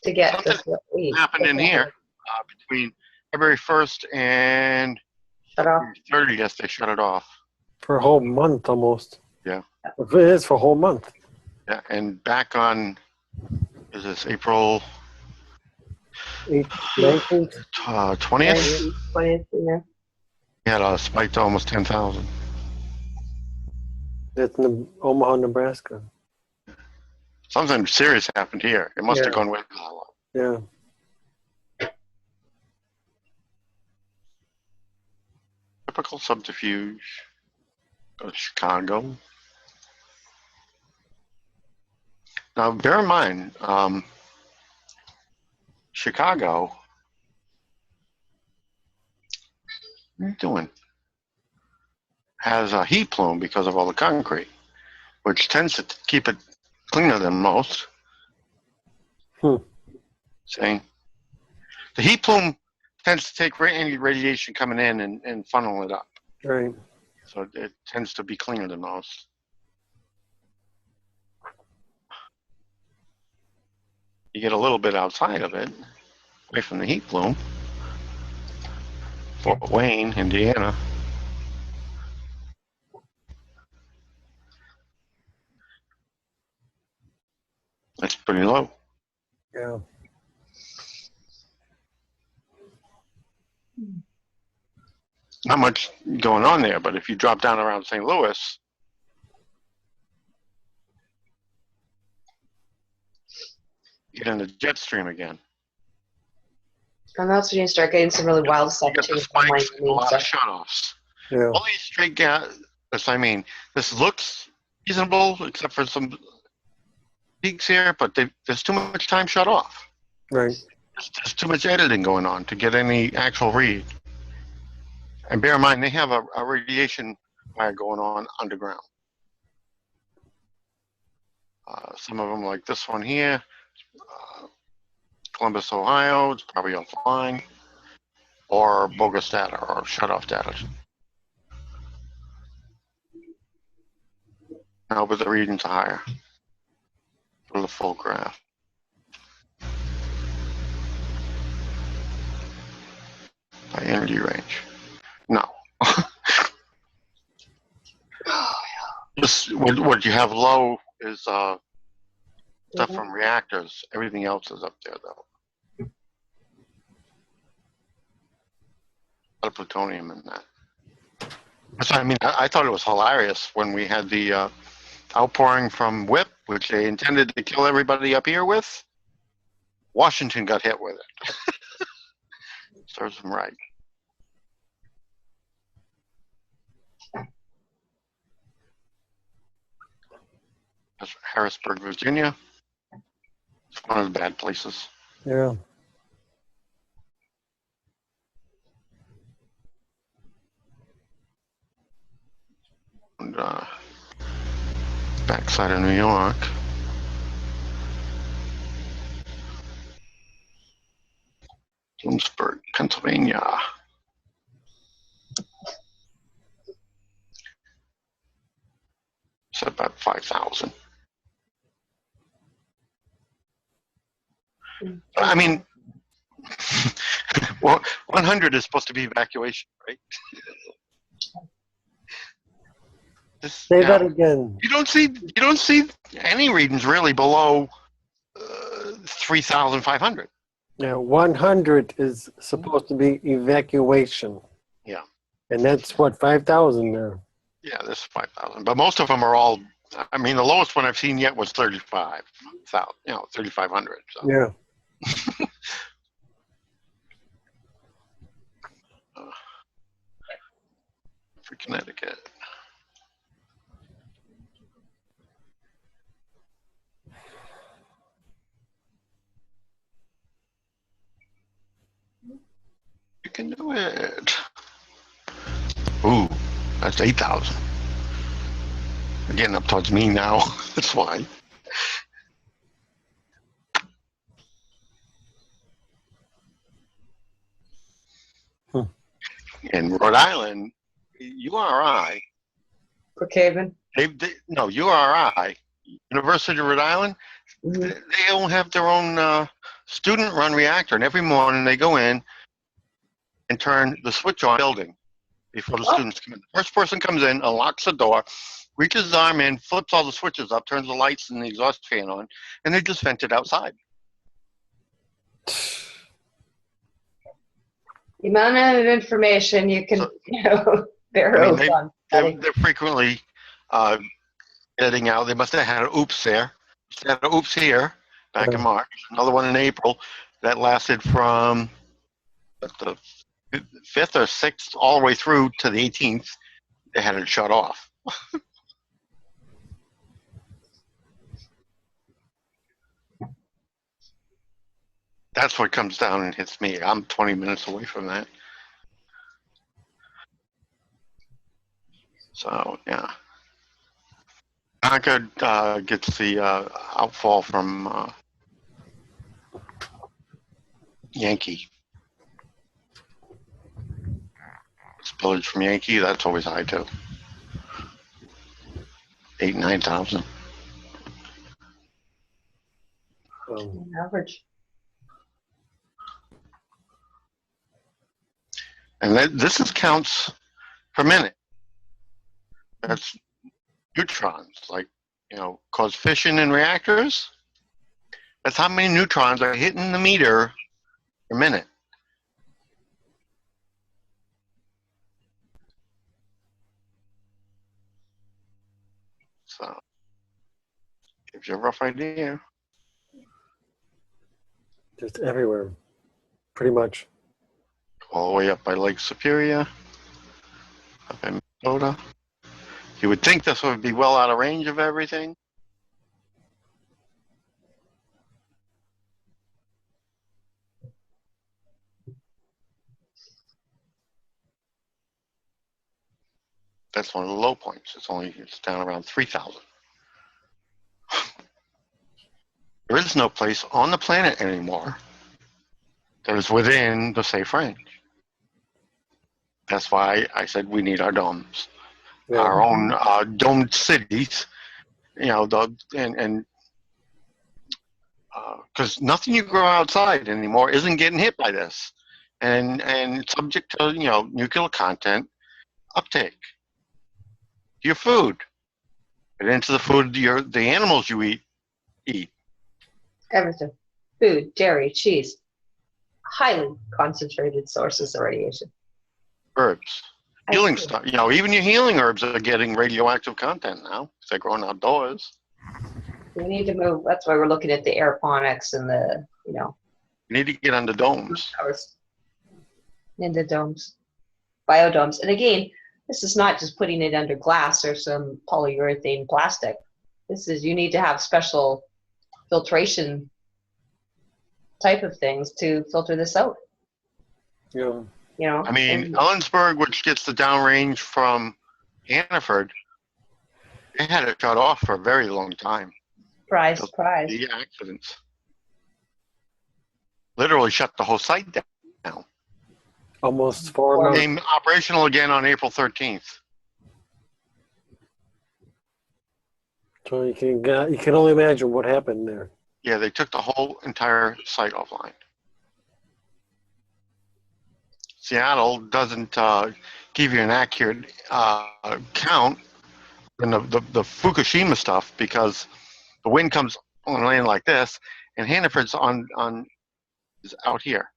Speaker 3: to get
Speaker 1: Something
Speaker 3: this. What
Speaker 1: happened in here between February 1st and
Speaker 3: Shut off.
Speaker 1: 30th. They shut it off.
Speaker 2: For a whole month almost.
Speaker 1: Yeah.
Speaker 2: If it is for a whole month.
Speaker 1: Yeah, and back on, is this April
Speaker 2: 19th.
Speaker 1: 20th?
Speaker 3: 20th, yeah.
Speaker 1: We had a spike to almost 10,000.
Speaker 2: It's Omaha, Nebraska.
Speaker 1: Something serious happened here. It must have
Speaker 2: Yeah.
Speaker 1: gone way that long.
Speaker 2: Yeah.
Speaker 1: Typical subterfuge. Go to Chicago. Now, bear in mind, Chicago, what are you doing? Has a heat plume because of all the concrete, which tends to keep it cleaner than most. See? The heat plume tends to take any radiation coming in and funnel it up.
Speaker 2: Right.
Speaker 1: So it tends to be cleaner than most. You get a little bit outside of it, away from the heat plume. Fort Wayne, Indiana. That's pretty low.
Speaker 2: Yeah.
Speaker 1: Not much going on there, but if you drop down around St. Louis, you get in the jet stream again.
Speaker 3: And that's when you start getting some really wild stuff
Speaker 1: You get
Speaker 3: too.
Speaker 1: the spikes and a lot of shutoffs.
Speaker 2: Yeah.
Speaker 1: All these straight gas, I mean, this looks reasonable except for some peaks here, but there's too much time shut off.
Speaker 2: Right.
Speaker 1: There's too much editing going on to get any actual read. And bear in mind, they have a radiation fire going on underground. Some of them, like this one here, Columbus, Ohio, it's probably offline, or bogus data or shut-off data. Now, but the readings are higher for the full graph. By energy range. No. Just what you have low is stuff from reactors. Everything else is up there, though. A lot of plutonium in that. That's what I mean. I thought it was hilarious when we had the outpouring from WIP, which they intended to kill everybody up here with. Washington got hit with it. Serves them right. That's Harrisburg, Virginia. It's one of the bad places.
Speaker 2: Yeah.
Speaker 1: And backside of New York. Bloomsburg, Pennsylvania. It's about 5,000. I mean, well, 100 is supposed to be evacuation, right?
Speaker 2: Say that again.
Speaker 1: You don't see any readings really below 3,500.
Speaker 2: Yeah, 100 is supposed to be evacuation.
Speaker 1: Yeah.
Speaker 2: And that's what, 5,000 there.
Speaker 1: Yeah, this is 5,000, but most of them are all. I mean, the lowest one I've seen yet was 35,000. 3,500. So.
Speaker 2: Yeah.
Speaker 1: For Connecticut. You can do it. Ooh, that's 8,000. We're getting up towards me now. That's why. In Rhode Island, URI,
Speaker 3: Brookhaven.
Speaker 1: no, URI, University of Rhode Island,
Speaker 3: Mhm.
Speaker 1: they don't have their own student-run reactor, and every morning they go in and turn the switch on in the building before the students come in. The first person comes in, unlocks the door, reaches his arm in, flips all the switches up, turns the lights and the exhaust fan on, and they just vent it outside.
Speaker 3: The amount of information you can, bear
Speaker 1: I mean,
Speaker 3: oath on.
Speaker 1: They're frequently editing out. They must have had an oops there. They had an oops here back in March. Another one in April that lasted from the 5th or 6th all the way through to the 18th. They had it shut off. That's what comes down and hits me. I'm 20 minutes away from that. So, yeah. Concord gets the outfall from Yankee. Spillage from Yankee, that's always high too. 8,000, 9,000.
Speaker 3: Average.
Speaker 1: And this is counts per minute. That's neutrons, like, cause fission in reactors. That's how many neutrons are hitting the meter per minute. So, gives you a rough idea.
Speaker 2: Just everywhere, pretty much.
Speaker 1: All the way up by Lake Superior, up in Minnesota. You would think this would be well out of range of everything. That's one of the low points. It's down around 3,000. There is no place on the planet anymore that is within the safe range. That's why I said we need our domes, our own domed cities, because nothing you grow outside anymore isn't getting hit by this, and subject to nuclear content uptake. Your food, and into the food the animals you eat.
Speaker 3: Everything. Food, dairy, cheese. Highly concentrated sources of radiation.
Speaker 1: Herbs. Healing stuff. Even your healing herbs are getting radioactive content now because they're growing outdoors.
Speaker 3: We need to move. That's why we're looking at the aeroponics and the,
Speaker 1: You need to get under domes.
Speaker 3: Into domes. Biodomes. And again, this is not just putting it under glass or some polyurethane plastic. This is, you need to have special filtration type of things to filter this out.
Speaker 2: Yeah.
Speaker 1: I mean, Ellensburg, which gets the downrange from Hannaford, they had it shut off for a very long time.
Speaker 3: Surprise.
Speaker 1: The accidents literally shut the whole site down.
Speaker 2: Almost 4 months.
Speaker 1: Became operational again on April 13th.
Speaker 2: So you can only imagine what happened there.
Speaker 1: Yeah, they took the whole entire site offline. Seattle doesn't give you an accurate count in the Fukushima stuff because the wind comes on land like this, and Hannaford's is out here.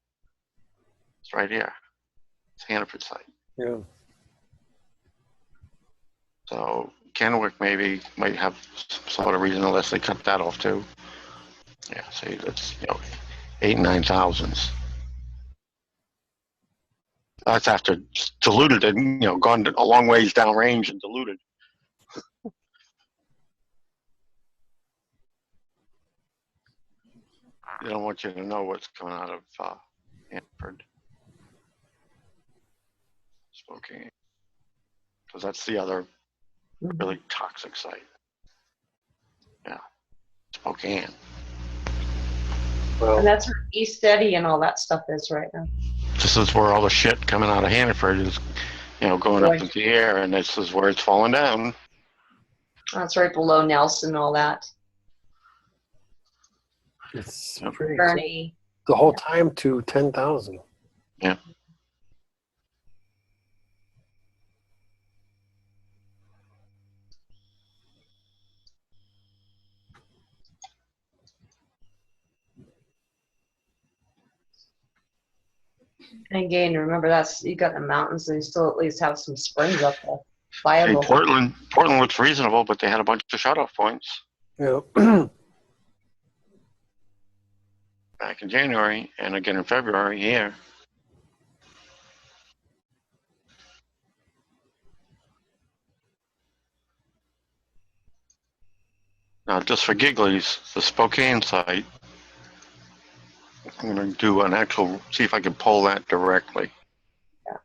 Speaker 1: It's right here. It's Hannaford site.
Speaker 2: Yeah.
Speaker 1: So Kennewick might have some sort of reason unless they cut that off too. Yeah, see, that's 8,000 and 9,000s. That's after diluted and gone a long ways downrange and diluted. They don't want you to know what's coming out of Hanford, Spokane, because that's the other really toxic site. Yeah, Spokane.
Speaker 2: Well,
Speaker 3: And that's where East Eddy and all that stuff is right now.
Speaker 1: This is where all the shit coming out of Hannaford is going up into the air, and this is where it's falling down.
Speaker 3: That's right below Nelson and all that.
Speaker 2: It's
Speaker 1: Yep.
Speaker 2: pretty cool.
Speaker 3: Bernie.
Speaker 2: The whole time to 10,000.
Speaker 1: Yeah.
Speaker 3: And again, remember you got the mountains, and you still at least have some springs up there.
Speaker 1: Hey,
Speaker 3: Viable.
Speaker 1: Portland looks reasonable, but they had a bunch of shut-off points
Speaker 2: Yeah.
Speaker 1: back in January and again in February here. Now, just for gigglies, the Spokane site, I'm going to do an actual, see if I can pull that directly.
Speaker 3: Yeah.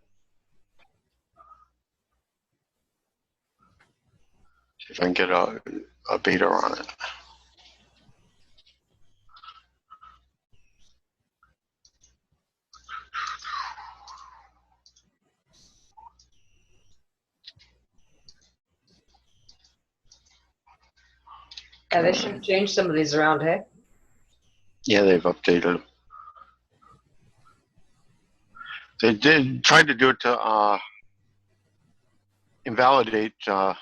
Speaker 1: See if I can get a beta on it.
Speaker 3: Yeah, they should change some of these around, hey?
Speaker 1: Yeah, they've updated them. They tried to do it to invalidate the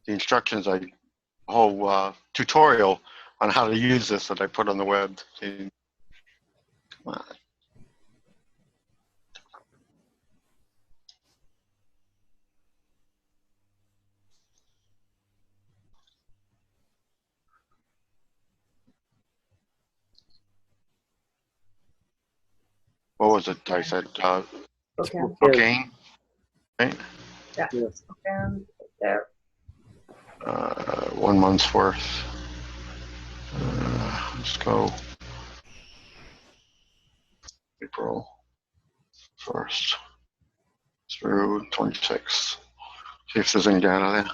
Speaker 1: instructions, a whole tutorial on how to use this that I put on the web. See, come on. What was it? I said
Speaker 3: Okay.
Speaker 1: cocaine, right?
Speaker 3: Yeah.
Speaker 2: Yes.
Speaker 3: And there.
Speaker 1: 1 month's worth. Let's go April 1st through 26th. See if there's any data there.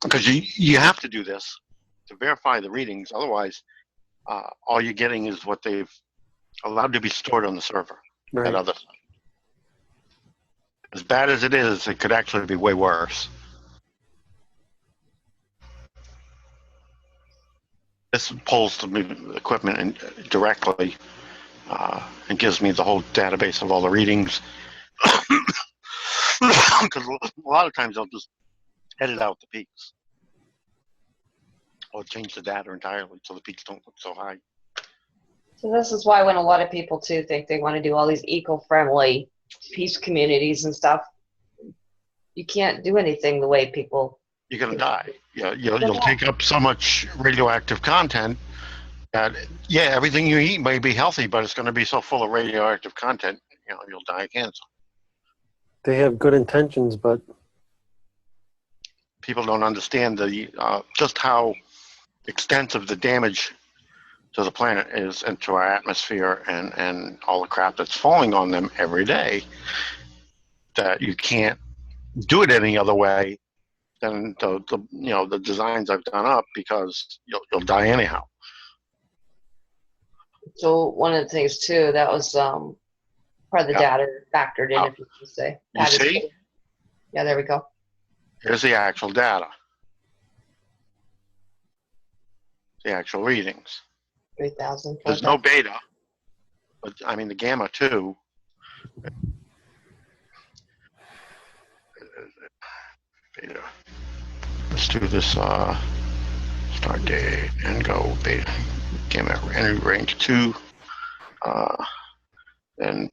Speaker 1: Because you have to do this to verify the readings. Otherwise, all you're getting is what they've allowed to be stored on the server.
Speaker 2: Right.
Speaker 1: That other side. As bad as it is, it could actually be way worse. This pulls the equipment in directly and gives me the whole database of all the readings. Because a lot of times I'll just edit out the peaks or change the data entirely so the peaks don't look so high.
Speaker 3: So this is why when a lot of people too think they want to do all these eco-friendly peace communities and stuff, you can't do anything the way people.
Speaker 1: You're gonna die. You'll take up so much radioactive content that everything you eat may be healthy, but it's going to be so full of radioactive content, you'll die of cancer.
Speaker 2: They have good intentions, but
Speaker 1: People don't understand the just how extensive the damage to the planet is and to our atmosphere and all the crap that's falling on them every day. That you can't do it any other way than the designs I've done up, because you'll die anyhow.
Speaker 3: So one of the things too, that was part of the data factored in, if you can say.
Speaker 1: You see?
Speaker 3: Yeah, there we go.
Speaker 1: Here's the actual data. The actual readings.
Speaker 3: 3,000.
Speaker 1: There's no beta, but I mean the gamma too. Beta. Let's do this start date and go beta. Gamma energy range 2. And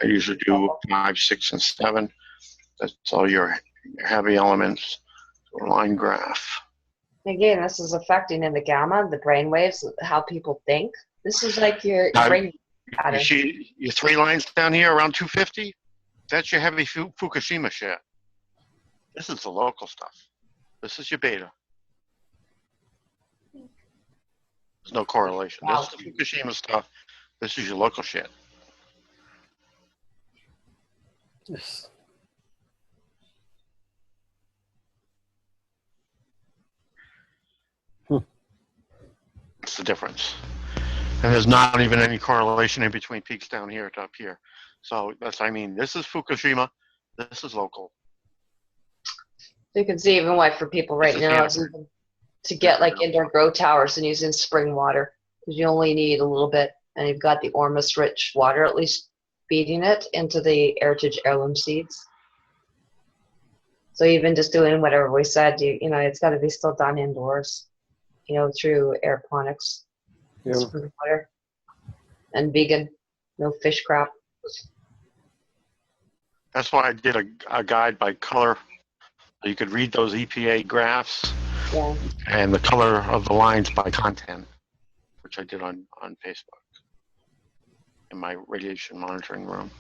Speaker 1: I usually do 5, 6, and 7. That's all your heavy elements. Line graph.
Speaker 3: Again, this is affecting in the gamma, the brain waves, how people think. This is like your brain pattern.
Speaker 1: You see your 3 lines down here around 250? That's your heavy Fukushima shit. This is the local stuff. This is your beta. There's no correlation.
Speaker 3: Wow.
Speaker 1: This is the Fukushima stuff. This is your local shit.
Speaker 2: yes.
Speaker 1: What's the difference? And there's not even any correlation in between peaks down here to up here. So that's, I mean, this is Fukushima. This is local.
Speaker 3: You can see even why for people right
Speaker 1: This is
Speaker 3: now is
Speaker 1: Hannaford.
Speaker 3: even to get like indoor grow towers and using spring water, because you only need a little bit, and you've got the ormus rich water at least feeding it into the heritage heirloom seeds. So even just doing whatever we said, you know, it's got to be still done indoors, you know, through aeroponics,
Speaker 2: Yeah.
Speaker 3: spring water, and vegan, no fish crap.
Speaker 1: That's why I did a guide by color. So you could read those EPA graphs
Speaker 3: Yeah.
Speaker 1: and the color of the lines by content, which I did on Facebook in my radiation monitoring room,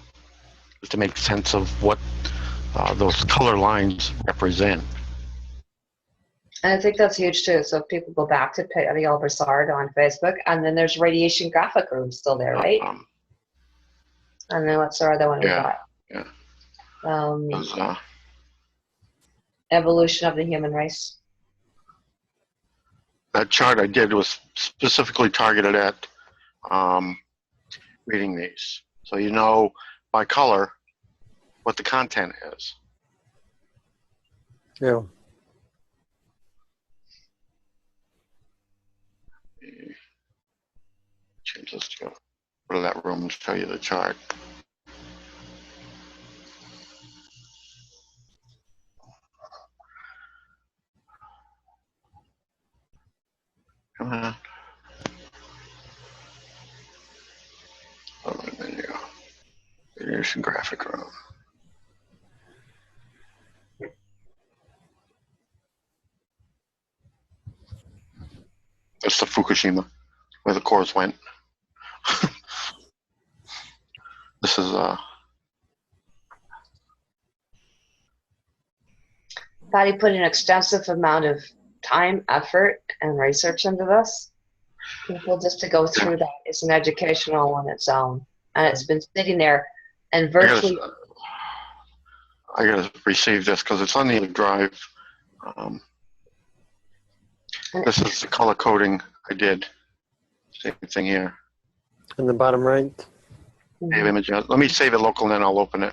Speaker 1: just to make sense of what those color lines represent.
Speaker 3: And I think that's huge too. So if people go back to Pattie Brassard on Facebook, and then there's radiation graphic room still there, right? And then what's our other one we
Speaker 1: Yeah,
Speaker 3: got?
Speaker 1: yeah.
Speaker 3: Um,
Speaker 1: Those,
Speaker 3: evolution of the human race.
Speaker 1: that chart I did was specifically targeted at reading these. So you know by color what the content is.
Speaker 2: Yeah.
Speaker 1: Change this to go to that room and show you the chart. Come on. Oh, there you go. Radiation graphic room. That's the Fukushima, where the cores went. This is
Speaker 3: Pattie put an extensive amount of time, effort, and research into this. People just to go through that is an educational on its own, and it's been sitting there, and virtually.
Speaker 1: I gotta receive this because it's on the other drive. This is the color coding I did. Same thing here.
Speaker 2: In the bottom right.
Speaker 1: Save image. Let me save it local and then I'll open it.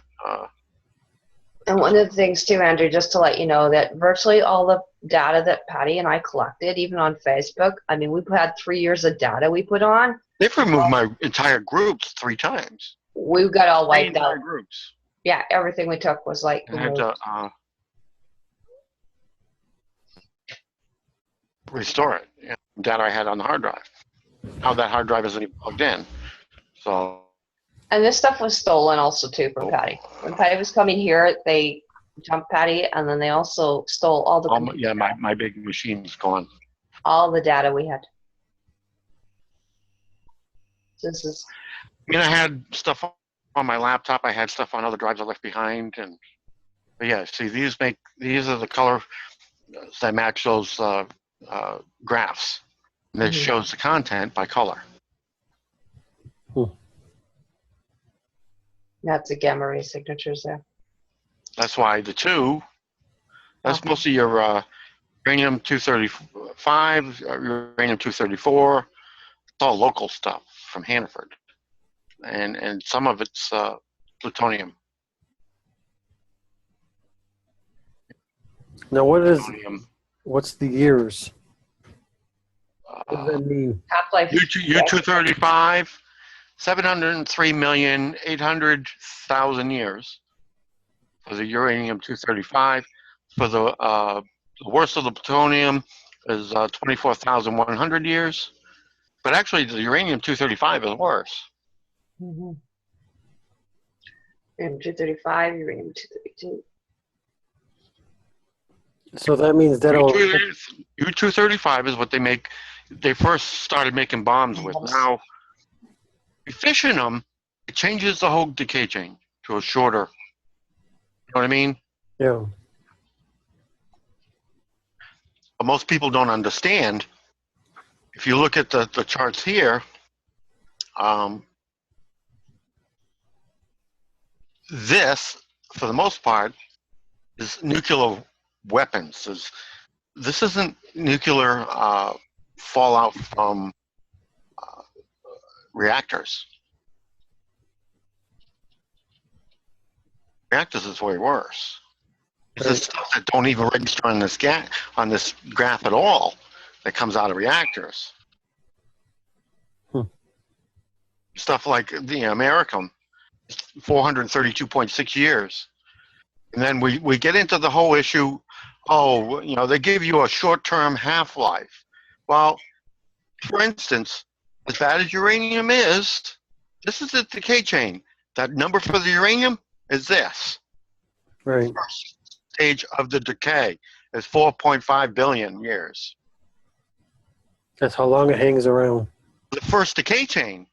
Speaker 3: And one of the things too, Andrew, just to let you know that virtually all the data that Pattie and I collected, even on Facebook, I mean, we had 3 years of data we put on.
Speaker 1: They've removed my entire groups 3 times.
Speaker 3: We got all
Speaker 1: 3
Speaker 3: wiped
Speaker 1: entire
Speaker 3: out.
Speaker 1: groups.
Speaker 3: Yeah, everything we took was like
Speaker 1: I had to restore it. Yeah, data I had on the hard drive. Now that hard drive isn't even plugged in. So.
Speaker 3: And this stuff was stolen also too from Pattie. When Pattie was coming here, they jumped Pattie, and then they also stole all the
Speaker 1: Yeah, my big machine's gone.
Speaker 3: all the data we had. This is.
Speaker 1: I mean, I had stuff on my laptop. I had stuff on other drives I left behind, but yeah. See, these are the color that match those graphs. And this shows the content by color.
Speaker 3: That's the gamma ray signatures there.
Speaker 1: That's why the 2. That's most of your uranium-235, uranium-234. It's all local stuff from Hannaford, and some of it's plutonium.
Speaker 2: Now,
Speaker 1: Plutonium.
Speaker 2: what's the years? What does that mean?
Speaker 3: Half-life.
Speaker 1: U-235, 703,800,000 years for the uranium-235. For the worst of the plutonium is 24,100 years. But actually, the uranium-235 is worse.
Speaker 3: Uranium-235, uranium-232.
Speaker 2: So that means that
Speaker 1: U-235 is what they first started making bombs with. Now, you fission them, it changes the whole decay chain to a shorter, you know what I mean?
Speaker 2: Yeah.
Speaker 1: But most people don't understand. If you look at the charts here, this, for the most part, is nuclear weapons. This isn't nuclear fallout from reactors. Reactors is way worse. It's the stuff that don't even register on this graph at all that comes out of reactors. Stuff like the Americum, 432.6 years. And then we get into the whole issue, oh, you know, they give you a short-term half-life. Well, for instance, as bad as uranium is, this is the decay chain. That number for the uranium is this.
Speaker 2: Right.
Speaker 1: First stage of the decay is 4.5 billion years.
Speaker 2: That's how long it hangs around.
Speaker 1: The first decay chain.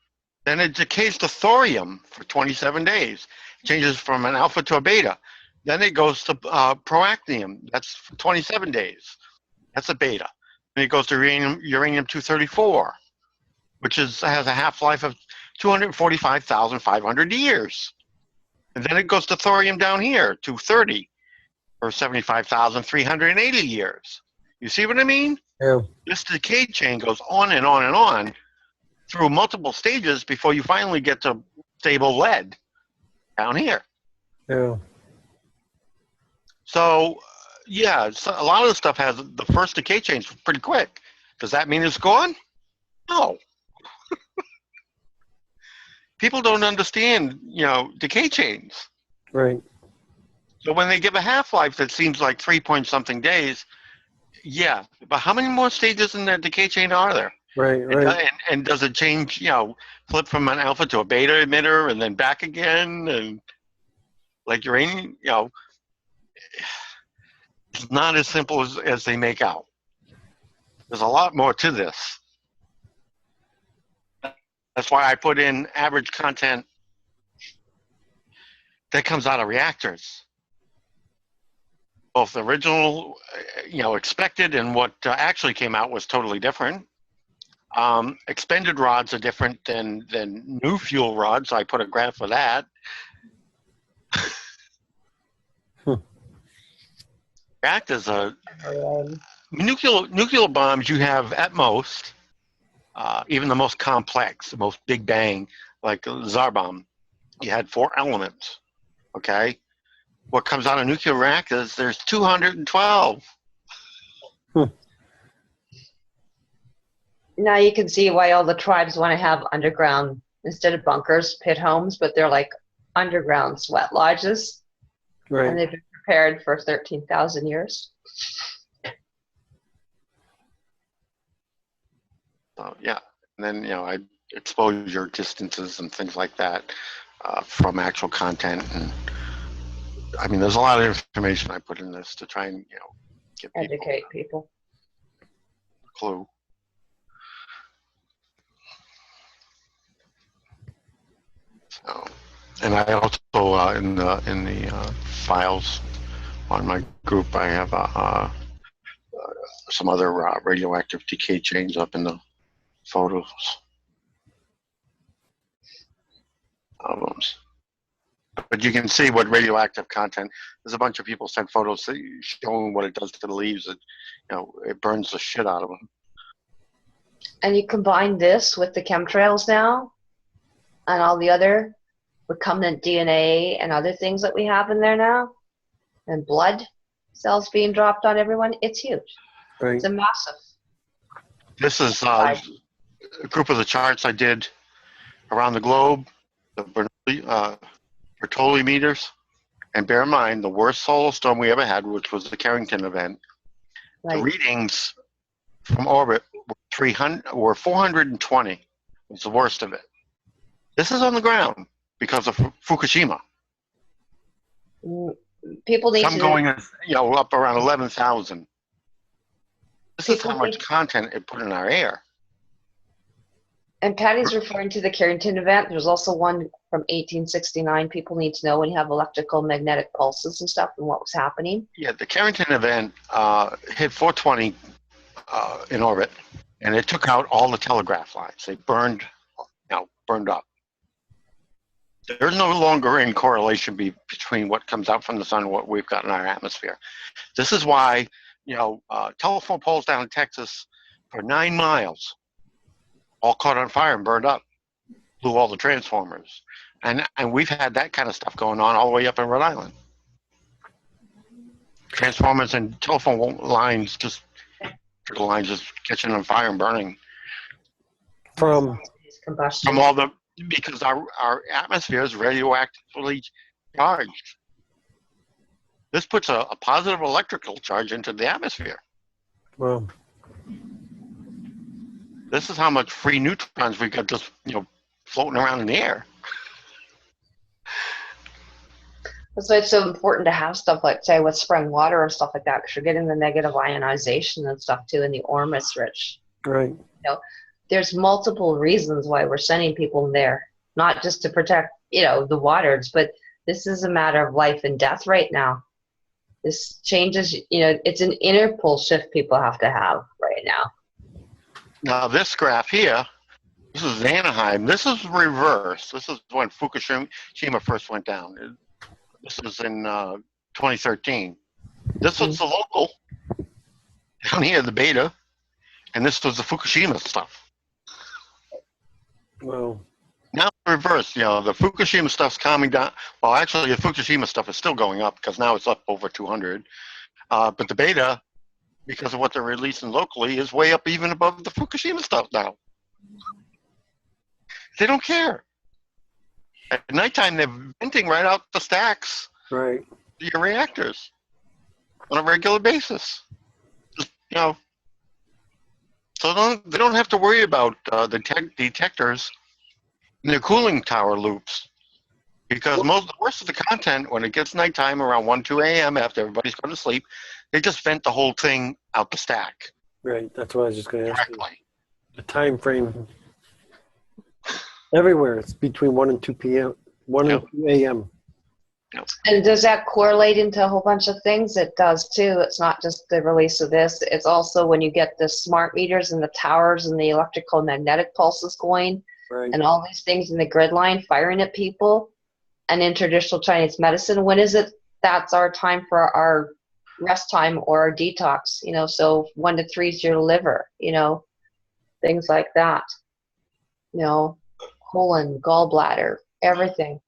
Speaker 1: Then it decays to thorium for 27 days. Changes from an alpha to a beta. Then it goes to proactinium. That's for 27 days. That's a beta. And it goes to uranium-234, which has a half-life of 245,500 years. And then it goes to thorium down here, 230, or 75,380 years. You see what I mean?
Speaker 2: Yeah.
Speaker 1: This decay chain goes on and on and on through multiple stages before you finally get to stable lead down here.
Speaker 2: Yeah.
Speaker 1: So, yeah, so a lot of the stuff has the first decay chains pretty quick. Does that mean it's gone? No. People don't understand, you know, decay chains.
Speaker 2: Right.
Speaker 1: So when they give a half-life that seems like 3-point-something days, yeah, but how many more stages in that decay chain are there?
Speaker 2: Right. Right.
Speaker 1: And does it change, you know, flip from an alpha to a beta emitter and then back again? And like uranium, you know, it's not as simple as they make out. There's a lot more to this. That's why I put in average content that comes out of reactors. Both the original, you know, expected and what actually came out was totally different. Expended rods are different than new fuel rods. So I put a graph for that. Reactors are nuclear bombs. You have at most, even the most complex, the most big bang, like the Tsar bomb, you had 4 elements. Okay, what comes out of nuclear reactors? There's 212.
Speaker 3: Now you can see why all the tribes want to have underground, instead of bunkers, pit homes, but they're like underground sweat lodges. And
Speaker 2: Right.
Speaker 3: they've been prepared for 13,000 years.
Speaker 1: So yeah, and then, you know, I exposure distances and things like that from actual content, and I mean, there's a lot of information I put in this to try and, you know, give people
Speaker 3: Educate people.
Speaker 1: a clue. So, and I also in the files on my group, I have some other radioactive decay chains up in the photos albums. But you can see what radioactive content. There's a bunch of people sent photos showing what it does to the leaves. It, you know, it burns the shit out of them.
Speaker 3: And you combine this with the chemtrails now and all the other recombinant DNA and other things that we have in there now, and blood cells being dropped on everyone, it's huge.
Speaker 2: Right.
Speaker 3: It's a massive.
Speaker 1: This is a group of the charts I did around the globe, the Bernoulli meters. And bear in mind, the worst solar storm we ever had, which was the Carrington event,
Speaker 3: Right.
Speaker 1: the readings from orbit were 420. It's the worst of it. This is on the ground because of Fukushima.
Speaker 3: People need
Speaker 1: Some
Speaker 3: to
Speaker 1: going, you know, up around 11,000. This is how
Speaker 3: People
Speaker 1: much content it put in our air.
Speaker 3: And Patty's referring to the Carrington event. There's also one from 1869. People need to know when you have electrical magnetic pulses and stuff and what was happening.
Speaker 1: Yeah, the Carrington event hit 420 in orbit, and it took out all the telegraph lines. They burned up. There's no longer any correlation between what comes out from the sun and what we've got in our atmosphere. This is why, you know, telephone poles down in Texas for 9 miles all caught on fire and burned up. blew all the transformers. And we've had that kind of stuff going on all the way up in Rhode Island. Transformers and telephone lines just catching on fire and burning.
Speaker 2: From
Speaker 3: Combustion.
Speaker 1: Because our atmosphere is radioactively charged. This puts a positive electrical charge into the atmosphere.
Speaker 2: well,
Speaker 1: This is how much free neutrons we got just floating around in the air.
Speaker 3: That's why it's so important to have stuff like, say, with spring water and stuff like that, because you're getting the negative ionization and stuff too in the Ormus rich.
Speaker 2: right.
Speaker 3: There's multiple reasons why we're sending people there, not just to protect, the waters, but this is a matter of life and death right now. This changes, it's an inner pole shift people have to have right now.
Speaker 1: Now this graph here, this is Anaheim. This is reverse. This is when Fukushima first went down. This was in 2013. This was the local. Down here, the beta. And this was the Fukushima stuff.
Speaker 2: Well,
Speaker 1: Now reverse, the Fukushima stuff's calming down. Well, actually, the Fukushima stuff is still going up because now it's up over 200. But the beta, because of what they're releasing locally, is way up even above the Fukushima stuff now. They don't care. At nighttime, they're venting right out the stacks,
Speaker 2: right.
Speaker 1: your reactors, on a regular basis. Just, so they don't have to worry about the detectors in their cooling tower loops, because the rest of the content, when it gets nighttime around 1, 2 a.m. after everybody's gone to sleep, they just vent the whole thing out the stack.
Speaker 2: Right. That's what I was just going to ask you.
Speaker 1: Directly.
Speaker 2: The time frame. Everywhere, it's between 1 and 2 p.m. 1 and 2 a.m.
Speaker 3: And does that correlate into a whole bunch of things? It does too. It's not just the release of this. It's also when you get the smart meters and the towers and the electrical magnetic pulses going,
Speaker 2: Right.
Speaker 3: and all these things in the grid line firing at people. And in traditional Chinese medicine, when is it that's our time for our rest time or our detox? So 1 to 3 is your liver, things like that. Colon, gallbladder, everything.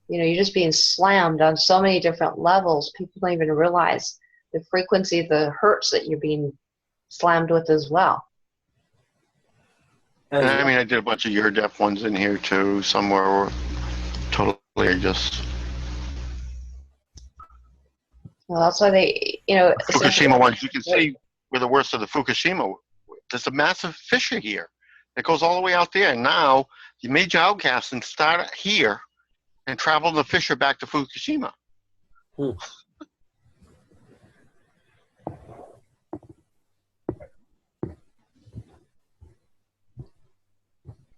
Speaker 3: You're just being slammed on so many different levels. People don't even realize the frequency, the hertz that you're being slammed with as well.
Speaker 1: And I did a bunch of ear-deaf ones in here too. Some were totally just.
Speaker 3: Well, that's why they,
Speaker 1: Fukushima ones, you can see where the worst of the Fukushima. There's a massive fissure here that goes all the way out there. And now the major outcasting start here and travel the fissure back to Fukushima.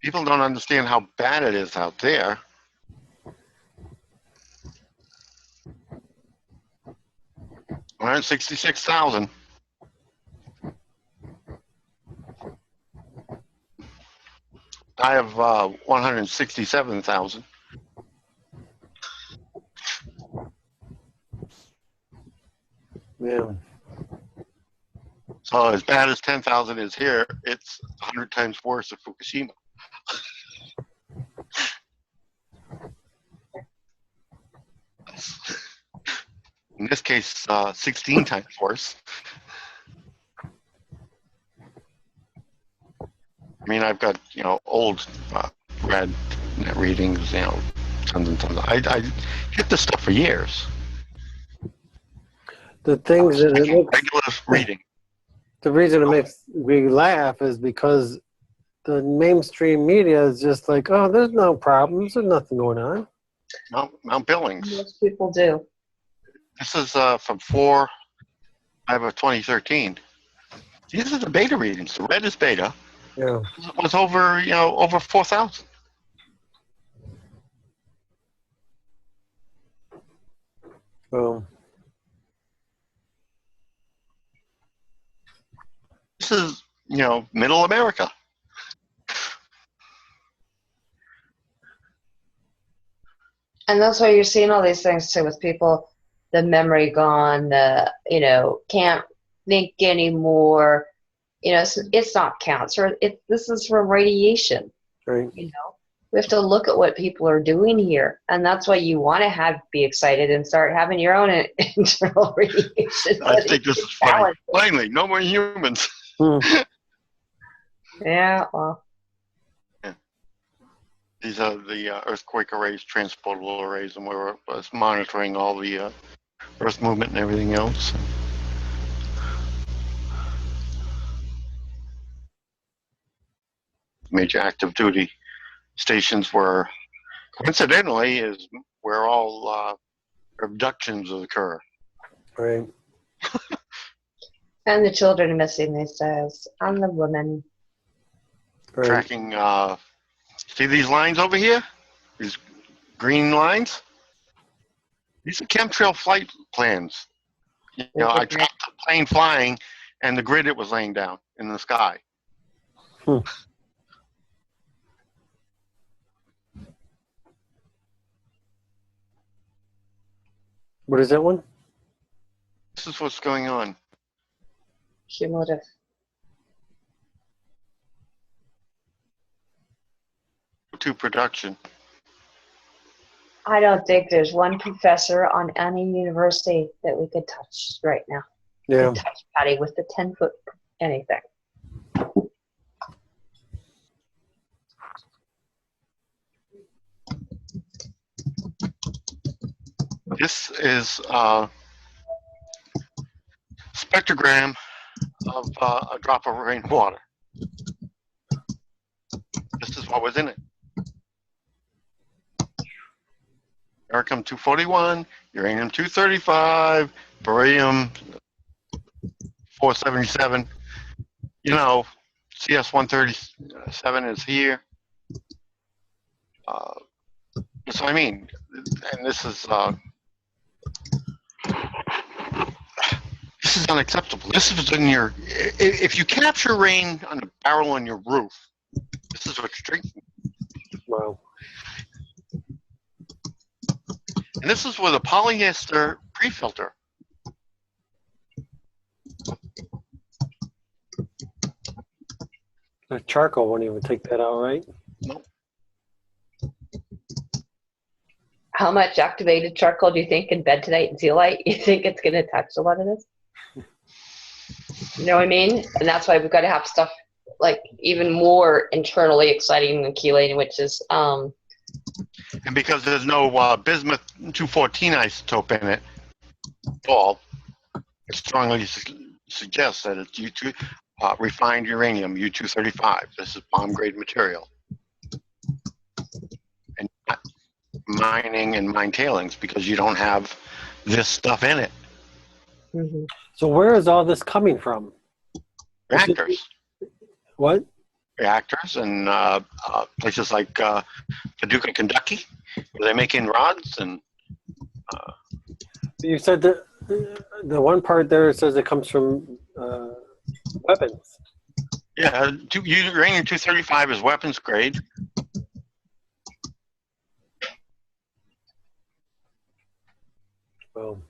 Speaker 1: People don't understand how bad it is out there. $166,000. I have 167,000.
Speaker 2: Yeah.
Speaker 1: So as bad as 10,000 is here, it's 100 times worse at Fukushima. In this case, 16 times worse. I've got, old RADNET readings, tons and tons. I hit this stuff for years.
Speaker 2: The things that it looks,
Speaker 1: Regular reading.
Speaker 2: the reason it makes we laugh is because the mainstream media is just like, oh, there's no problems, there's nothing going on.
Speaker 1: Mount Billings.
Speaker 3: Most people do.
Speaker 1: This is from 4/5 of 2013. These are the beta readings. The red is beta.
Speaker 2: Yeah.
Speaker 1: It was over, over 4,000.
Speaker 2: Well,
Speaker 1: This is, middle America.
Speaker 3: And that's why you're seeing all these things too with people, the memory gone, can't think anymore. It's not cancer. This is from radiation.
Speaker 2: right.
Speaker 3: We have to look at what people are doing here, and that's why you want to be excited and start having your own internal radiation.
Speaker 1: I think this is funny. Finally, no more humans.
Speaker 3: Yeah, well,
Speaker 1: These are the earthquake arrays, transportable arrays, and we're monitoring all the earth movement and everything else. Major active duty stations were, coincidentally, is where all abductions occur.
Speaker 2: Right.
Speaker 3: and the children are missing, they says, and the women.
Speaker 2: Right.
Speaker 1: Tracking, see these lines over here? These green lines? These are chemtrail flight plans. You know, I tracked the plane flying and the grid it was laying down in the sky.
Speaker 2: What is that one?
Speaker 1: This is what's going on.
Speaker 3: Cumulative.
Speaker 1: To production.
Speaker 3: I don't think there's one professor on any university that we could touch right now.
Speaker 2: Yeah.
Speaker 3: Could touch Patty with the 10-foot anything.
Speaker 1: This is spectrogram of a drop of rainwater. This is what was in it. Americum 241, uranium 235, barium 477. You know, CS 137 is here. That's what I mean. And this is unacceptable. This is in your, if you capture rain on a barrel on your roof, this is what's drinking.
Speaker 2: Wow.
Speaker 1: And this is with a polyester pre-filter.
Speaker 2: The charcoal won't even take that out, right?
Speaker 1: No.
Speaker 3: How much activated charcoal do you think in bentonite and zeolite you think it's going to touch a lot of this? You know what I mean? And that's why we've got to have stuff like even more internally exciting than chelating, which is
Speaker 1: And because there's no bismuth 214 isotope in it at all, it strongly suggests that it's U2 refined uranium U-235. This is bomb grade material, and not mining and mine tailings because you don't have this stuff in it.
Speaker 3: mm-hmm.
Speaker 2: So where is all this coming from?
Speaker 1: Reactors.
Speaker 2: What?
Speaker 1: Reactors and places like Paducah, Kentucky, where they're making rods and.
Speaker 2: You said that the one part there says it comes from weapons.
Speaker 1: Yeah, uranium 235 is weapons grade.
Speaker 2: Well,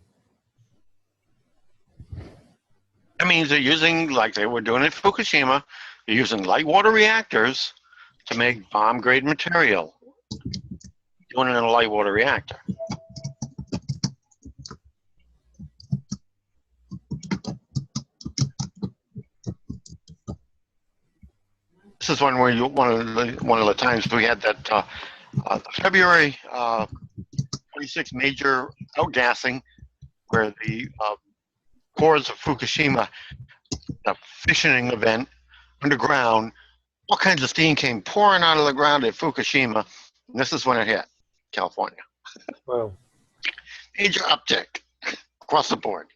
Speaker 1: That means they're using, like they were doing at Fukushima, they're using light water reactors to make bomb grade material. Doing it in a light water reactor. This is one where one of the times we had that February 26 major outgassing, where the cores of Fukushima, a fissioning event underground, all kinds of steam came pouring out of the ground at Fukushima, and this is when it hit California.
Speaker 2: wow.
Speaker 1: Major uptick across the board.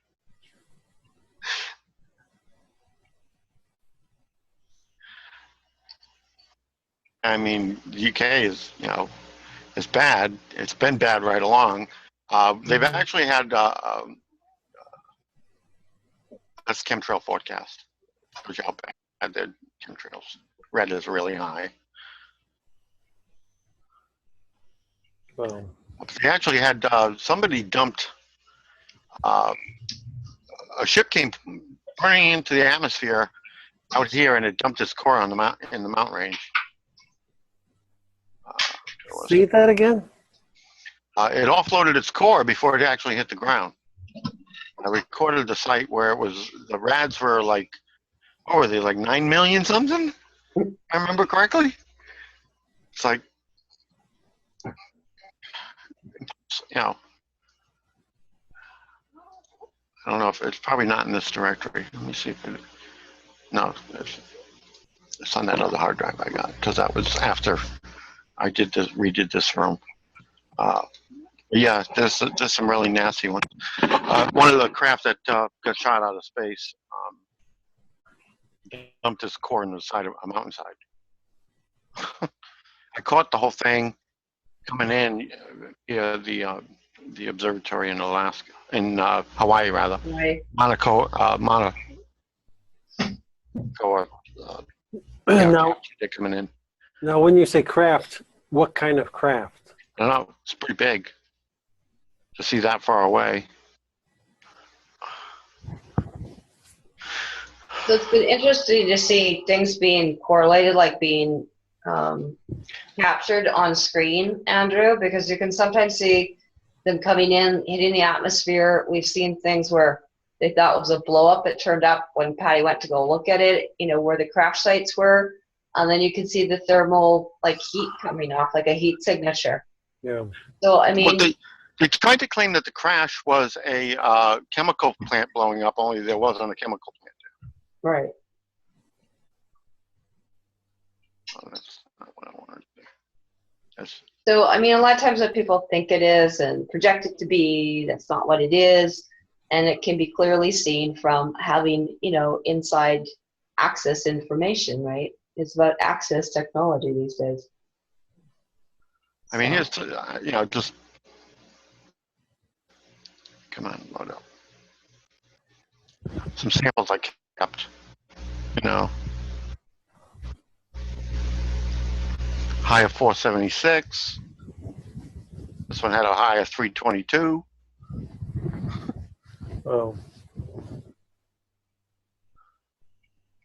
Speaker 1: I mean, the UK is, you know, it's bad. It's been bad right along. They've actually had that's chemtrail forecast. Shows you how bad their chemtrails. Red is really high.
Speaker 2: Wow.
Speaker 1: They actually had somebody dumped a ship came burning into the atmosphere out here, and it dumped its core on the in the mountain range.
Speaker 2: See that again?
Speaker 1: It offloaded its core before it actually hit the ground. I recorded the site where it was, the rads were like, what were they, like 9 million something? If I remember correctly. It's like, you know, I don't know if it's probably not in this directory. Let me see if it, no, it's on that other hard drive I got, because that was after I did this, redid this room. Yeah, there's some really nasty ones. One of the craft that got shot out of space dumped his core in the side of a mountainside. I caught the whole thing coming in, the observatory in Alaska, in Hawaii rather.
Speaker 3: Right.
Speaker 1: Monaco.
Speaker 2: Now,
Speaker 1: They're coming in.
Speaker 2: now, when you say craft, what kind of craft?
Speaker 1: I don't know. It's pretty big to see that far away.
Speaker 3: So it's been interesting to see things being correlated, like being captured on screen, Andrew, because you can sometimes see them coming in, hitting the atmosphere. We've seen things where they thought it was a blow up. It turned up when Patty went to go look at it, you know, where the crash sites were. And then you can see the thermal, like, heat coming off, like a heat signature.
Speaker 2: Yeah.
Speaker 3: So, I mean,
Speaker 1: Well, they tried to claim that the crash was a chemical plant blowing up, only there wasn't a chemical plant.
Speaker 3: right.
Speaker 1: Oh, that's not what I wanted to do. That's,
Speaker 3: So, I mean, a lot of times what people think it is and project it to be, that's not what it is. And it can be clearly seen from having, you know, inside access information, right? It's about access technology these days.
Speaker 1: I mean, here's, you know, just, come on, load up. Some samples I kept, you know. High of 476. This one had a high of 322.
Speaker 2: Oh.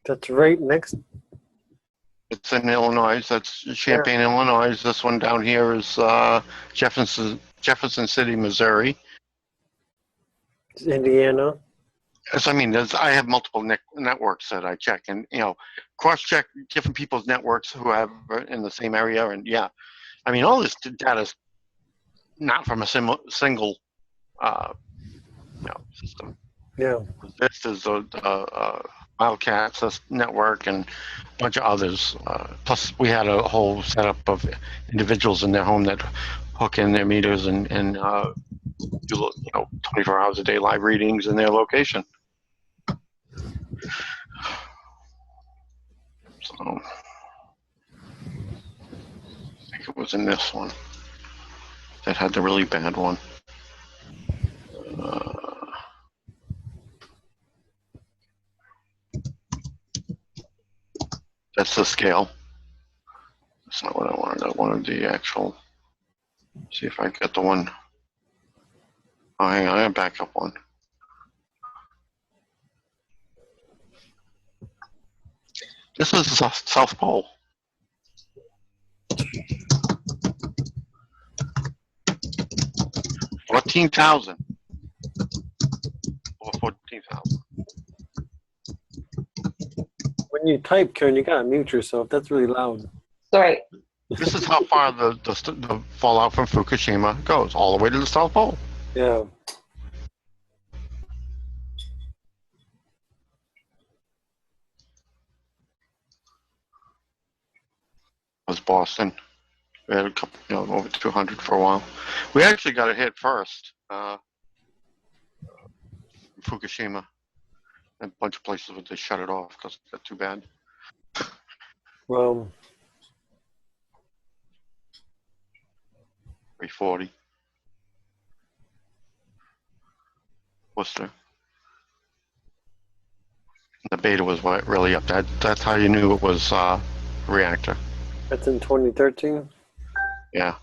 Speaker 2: That's right next.
Speaker 1: It's in Illinois. That's Champaign, Illinois. This one down here is Jefferson City, Missouri.
Speaker 2: It's Indiana.
Speaker 1: As I mean, I have multiple networks that I check, and you know, cross-check different people's networks who have in the same area, and yeah, I mean, all this data is not from a single, you know, system.
Speaker 2: Yeah.
Speaker 1: This is a Wildcat access network and a bunch of others. Plus, we had a whole setup of individuals in their home that hook in their meters and do, you know, 24 hours a day live readings in their location. So, I think it was in this one that had the really bad one. That's the scale. That's not what I wanted. I wanted the actual. See if I get the one. Oh, hang on, I have backup one. This is the South Pole. $14,000. Over 14,000.
Speaker 2: When you type, Karen, you gotta mute yourself. That's really loud.
Speaker 3: Sorry.
Speaker 1: This is how far the fallout from Fukushima goes, all the way to the South Pole.
Speaker 2: Yeah.
Speaker 1: Was Boston. We had a couple, you know, over 200 for a while. We actually got it hit first. Fukushima. A bunch of places where they shut it off because it got too bad.
Speaker 2: Well,
Speaker 1: 340. Worcester. The beta was what really up. That's how you knew it was a reactor.
Speaker 2: that's in 2013.
Speaker 1: Yeah.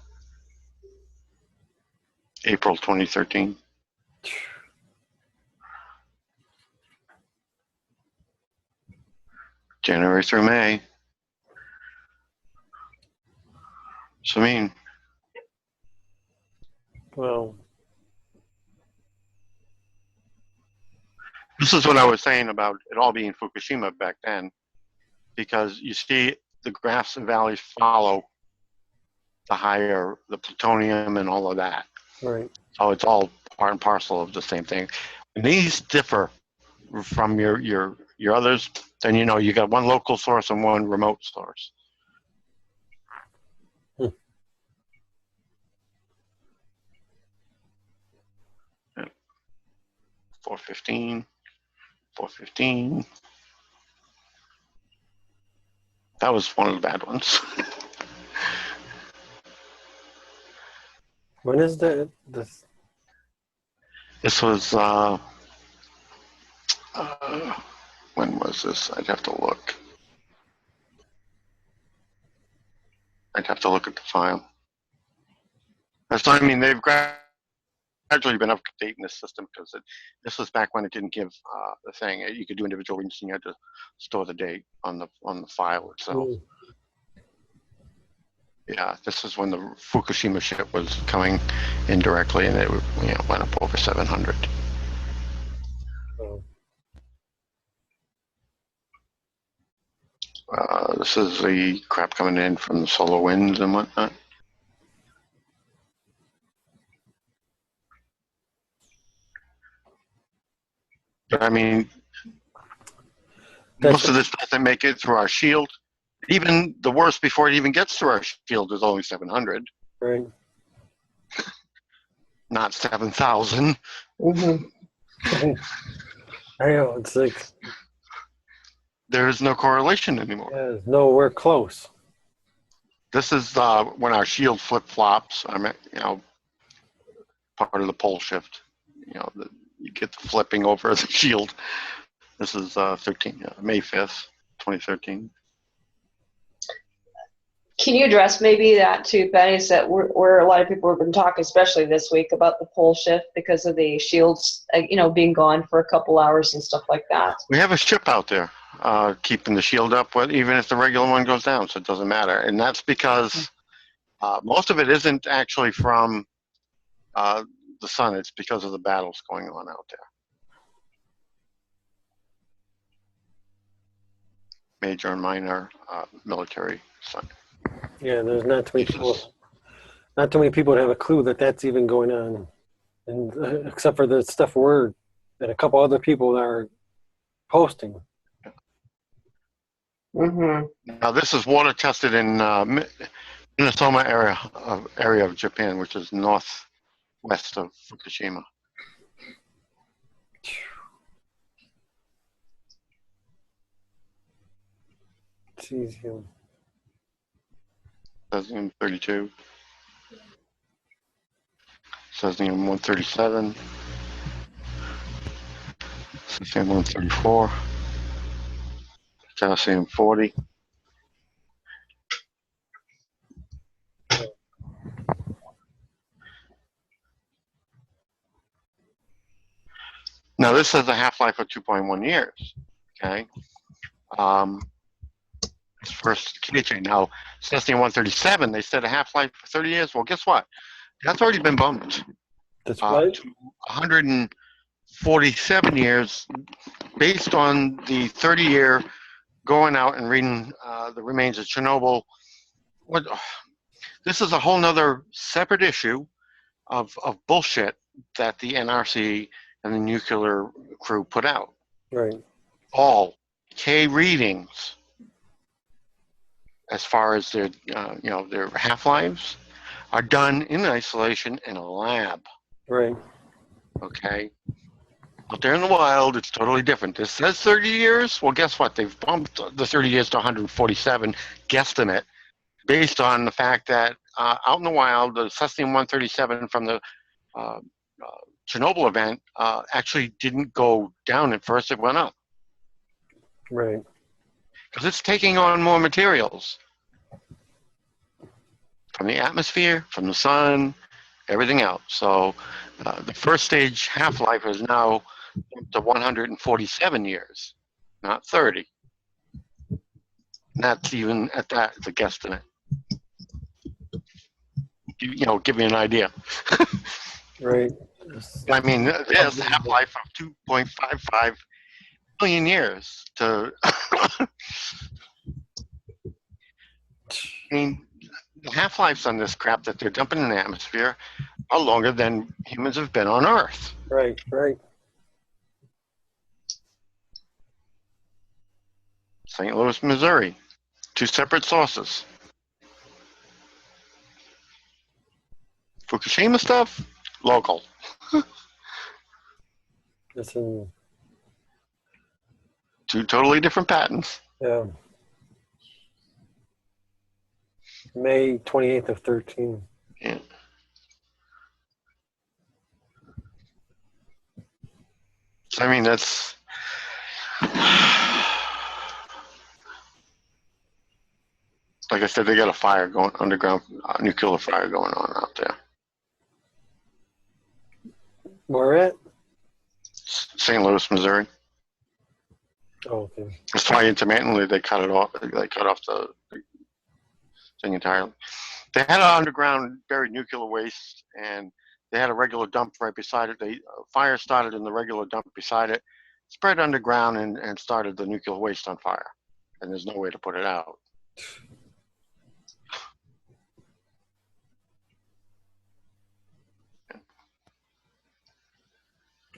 Speaker 1: April 2013. January through May. So I mean,
Speaker 2: Well,
Speaker 1: This is what I was saying about it all being Fukushima back then, because you see the graphs and valleys follow the higher, the plutonium and all of that.
Speaker 2: right.
Speaker 1: So it's all part and parcel of the same thing. And these differ from your others, then you know you got one local source and one remote source. 415, 415. That was one of the bad ones.
Speaker 2: When is this?
Speaker 1: This was, when was this? I'd have to look. I'd have to look at the file. So, I mean, they've gradually been updating this system because this was back when it didn't give the thing. You could do individual readings and you had to store the date on the file itself.
Speaker 2: Mm.
Speaker 1: Yeah, this is when the Fukushima ship was coming in directly, and it went up over 700.
Speaker 2: Oh.
Speaker 1: This is the crap coming in from the solar winds and whatnot. But I mean, most of this doesn't make it through our shield. Even the worst before it even gets through our shield is only 700,
Speaker 2: Right.
Speaker 1: not 7,000.
Speaker 3: Mm-hmm.
Speaker 2: I know, it's like,
Speaker 1: There is no correlation anymore.
Speaker 2: yeah, no, we're close.
Speaker 1: This is when our shield flip flops. I mean, part of the pole shift. You get the flipping over the shield. This is May 5th, 2013.
Speaker 3: Can you address maybe that too, Penny? Is that where a lot of people have been talking, especially this week, about the pole shift because of the shields, being gone for a couple hours and stuff like that.
Speaker 1: We have a ship out there keeping the shield up, even if the regular one goes down, so it doesn't matter. And that's because most of it isn't actually from the sun. It's because of the battles going on out there. Major and minor military sun.
Speaker 2: Yeah, there's not too many people. Not too many people that have a clue that that's even going on, and except for the stuff we're and a couple other people that are posting.
Speaker 3: Mm-hmm.
Speaker 1: Now this is water tested in Minnesota area of Japan, which is northwest of Fukushima.
Speaker 2: Cesium.
Speaker 1: Cesium 32. Cesium 137. Cesium 134. Potassium 40. Now this has a half-life of 2.1 years. Okay. It's first KJ. Now cesium-137, they said a half-life for 30 years. Well, guess what? That's already been bumped
Speaker 2: That's right.
Speaker 1: to 147 years, based on the 30-year going out and reading the remains of Chernobyl. This is a whole nother separate issue of bullshit that the NRC and the nuclear crew put out.
Speaker 2: Right.
Speaker 1: All K readings, as far as their their half-lives, are done in isolation in a lab.
Speaker 2: Right.
Speaker 1: Okay. Out there in the wild, it's totally different. This says 30 years. Well, guess what? They've bumped the 30 years to 147 guesstimate, based on the fact that out in the wild, the cesium-137 from the Chernobyl event actually didn't go down at first. It went up.
Speaker 2: Right.
Speaker 1: Because it's taking on more materials from the atmosphere, from the sun, everything else. So the first stage half-life is now up to 147 years, not 30. And that's even at that, it's a guesstimate. Give you an idea.
Speaker 2: Right.
Speaker 1: I mean, there's a half-life of 2.55 million years to. I mean, the half-lives on this crap that they're dumping in the atmosphere are longer than humans have been on Earth.
Speaker 2: Right, right.
Speaker 1: St. Louis, Missouri. 2 separate sources. Fukushima stuff, local.
Speaker 2: It's in,
Speaker 1: 2 totally different patents.
Speaker 2: yeah. May 28th of 13.
Speaker 1: Yeah. So, I mean, that's. Like I said, they got a fire going, underground nuclear fire going on out there.
Speaker 2: Where at?
Speaker 1: St. Louis, Missouri.
Speaker 2: Oh, okay.
Speaker 1: That's why intermittently they cut it off. They cut off the thing entirely. They had an underground buried nuclear waste, and they had a regular dump right beside it. Fire started in the regular dump beside it, spread underground, and started the nuclear waste on fire. And there's no way to put it out.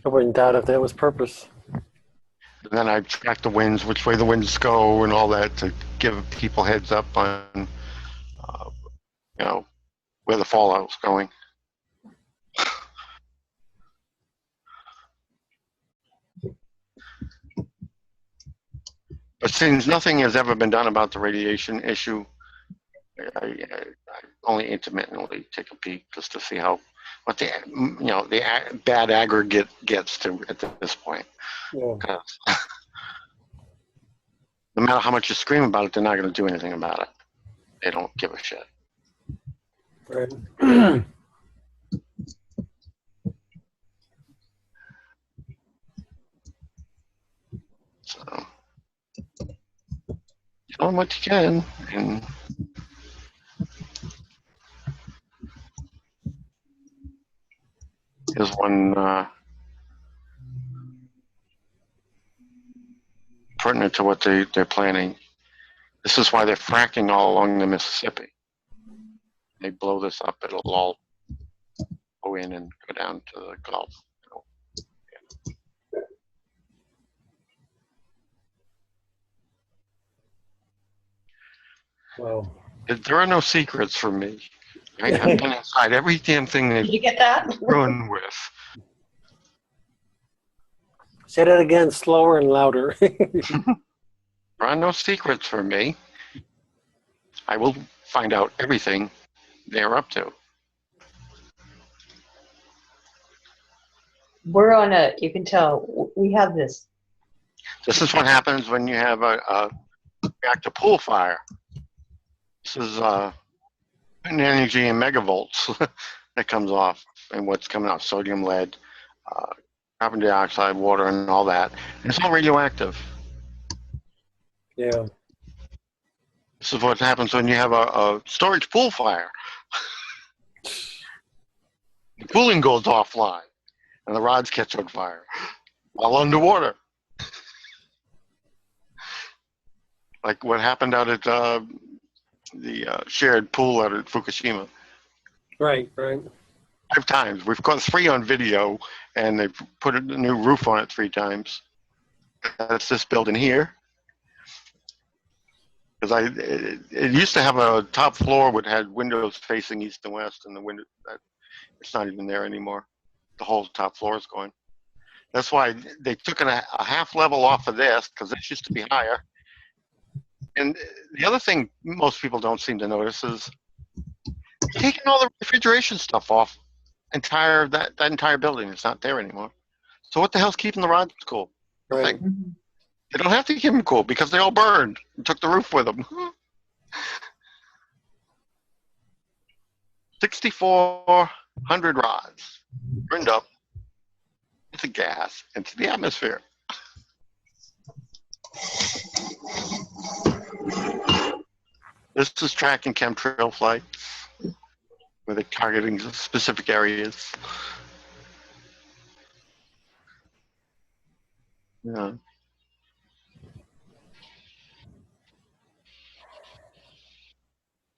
Speaker 2: I wouldn't doubt if that was purpose.
Speaker 1: And then I track the winds, which way the winds go, and all that to give people heads up on, you know, where the fallout's going. But since nothing has ever been done about the radiation issue, I only intermittently take a peek just to see what the bad aggregate gets to at this point.
Speaker 2: Yeah.
Speaker 1: 'Cause no matter how much you scream about it, they're not going to do anything about it. They don't give a shit.
Speaker 2: Right.
Speaker 1: So, tell them what you can, and here's one pertinent to what they're planning. This is why they're fracking all along the Mississippi. They blow this up, it'll all go in and go down to the Gulf.
Speaker 2: Well,
Speaker 1: There are no secrets for me. I've been inside every damn thing
Speaker 3: Did
Speaker 1: they've
Speaker 3: you get that?
Speaker 1: ruined with.
Speaker 2: say that again, slower and louder.
Speaker 1: There are no secrets for me. I will find out everything they're up to.
Speaker 3: We're on you can tell, we have this.
Speaker 1: This is what happens when you have a reactor pool fire. This is energy in megavolts that comes off, and what's coming out, sodium, lead, carbon dioxide, water, and all that. And it's all radioactive.
Speaker 2: Yeah.
Speaker 1: This is what happens when you have a storage pool fire. The cooling goes offline, and the rods catch on fire while underwater. Like what happened out at the shared pool out at Fukushima.
Speaker 2: Right, right.
Speaker 1: 5 times. We've got 3 on video, and they've put a new roof on it 3 times. That's this building here. Because it used to have a top floor which had windows facing east and west, and the window it's not even there anymore. The whole top floor is gone. That's why they took a half level off of this, because this used to be higher. And the other thing most people don't seem to notice is taking all the refrigeration stuff off that entire building. It's not there anymore. So what the hell's keeping the rods cool?
Speaker 2: Right.
Speaker 1: They don't have to keep them cool because they all burned and took the roof with them. 6,400 rods burned up into gas into the atmosphere. This is tracking chemtrail flights where they're targeting specific areas. Yeah.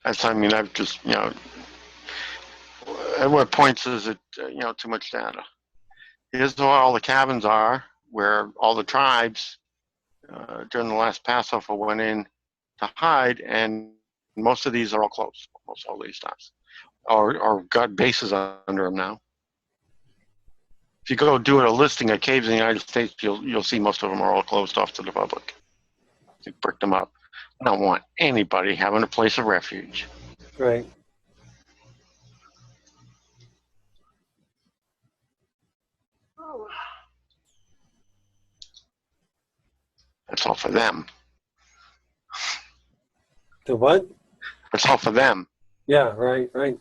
Speaker 1: I mean, I've just, at what points is it, too much data? Here's where all the cabins are, where all the tribes during the last Passover went in to hide, and most of these are all closed, almost all these stops, or got bases under them now. If you go do a listing of caves in the United States, you'll see most of them are all closed off to the public. They bricked them up. I don't want anybody having a place of refuge.
Speaker 2: Right.
Speaker 1: That's all for them.
Speaker 2: The what?
Speaker 1: That's all for them.
Speaker 2: Yeah, right, right.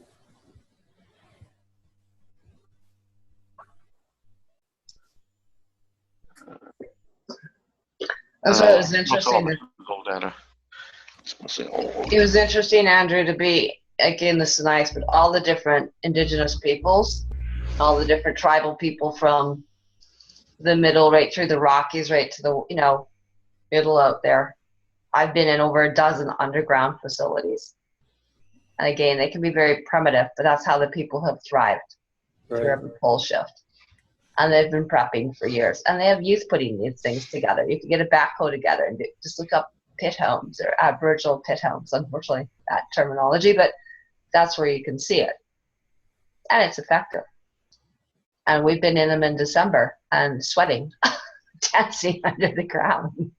Speaker 3: That's why it was interesting.
Speaker 1: Old data.
Speaker 3: It was interesting, Andrew, to be, again, this is nice, but all the different indigenous peoples, all the different tribal people from the middle right through the Rockies, right to the, middle out there. I've been in over a dozen underground facilities. And again, they can be very primitive, but that's how the people have thrived through every pole shift. And they've been prepping for years. And they have youth putting these things together. You can get a backhoe together and just look up pit homes or Aboriginal pit homes, unfortunately, that terminology, but that's where you can see it. And it's effective. And we've been in them in December and sweating, dancing under the ground.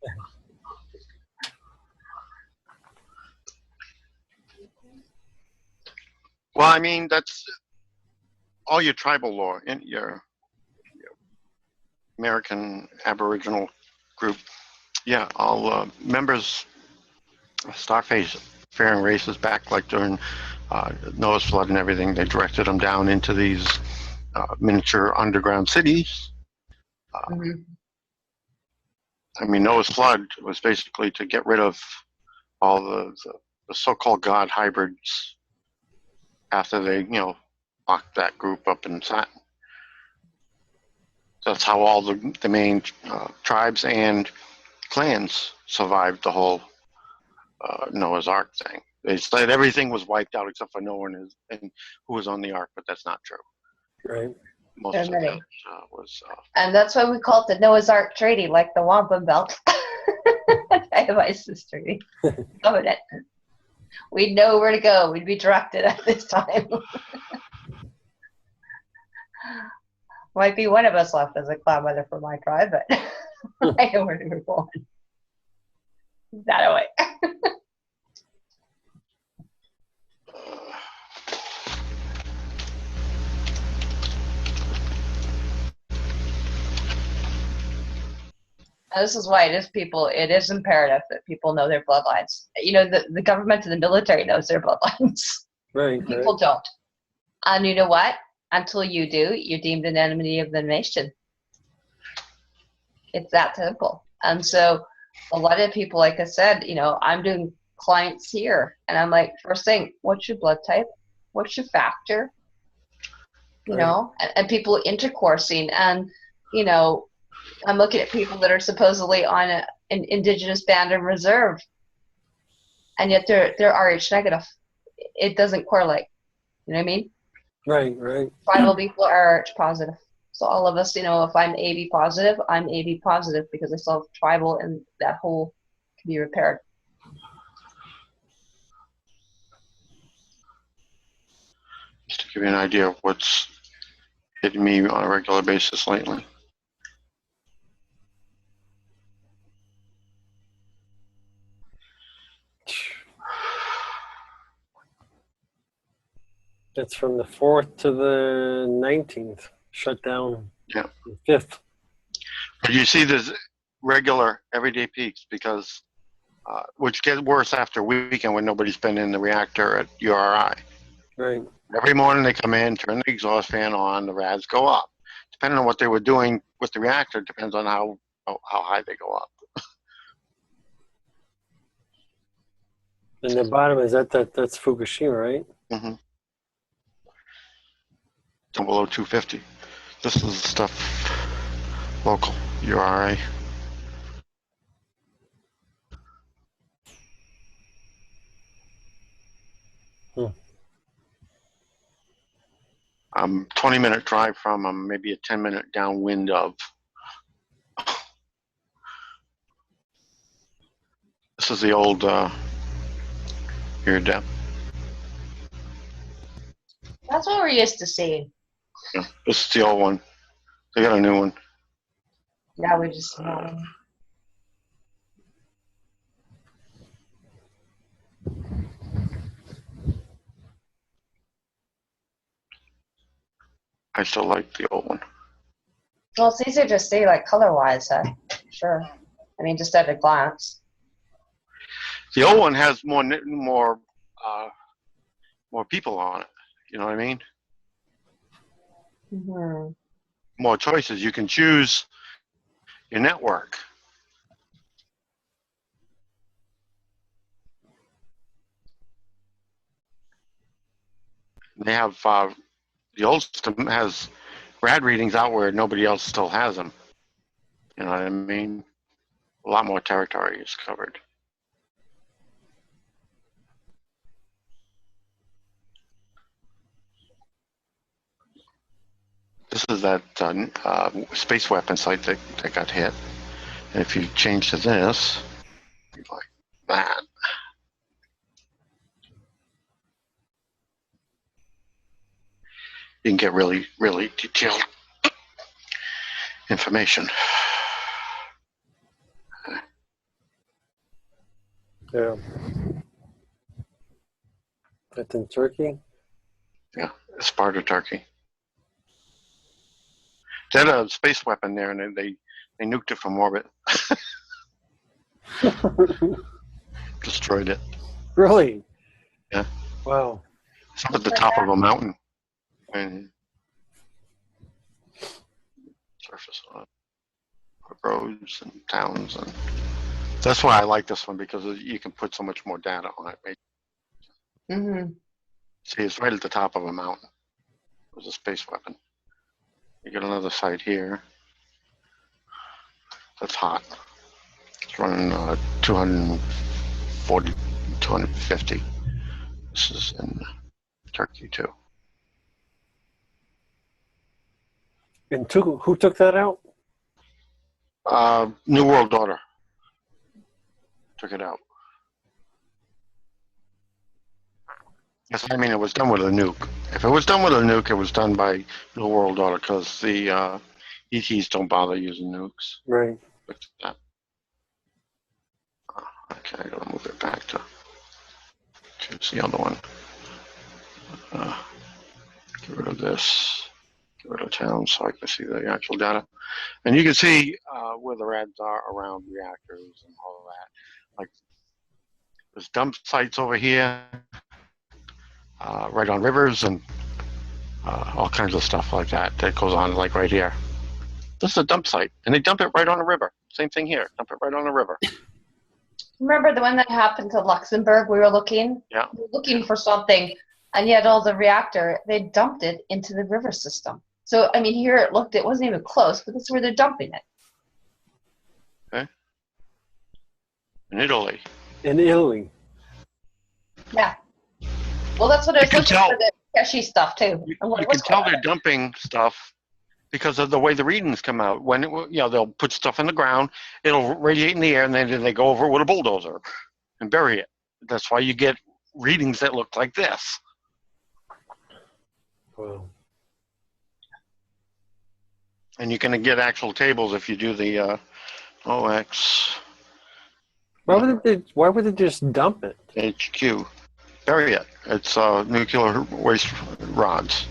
Speaker 1: Well, I mean, that's all your tribal law in your American Aboriginal group. Yeah, all members of Starfaring races back like during Noah's flood and everything, they directed them down into these miniature underground cities.
Speaker 3: Mm-hmm.
Speaker 1: I mean, Noah's flood was basically to get rid of all the so-called God hybrids after they, locked that group up in Satin. That's how all the main tribes and clans survived the whole Noah's Ark thing. They said everything was wiped out except for Noah and who was on the Ark, but that's not true.
Speaker 2: Right.
Speaker 1: Most of it was.
Speaker 3: And that's why we call it the Noah's Ark Treaty, like the Wampum Belt. I have my sister covered it. We'd know where to go. We'd be directed at this time. Might be one of us left as a clan mother for my tribe, but I know where to be going. That away. This is why it is imperative that people know their bloodlines. The government and the military knows their bloodlines.
Speaker 2: Right.
Speaker 3: People don't. And you know what? Until you do, you're deemed an enemy of the nation. It's that simple. And so a lot of people, like I said, I'm doing clients here. And I'm like, first thing, what's your blood type? What's your factor? And people intercoursing. And, I'm looking at people that are supposedly on an indigenous band and reserve. And yet they're RH negative. It doesn't correlate. You know what I mean?
Speaker 2: Right.
Speaker 3: Tribal people are RH positive. So all of us, if I'm AB positive, I'm AB positive because I still have tribal and that whole can be repaired.
Speaker 1: Just to give you an idea of what's hitting me on a regular basis lately.
Speaker 2: That's from the 4th to the 19th. Shut down.
Speaker 1: Yeah.
Speaker 2: 5th.
Speaker 1: But you see there's regular everyday peaks because, which get worse after weekend when nobody's been in the reactor at URI.
Speaker 2: Right.
Speaker 1: Every morning they come in, turn the exhaust fan on, the rads go up. Depending on what they were doing with the reactor, depends on how high they go up.
Speaker 2: And the bottom is that's Fukushima, right?
Speaker 1: Mm-hmm. Down below 250. This is stuff local, URI. 20-minute drive from them, maybe a 10-minute downwind of. This is the old depth.
Speaker 3: That's what we're used to seeing.
Speaker 1: Yeah, this is the old one. They got a new one.
Speaker 3: Yeah, we just know.
Speaker 1: I still like the old one.
Speaker 3: Well, it's easier to see, like, color-wise, huh? Sure. I mean, just at a glance.
Speaker 1: The old one has more people on it. You know what I mean?
Speaker 3: Mm-hmm.
Speaker 1: More choices. You can choose your network. They have the old system has rad readings out where nobody else still has them. You know what I mean? A lot more territory is covered. This is that space weapon site that got hit. And if you change to this, like that, you can get really, really detailed information.
Speaker 2: Yeah. That's in Turkey?
Speaker 1: Yeah, Sparta, Turkey. They had a space weapon there, and they nuked it from orbit. Destroyed it.
Speaker 2: Really?
Speaker 1: Yeah.
Speaker 2: Wow.
Speaker 1: It's up at the top of a mountain. And surface on it. Roads and towns, and that's why I like this one, because you can put so much more data on it. Right?
Speaker 3: Mm-hmm.
Speaker 1: See, it's right at the top of a mountain. It was a space weapon. You get another site here. That's hot. It's running 240, 250. This is in Turkey too.
Speaker 2: And who took that out?
Speaker 1: New World Order took it out. Yes, I mean, it was done with a nuke. If it was done with a nuke, it was done by New World Order, because the ETs don't bother using nukes.
Speaker 2: Right.
Speaker 1: Look at that. Okay, I gotta move it back to the other one. Get rid of this. Get rid of town so I can see the actual data. And you can see where the rads are around reactors and all of that. Like, there's dump sites over here, right on rivers, and all kinds of stuff like that goes on, like right here. This is a dump site, and they dump it right on a river. Same thing here. Dump it right on a river.
Speaker 3: Remember the one that happened to Luxembourg? We were looking?
Speaker 1: Yeah.
Speaker 3: We were looking for something, and yet all the reactor, they dumped it into the river system. So, I mean, here it wasn't even close, but that's where they're dumping it.
Speaker 1: Okay. In Italy.
Speaker 2: In Italy.
Speaker 3: Yeah. Well, that's what I was
Speaker 1: You can
Speaker 3: looking
Speaker 1: tell.
Speaker 3: for, the Keshi stuff, too.
Speaker 1: You
Speaker 3: I'm like,
Speaker 1: can
Speaker 3: what's
Speaker 1: tell
Speaker 3: going
Speaker 1: they're
Speaker 3: on?
Speaker 1: dumping stuff because of the way the readings come out. When they'll put stuff in the ground, it'll radiate in the air, and then they go over it with a bulldozer and bury it. That's why you get readings that look like this.
Speaker 2: Wow.
Speaker 1: And you can get actual tables if you do the OX
Speaker 2: Why would they just dump it?
Speaker 1: HQ. Bury it. It's nuclear waste rods.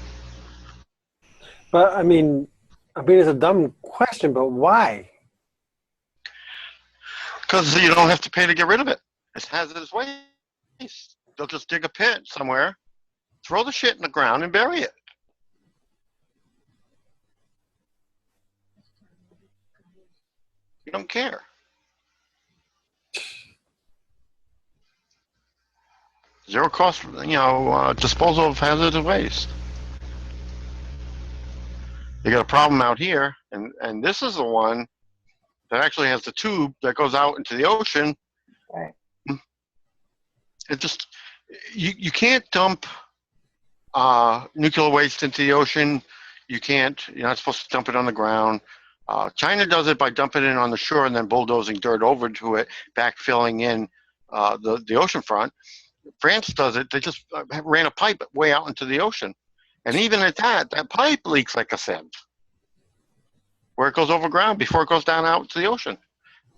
Speaker 2: But I mean, it's a dumb question, but why?
Speaker 1: Because you don't have to pay to get rid of it. It's hazardous waste. They'll just dig a pit somewhere, throw the shit in the ground, and bury it. You don't care. Zero cost, disposal of hazardous waste. You got a problem out here, and this is the one that actually has the tube that goes out into the ocean.
Speaker 3: Right.
Speaker 1: It just, you can't dump nuclear waste into the ocean. You can't. You're not supposed to dump it on the ground. China does it by dumping it on the shore and then bulldozing dirt over to it, backfilling in the ocean front. France does it. They just ran a pipe way out into the ocean. And even at that pipe leaks like a sieve, where it goes over ground before it goes down out to the ocean.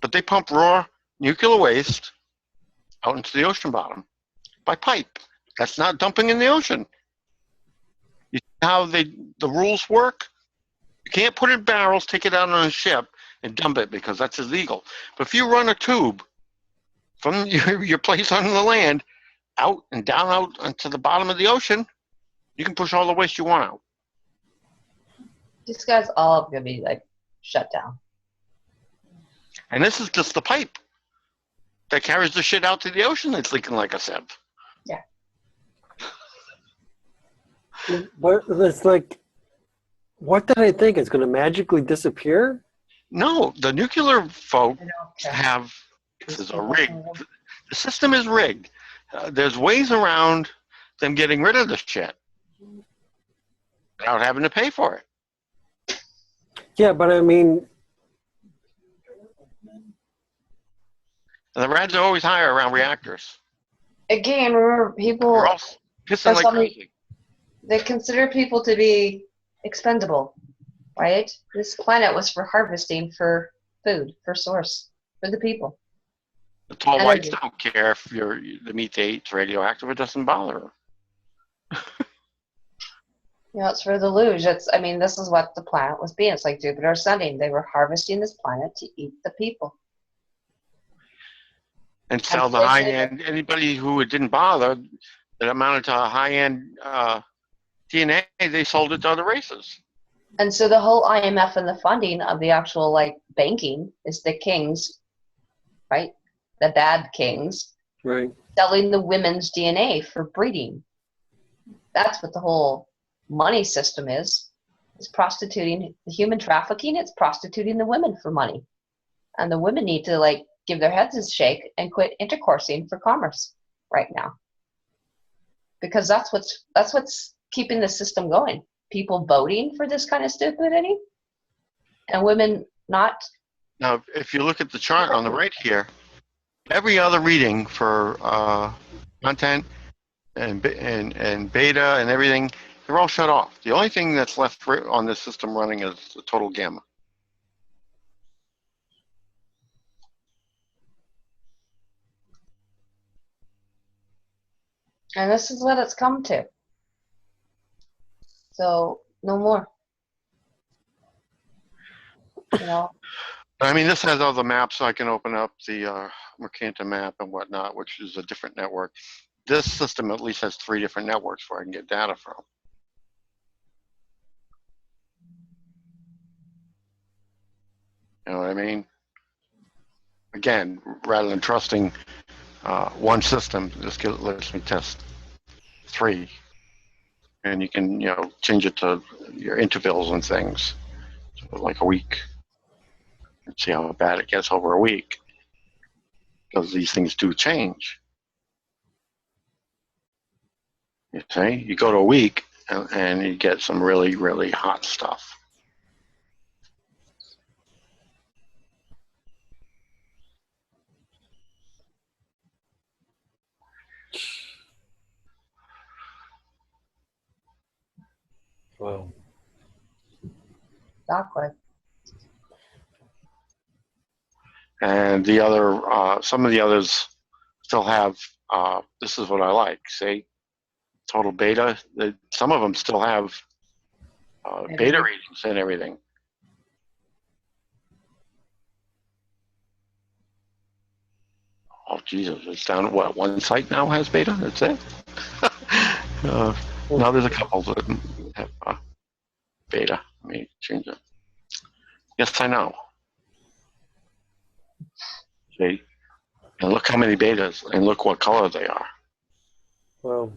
Speaker 1: But they pump raw nuclear waste out into the ocean bottom by pipe. That's not dumping in the ocean. You see how the rules work? You can't put it in barrels, take it out on a ship, and dump it because that's illegal. But if you run a tube from your place on the land out and down out onto the bottom of the ocean, you can push all the waste you want out.
Speaker 3: These guys all gonna be like shut down.
Speaker 1: And this is just the pipe that carries the shit out to the ocean that's leaking like a sieve.
Speaker 3: Yeah.
Speaker 2: But it's like, what did I think? It's going to magically disappear?
Speaker 1: No, the nuclear folk
Speaker 3: I know.
Speaker 1: have this is a rigged. The system is rigged. There's ways around them getting rid of the shit without having to pay for it.
Speaker 2: Yeah, but I mean,
Speaker 1: And the rads are always higher around reactors.
Speaker 3: Again, remember people.
Speaker 1: They're all pissing
Speaker 3: That's
Speaker 1: like
Speaker 3: something-
Speaker 1: crazy.
Speaker 3: They consider people to be expendable, right? This planet was for harvesting, for food, for source, for the people.
Speaker 1: The tall
Speaker 3: And
Speaker 1: whites
Speaker 3: then-
Speaker 1: don't care if the meat they eat's radioactive. It doesn't bother them.
Speaker 3: You know, it's for the luge. I mean, this is what the planet was being. It's like Jupiter ascending. They were harvesting this planet to eat the people.
Speaker 1: And sell the high end. Anybody who it didn't bother that amounted to a high end DNA, they sold it to other races.
Speaker 3: And so the whole IMF and the funding of the actual like banking is the kings, right? The bad kings
Speaker 2: right.
Speaker 3: selling the women's DNA for breeding. That's what the whole money system is. It's prostituting the human trafficking. It's prostituting the women for money. And the women need to like give their heads a shake and quit intercoursing for commerce right now. Because that's what's keeping the system going. People voting for this kind of stupidity and women not.
Speaker 1: Now, if you look at the chart on the right here, every other reading for content and beta and everything, they're all shut off. The only thing that's left on this system running is the total gamma.
Speaker 3: And this is what it's come to. So no more. You know.
Speaker 1: I mean, this has all the maps, so I can open up the Mercanta map and whatnot, which is a different network. This system at least has 3 different networks where I can get data from. You know what I mean? Again, rather than trusting one system, this lets me test 3. And you can, change it to your intervals and things, so like a week, and see how bad it gets over a week. Because these things do change. You see, you go to a week and you get some really, really hot stuff.
Speaker 2: Wow.
Speaker 3: Exactly.
Speaker 1: And the other, some of the others still have, this is what I like, see? Total beta, some of them still have beta readings and everything. Oh, Jesus, it's down to what, one site now has beta? That's it? No, there's a couple that have beta. Let me change it. Yes, I know. See? And look how many betas, and look what color they are.
Speaker 2: Wow.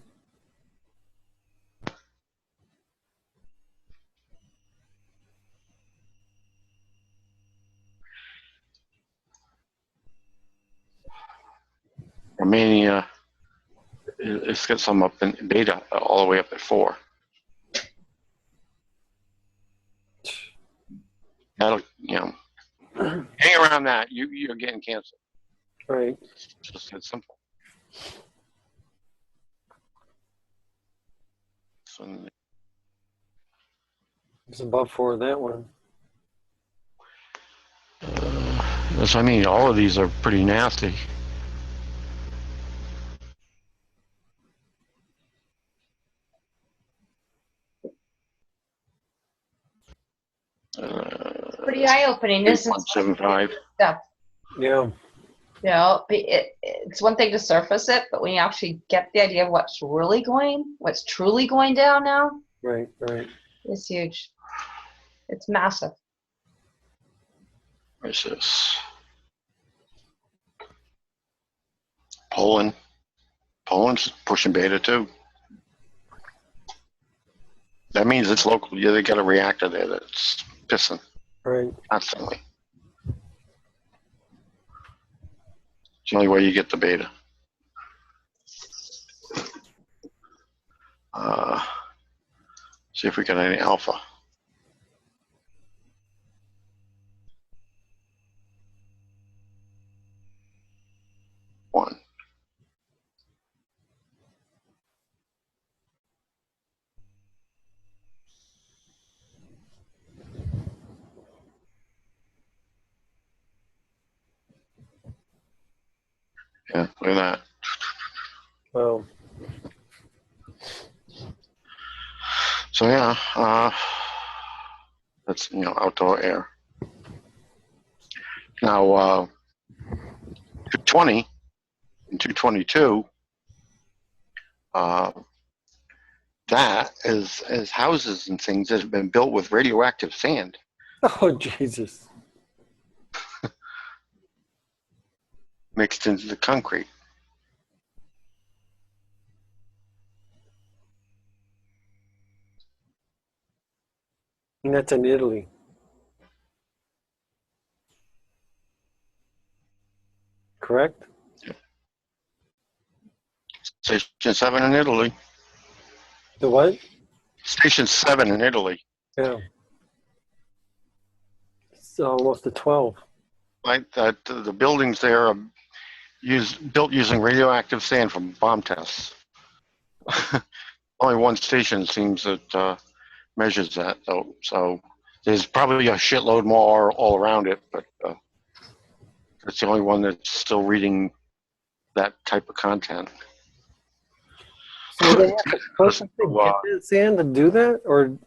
Speaker 1: Romania, it's got some up in beta all the way up at 4. That'll, hang around that, you're getting canceled.
Speaker 2: Right.
Speaker 1: It's just that simple. So,
Speaker 2: It's above 4 that one.
Speaker 1: that's what I mean. All of these are pretty nasty.
Speaker 3: Pretty eye-opening, isn't it?
Speaker 1: 175.
Speaker 3: Stuff.
Speaker 2: Yeah.
Speaker 3: You know, it's one thing to surface it, but when you actually get the idea of what's truly going down now,
Speaker 2: Right. Right.
Speaker 3: it's huge. It's massive.
Speaker 1: Where's this? Poland. Poland's pushing beta too. That means it's local. Yeah, they got a reactor there that's pissing
Speaker 2: Right.
Speaker 1: constantly. It's the only way you get the beta. See if we got any alpha. One. Yeah, look at that.
Speaker 2: Well.
Speaker 1: So yeah, that's outdoor air. Now 220 and 222. That is houses and things that have been built with radioactive sand.
Speaker 2: Oh Jesus.
Speaker 1: Mixed into the concrete.
Speaker 2: And that's in Italy. Correct?
Speaker 1: Station 7 in Italy.
Speaker 2: The what?
Speaker 1: Station 7 in Italy.
Speaker 2: Yeah. It's almost a 12.
Speaker 1: Like that, the buildings there are built using radioactive sand from bomb tests. Only one station seems that measures that, though. So there's probably a shitload more all around it, but it's the only one that's still reading that type of content.
Speaker 2: So they have to purposely get that sand to do that, or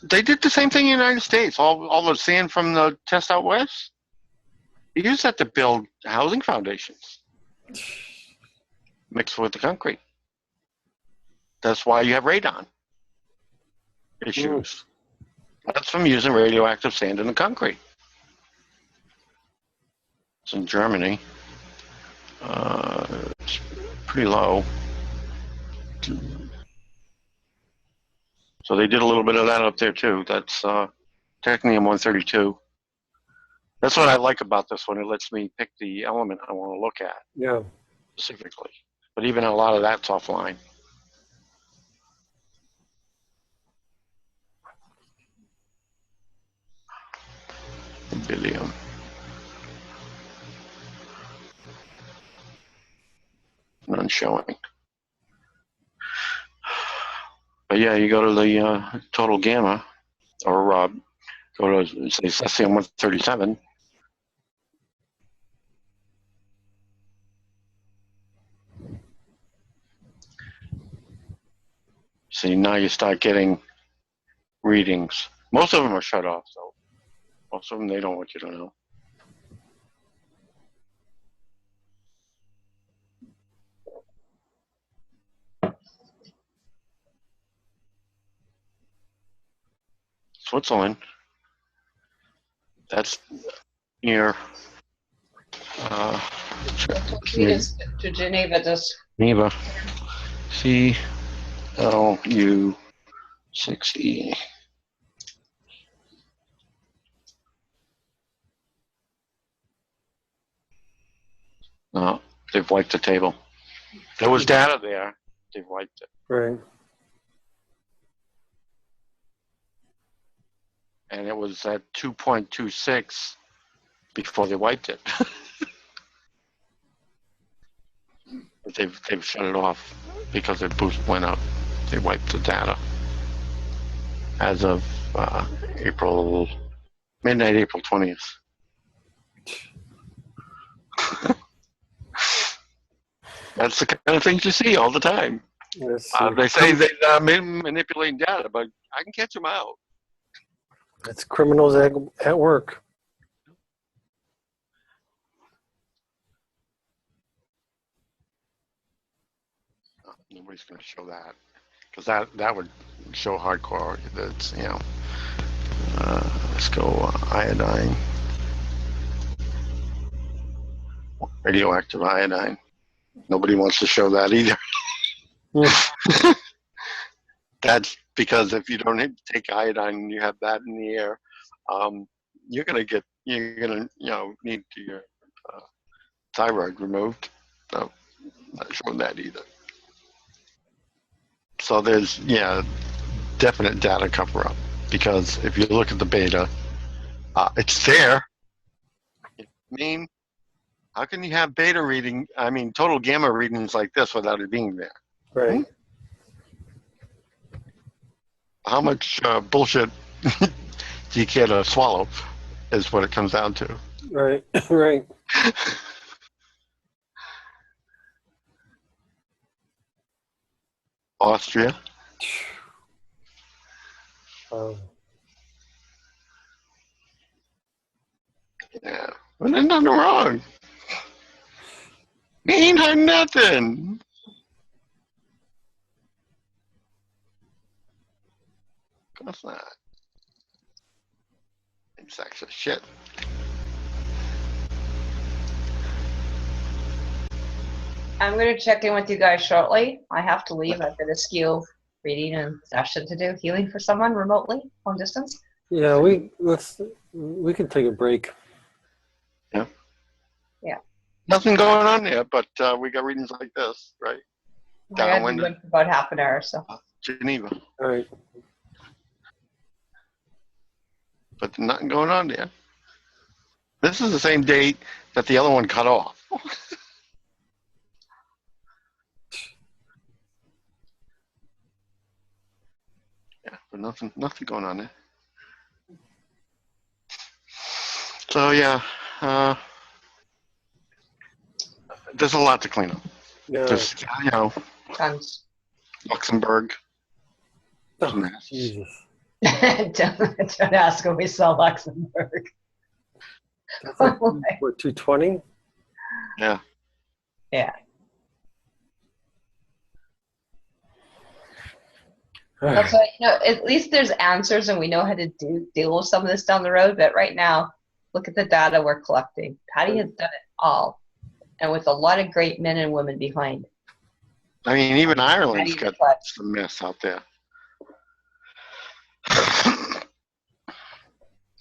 Speaker 1: they did the same thing in the United States. All the sand from the test out west, they use that to build housing foundations, mixed with the concrete. That's why you have radon issues. That's from using radioactive sand in the concrete. It's in Germany. It's pretty low. So they did a little bit of that up there too. That's technetium-132. That's what I like about this one. It lets me pick the element I want to look at
Speaker 2: yeah.
Speaker 1: specifically. But even a lot of that's offline. Billion. None showing. But yeah, you go to the total gamma, or go to say cesium-137. See, now you start getting readings. Most of them are shut off, though. Most of them, they don't want you to know. Switzerland. That's near
Speaker 3: To Geneva, just
Speaker 1: Geneva. CLU6E. No, they've wiped the table. There was data there. They wiped it.
Speaker 2: Right.
Speaker 1: And it was at 2.26 before they wiped it. But they've shut it off because their boost went up. They wiped the data as of midnight April 20th. That's the kind of things you see all the time. They say they're manipulating data, but I can catch them out.
Speaker 2: It's criminals at work.
Speaker 1: Nobody's going to show that, because that would show hardcore. That's, you know, let's go iodine, radioactive iodine. Nobody wants to show that either. That's because if you don't take iodine and you have that in the air, you're gonna need your thyroid removed. So not showing that either. So there's definite data cover up, because if you look at the beta, it's there. I mean, how can you have beta reading? I mean, total gamma readings like this without it being there?
Speaker 2: Right.
Speaker 1: How much bullshit do you care to swallow? Is what it comes down to.
Speaker 2: Right. Right.
Speaker 1: Austria. Yeah, but there's nothing wrong. Ain't had nothing. Of course not. It's actually shit.
Speaker 3: I'm going to check in with you guys shortly. I have to leave. I've got a skill reading and session to do, healing for someone remotely, long distance.
Speaker 2: Yeah, we can take a break.
Speaker 1: Yeah.
Speaker 3: Yeah.
Speaker 1: Nothing going on there, but we got readings like this, right?
Speaker 3: I got to do about half an hour, so.
Speaker 1: Geneva.
Speaker 2: All right.
Speaker 1: But nothing going on there. This is the same date that the other one cut off. Yeah, but nothing going on there. So yeah, there's a lot to clean up.
Speaker 2: Yeah.
Speaker 1: There's,
Speaker 3: Tons.
Speaker 1: Luxembourg.
Speaker 2: Oh, Jesus.
Speaker 3: Don't ask when we saw Luxembourg.
Speaker 2: That's like, what, 220?
Speaker 1: Yeah.
Speaker 3: Yeah. That's why, at least there's answers and we know how to deal with some of this down the road. But right now, look at the data we're collecting. Pattie has done it all, and with a lot of great men and women behind.
Speaker 1: I mean, even Ireland's got some mess out there.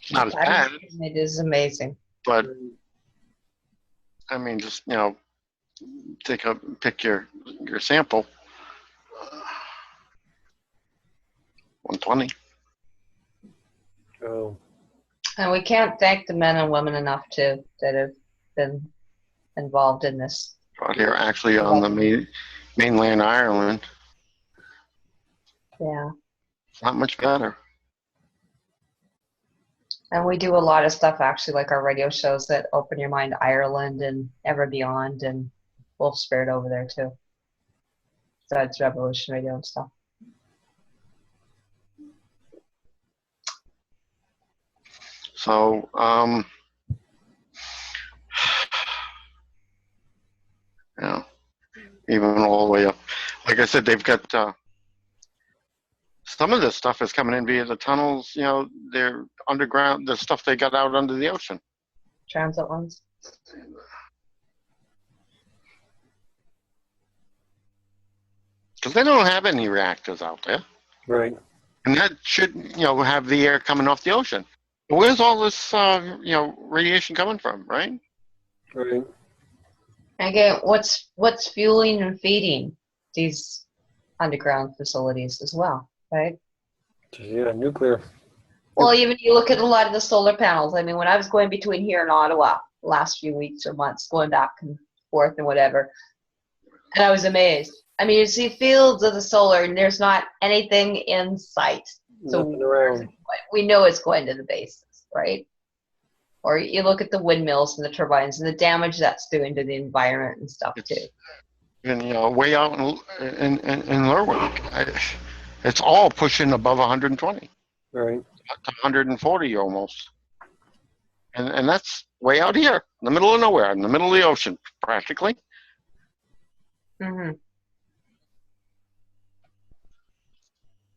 Speaker 1: It's not as bad.
Speaker 3: It is amazing.
Speaker 1: But I mean, just pick your sample. 120.
Speaker 2: Oh.
Speaker 3: And we can't thank the men and women enough that have been involved in this.
Speaker 1: Out here, actually, on the mainland Ireland.
Speaker 3: Yeah.
Speaker 1: It's not much better.
Speaker 3: And we do a lot of stuff, actually, like our radio shows that Open Your Mind Ireland and Ever Beyond and Wolf Spirit over there, too. Besides Revolution Radio and stuff.
Speaker 1: So, even all the way up. Like I said, they've got some of this stuff is coming in via the tunnels. They're underground. The stuff they got out under the ocean.
Speaker 3: Transit ones.
Speaker 1: Because they don't have any reactors out there.
Speaker 2: Right.
Speaker 1: And that should, have the air coming off the ocean. Where's all this, radiation coming from, right?
Speaker 2: Right.
Speaker 3: Again, what's fueling and feeding these underground facilities as well, right?
Speaker 2: Yeah, nuclear.
Speaker 3: Well, even you look at a lot of the solar panels. I mean, when I was going between here and Ottawa the last few weeks or months, going back and forth and whatever, and I was amazed. I mean, you see fields of the solar, and there's not anything in sight. So
Speaker 2: Nothing around.
Speaker 3: we know it's going to the bases, right? Or you look at the windmills and the turbines and the damage that's doing to the environment and stuff too.
Speaker 1: And way out in Lerwick, it's all pushing above 120,
Speaker 2: Right.
Speaker 1: up to 140 almost. And that's way out here, in the middle of nowhere, in the middle of the ocean, practically.
Speaker 3: Mm-hmm.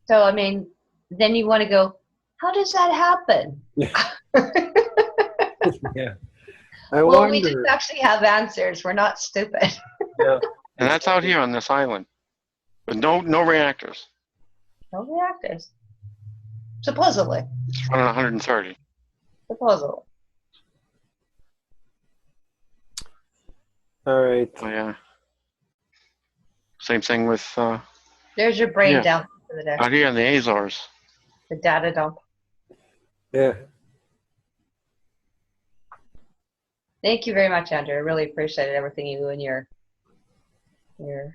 Speaker 3: So, I mean, then you want to go, how does that happen?
Speaker 2: Yeah. I
Speaker 3: Well,
Speaker 2: wonder.
Speaker 3: we just actually have answers. We're not stupid.
Speaker 2: Yeah.
Speaker 1: And that's out here on this island, with no reactors.
Speaker 3: No reactors. Supposedly.
Speaker 1: It's running 130.
Speaker 3: Supposedly.
Speaker 2: All right.
Speaker 1: So yeah. Same thing with
Speaker 3: There's your brain
Speaker 1: Yeah.
Speaker 3: down for the day.
Speaker 1: out here in the Azores.
Speaker 3: The data dump.
Speaker 2: Yeah.
Speaker 3: Thank you very much, Andrew. I really appreciated everything you and your
Speaker 2: Yeah.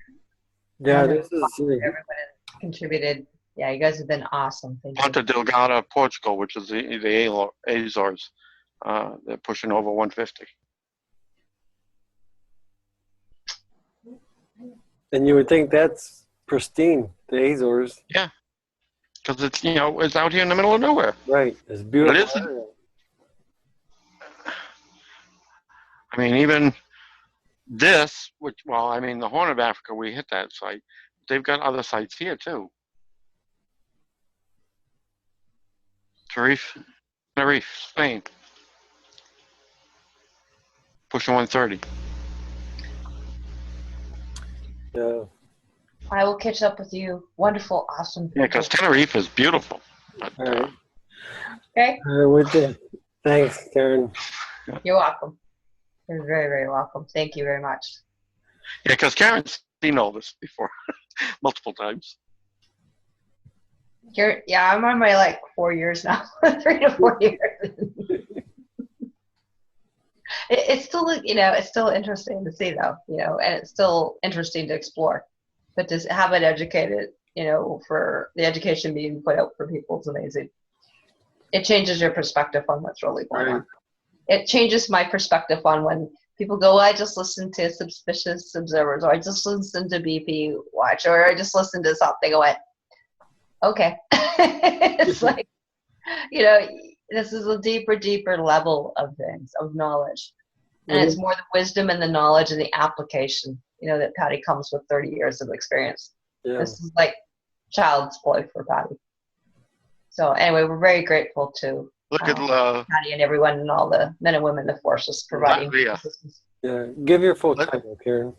Speaker 2: This is.
Speaker 3: everyone that contributed. Yeah, you guys have been awesome. Thank you.
Speaker 1: Ponta Delgada, Portugal, which is the Azores. They're pushing over 150.
Speaker 2: And you would think that's pristine, the Azores.
Speaker 1: Because it's it's out here in the middle of nowhere.
Speaker 2: Right. It's beautiful.
Speaker 1: It isn't.
Speaker 2: area.
Speaker 1: I mean, even this, the Horn of Africa, we hit that site. They've got other sites here too. Tenerife, Spain, pushing 130.
Speaker 2: Yeah.
Speaker 3: I will catch up with you. Wonderful, awesome people.
Speaker 1: Yeah, because Tenerife is beautiful. But,
Speaker 2: All right.
Speaker 3: Okay?
Speaker 2: With that, thanks, Karen.
Speaker 3: You're welcome. You're very, very welcome. Thank you very much.
Speaker 1: yeah, because Karen's seen all this before, multiple times.
Speaker 3: I'm on my 4 years now, 3 to 4 years. It's still, it's still interesting to see though, and it's still interesting to explore. But to have it educated, for the education being put out for people is amazing. It changes your perspective on what's really going on. It changes my perspective on when people go, I just listened to Suspicious Observers, or I just listened to BP Watch, or I just listened to something. I went, okay. It's like, this is a deeper level of things, of knowledge. And it's more the wisdom and the knowledge and the application, that Pattie comes with 30 years of experience.
Speaker 2: Yeah.
Speaker 3: This is like child's play for Pattie. So anyway, we're very grateful to
Speaker 1: Look at
Speaker 3: Pattie and everyone and all the men and women in the forces providing
Speaker 1: Latvia.
Speaker 3: assistance.
Speaker 2: Yeah. Give your full title, Karen.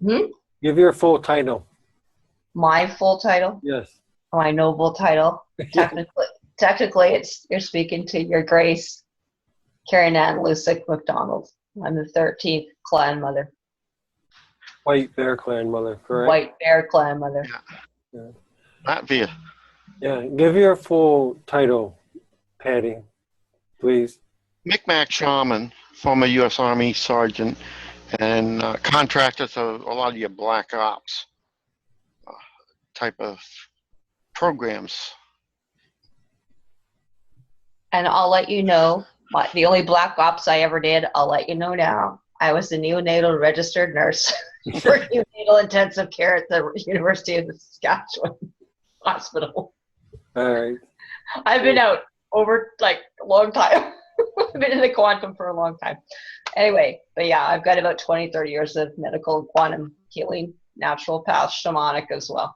Speaker 3: Hmm?
Speaker 2: Give your full title.
Speaker 3: My full title,
Speaker 2: Yes.
Speaker 3: my noble title. Technically, you're speaking to Your Grace, Carrie Ann Lucyk MacDonald. I'm the 13th clan mother.
Speaker 2: White Bear Clan mother, correct?
Speaker 3: White Bear clan mother.
Speaker 2: Yeah.
Speaker 1: Latvia.
Speaker 2: Yeah. Give your full title, Pattie, please.
Speaker 1: Miq'mac shaman, former U.S. Army sergeant, and contractor to a lot of your black ops type of programs.
Speaker 3: And I'll let you know, the only black ops I ever did, I'll let you know now. I was a neonatal registered nurse for neonatal intensive care at the University of Saskatchewan Hospital.
Speaker 2: All right.
Speaker 3: I've been out over a long time. I've been in the quantum for a long time. Anyway, but yeah, I've got about 20, 30 years of medical and quantum healing, natural path, shamanic as well.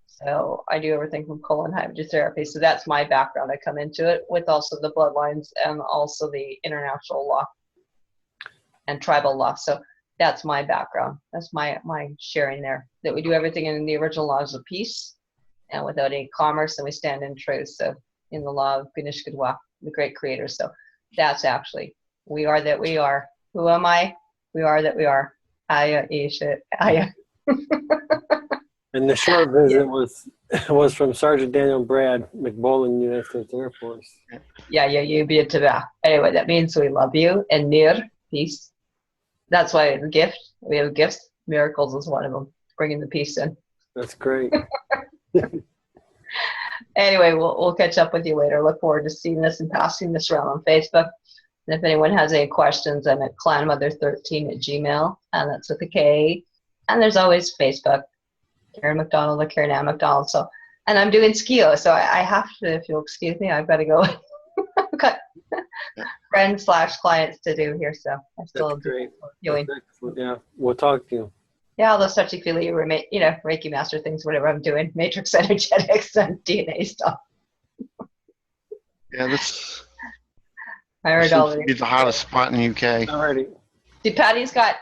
Speaker 3: So I do everything from colon hydrotherapy. So that's my background. I come into it with also the bloodlines and also the international law and tribal law. So that's my background. That's my sharing there. That we do everything in the original laws of peace and without any commerce, and we stand in truth. So in the law of Ganishkadwa, the great creator. So that's actually, we are that we are. Who am I? We are that we are. Aya, Isha, Aya.
Speaker 2: And the short visit was from Sergeant Daniel Brad MacBolen, United States Air Force.
Speaker 3: Yeah, you be it to that. Anyway, that means we love you. And Nir, peace. That's why the gift, we have gifts. Miracles is one of them, bringing the peace in.
Speaker 2: That's great.
Speaker 3: Anyway, we'll catch up with you later. Look forward to seeing this and passing this around on Facebook. And if anyone has any questions, I'm at clanmother13@gmail, and that's with a K. And there's always Facebook, Karen MacDonald or Karen Ann MacDonald. So, and I'm doing skio, so I have to, if you'll excuse me, I've got to go. I've got friends/clients to do here, so I still
Speaker 2: That's great.
Speaker 3: doing.
Speaker 2: That's excellent. Yeah, we'll talk to you.
Speaker 3: Yeah, all those touchy-feely, Reiki master things, whatever I'm doing, matrix energetics and DNA stuff.
Speaker 1: Yeah, this
Speaker 3: I heard all
Speaker 1: seems to be the hottest spot in the UK.
Speaker 2: Alrighty.
Speaker 3: See, Patty's got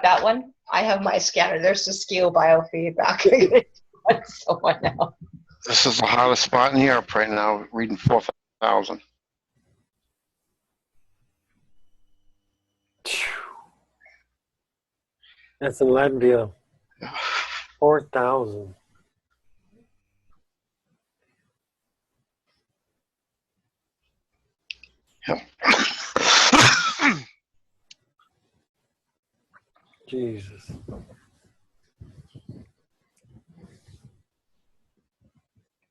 Speaker 3: that one. I have my scanner. There's the skill biofeedback. Someone now.
Speaker 1: This is the hottest spot in Europe right now, reading 4,000.
Speaker 2: That's in Latvia. 4,000.
Speaker 1: Yep.
Speaker 2: Jesus.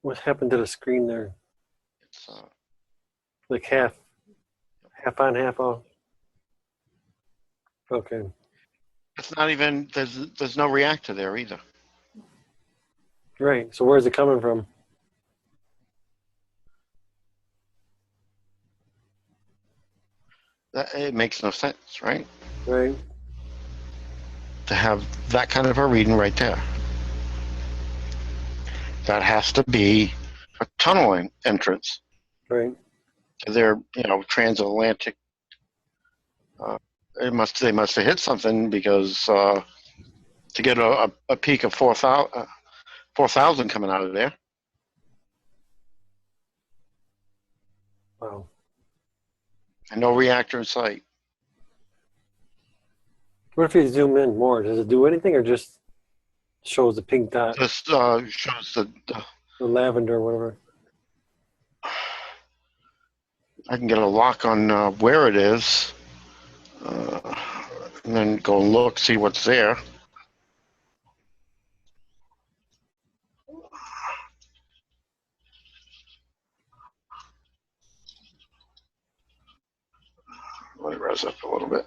Speaker 2: What happened to the screen there?
Speaker 1: It's,
Speaker 2: Like half on, half off? Okay.
Speaker 1: it's not even, there's no reactor there either.
Speaker 2: Right. So where's it coming from?
Speaker 1: It makes no sense, right?
Speaker 2: Right.
Speaker 1: To have that kind of a reading right there. That has to be a tunneling entrance
Speaker 2: Right.
Speaker 1: to their, transatlantic. They must have hit something because to get a peak of 4,000 coming out of there.
Speaker 2: Wow.
Speaker 1: And no reactor in sight.
Speaker 2: What if you zoom in more? Does it do anything or just shows the pink dot,
Speaker 1: Just shows the
Speaker 2: the lavender or whatever?
Speaker 1: I can get a lock on where it is, and then go and look, see what's there. Let me res up a little bit.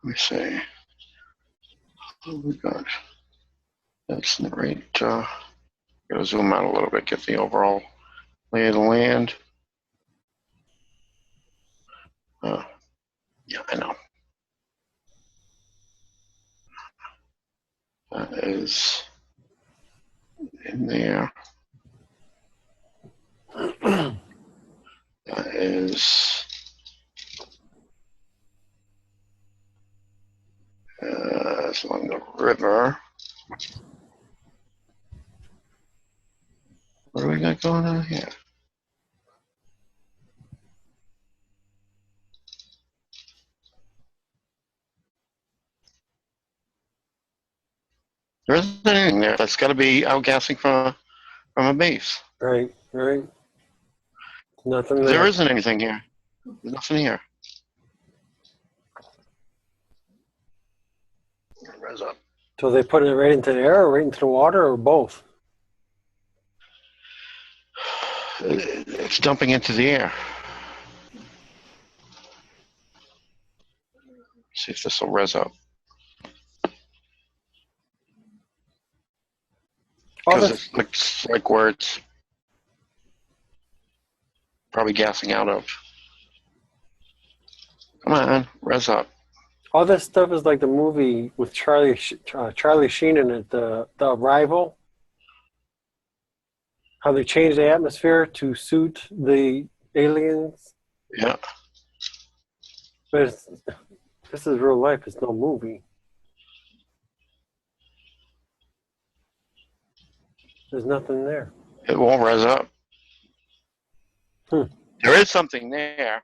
Speaker 1: Let me see. Oh my God. That's the right. Gotta zoom out a little bit, get the overall lay of the land. Yeah, I know. That is in there. That is it's along the river. What do we got going on here? There isn't anything there. That's got to be outgassing from a base.
Speaker 2: Right. Right. Nothing there.
Speaker 1: There isn't anything here. There's nothing here. Res up.
Speaker 2: So they put it right into the air or right into the water or both?
Speaker 1: It's dumping into the air. See if this will res up.
Speaker 2: Oh,
Speaker 1: Because
Speaker 2: that's,
Speaker 1: it looks like where it's probably gassing out of. Come on, res up.
Speaker 2: all this stuff is like the movie with Charlie Sheen in it, the Arrival. How they changed the atmosphere to suit the aliens.
Speaker 1: Yeah.
Speaker 2: But this is real life. It's no movie. There's nothing there.
Speaker 1: It won't res up.
Speaker 2: Hmm.
Speaker 1: There is something there,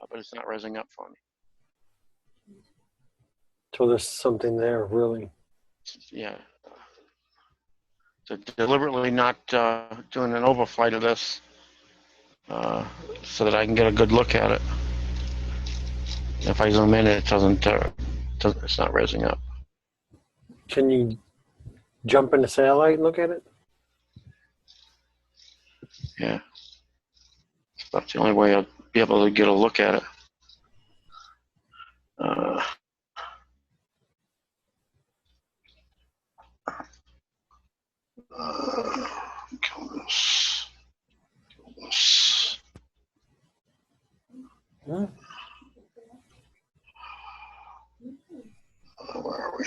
Speaker 1: but it's not resing up for me.
Speaker 2: So there's something there, really.
Speaker 1: Yeah. So deliberately not doing an overflight of this so that I can get a good look at it. If I zoom in, it doesn't it's not resing up.
Speaker 2: Can you jump into satellite and look at it?
Speaker 1: Yeah. That's the only way I'll be able to get a look at it. Kill this. Kill this.
Speaker 2: Hmm?
Speaker 1: Where are we?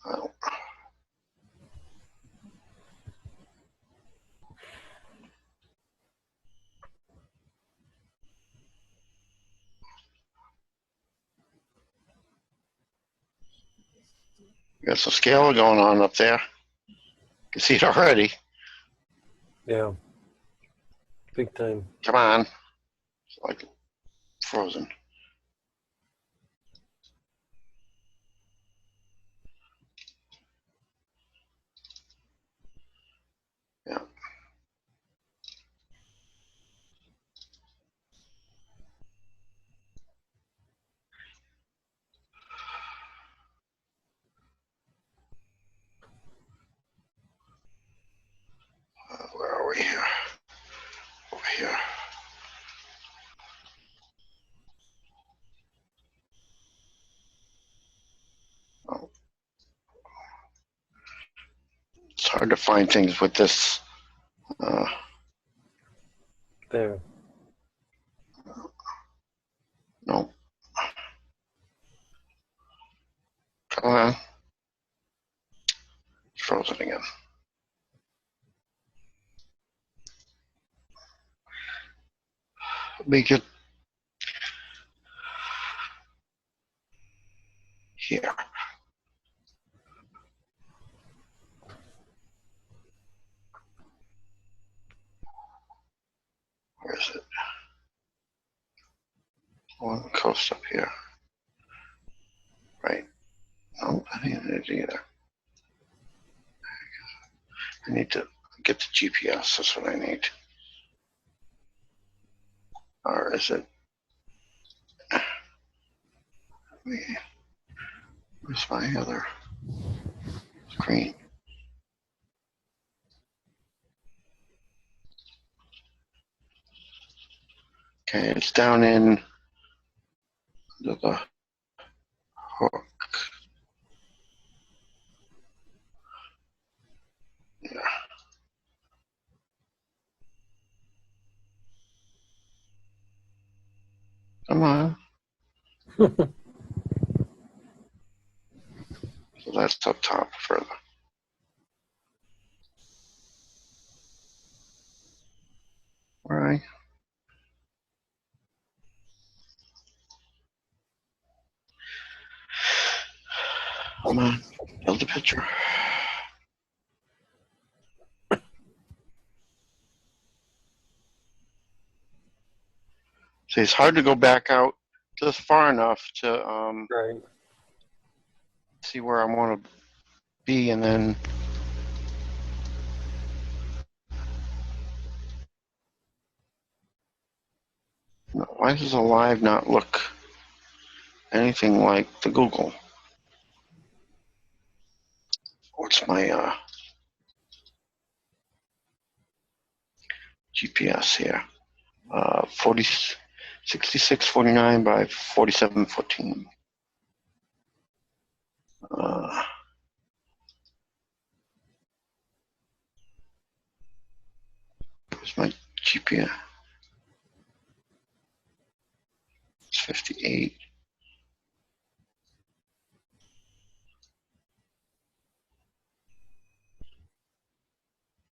Speaker 1: Oh. Got some scale going on up there. You can see it already.
Speaker 2: Yeah. Big time.
Speaker 1: Come on. It's like frozen. Yeah. Where are we here? Over here. Oh. It's hard to find things with this.
Speaker 2: There.
Speaker 1: No. Come on. It's frozen again. Make it here. Where is it? On the coast up here. Right. No, I think I need to either. I need to get the GPS. That's what I need. Or is it? Where's my other screen? Okay, it's down in the hook. Yeah. Come on. So that's up top further. All right. Come on. Build the picture. See, it's hard to go back out just far enough to
Speaker 2: Right.
Speaker 1: see where I want to be, and then no, why does the live not look anything like the Google? What's my GPS here? 6649 by 4714. Where's my GPS? It's 58.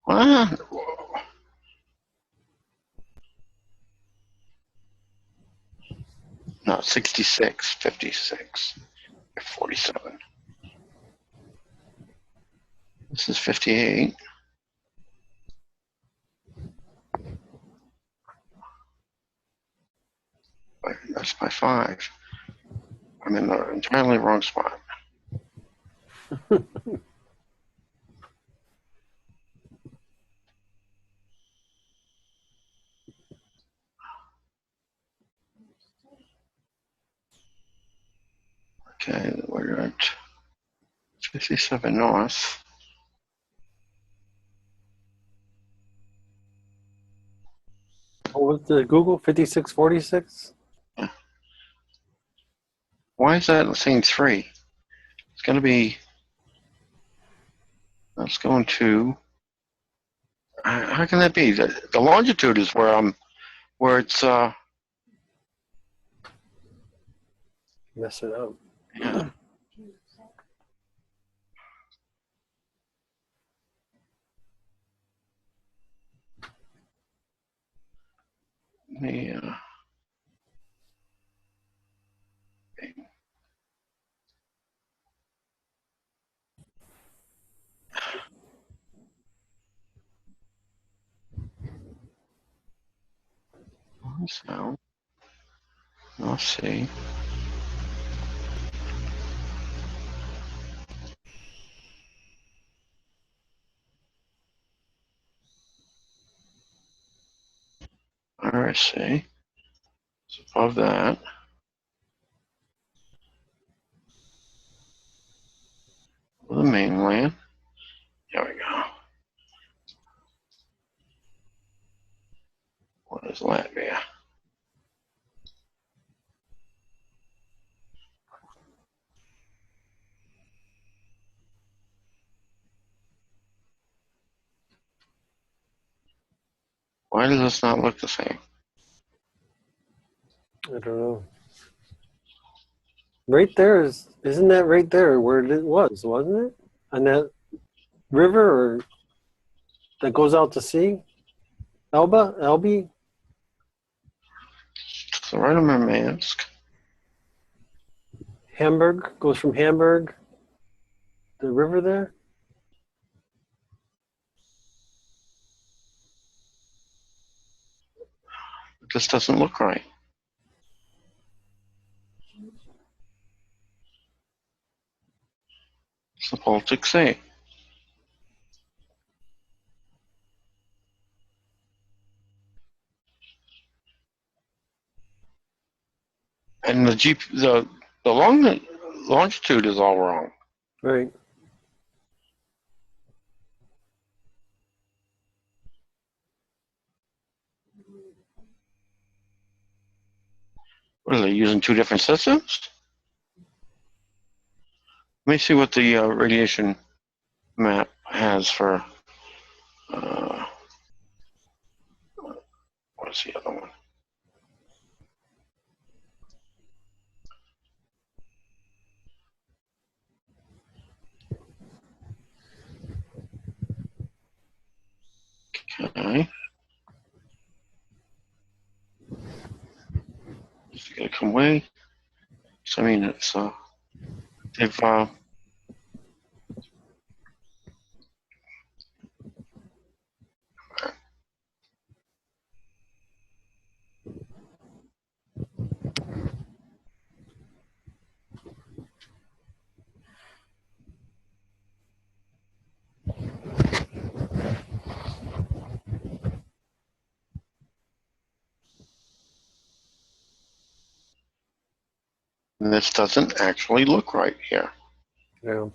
Speaker 1: What? No, 66, 56, 47. This is 58. That's by 5. I'm in the entirely wrong spot. Okay, we're at 57 north.
Speaker 2: What was the Google 5646?
Speaker 1: Why is that saying 3? It's going to be. Let's go into. How can that be? The longitude is where it's.
Speaker 2: Mess it up.
Speaker 1: Yeah. Yeah. So, let's see. RSA. It's above that. The mainland. There we go. What is Latvia? Why does this not look the same?
Speaker 2: I don't know. Right there isn't that right there where it was, wasn't it? On that river or that goes out to sea? Elbe?
Speaker 1: To the right of Murmansk.
Speaker 2: Hamburg goes from Hamburg, the river there.
Speaker 1: This doesn't look right. It's the Baltic Sea. And the longitude is all wrong.
Speaker 2: Right.
Speaker 1: What are they using? 2 different systems? Let me see what the radiation map has for. What is the other one? Okay. Just gotta come away. So I mean, it's they've this doesn't actually look right here.
Speaker 2: Yeah.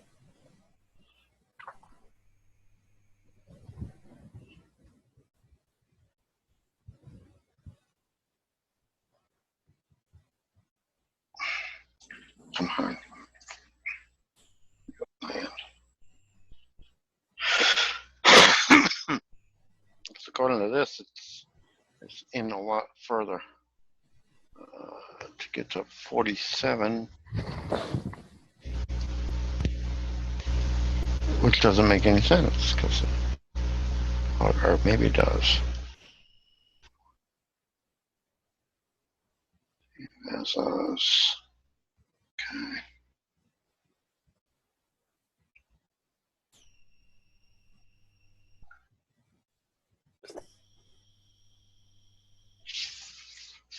Speaker 1: Come on. Man. So according to this, this, it's in a lot further. To get to 47, which doesn't make any sense, because, or maybe it does. As us. Okay.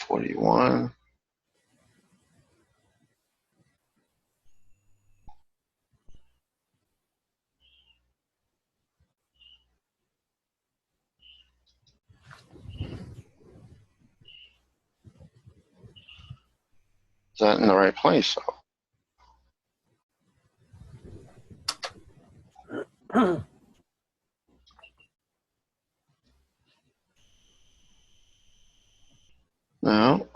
Speaker 1: $41. Is that in the right place, though? No.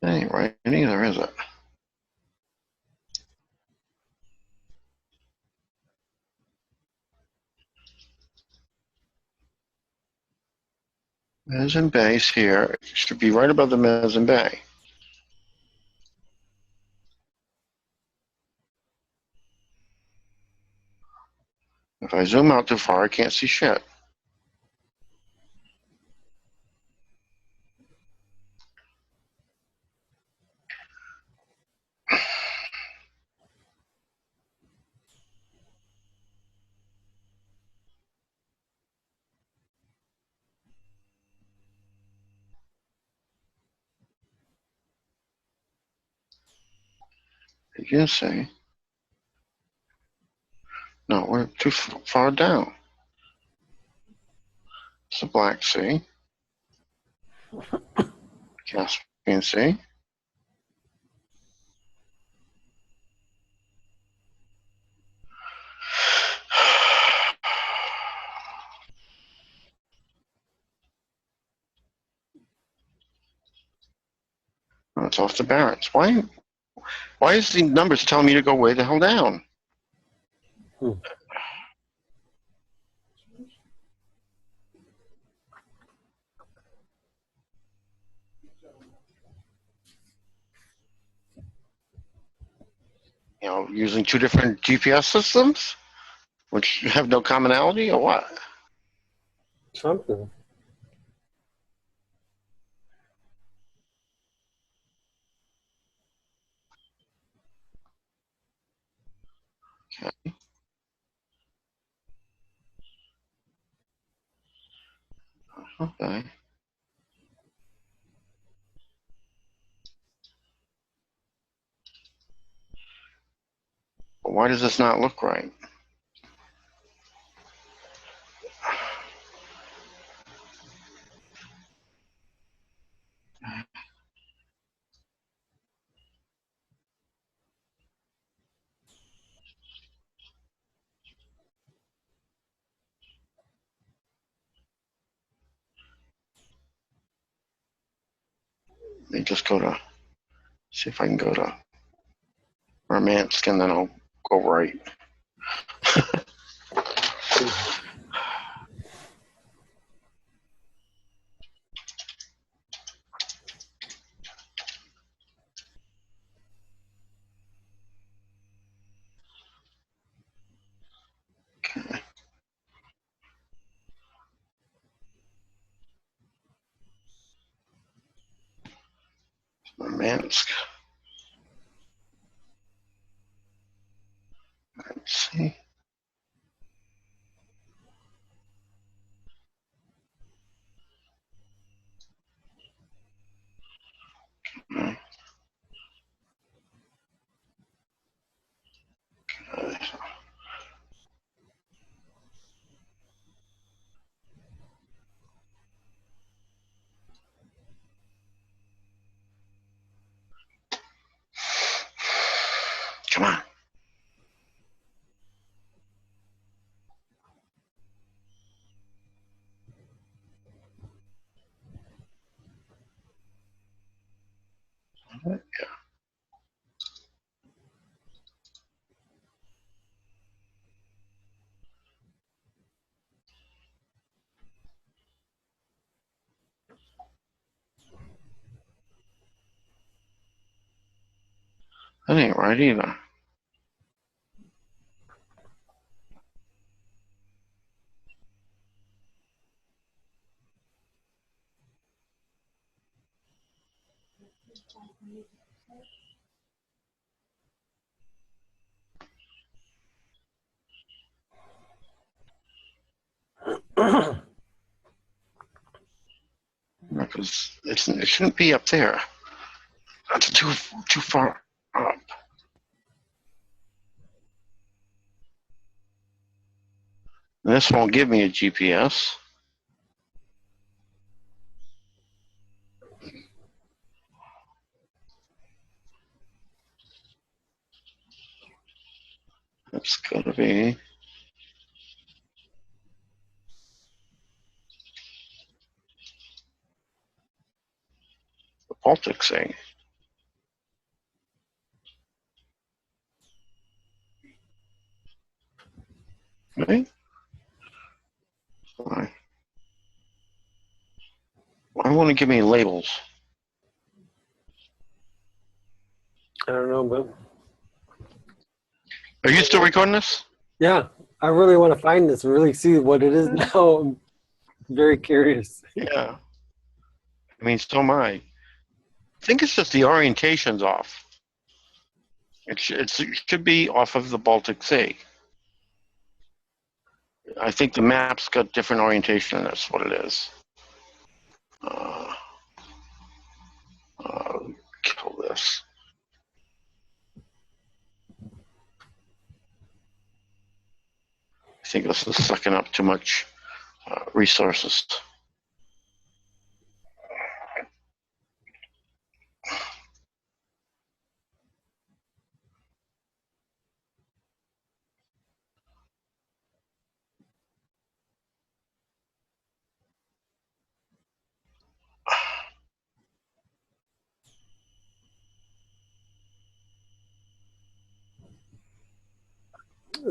Speaker 1: That ain't right either, is it? Mezzanine base here. It should be right above the mezzanine bay. If I zoom out too far, I can't see shit. You can see. No, we're too far down. It's the Black Sea. Caspian Sea. Oh, it's off the Barents. Why is the numbers telling me to go way the hell down? Using two different GPS systems, which have no commonality, or what?
Speaker 2: Something.
Speaker 1: Okay. Okay. Why does this not look right? Let me just go to, see if I can go to Murmansk, and then I'll go right. Okay. Murmansk. Let's see. Okay. Come on. That ain't right either. Because it shouldn't be up there. That's too far up. This won't give me a GPS. That's gotta be the Baltic Sea. Right? Why won't it give me labels?
Speaker 2: I don't know, but
Speaker 1: Are you still recording this?
Speaker 2: yeah, I really want to find this and really see what it is now. I'm very curious.
Speaker 1: Yeah. I mean, so am I. I think it's just the orientation's off. It should be off of the Baltic Sea. I think the map's got different orientation. That's what it is. Kill this. I think this is sucking up too much resources.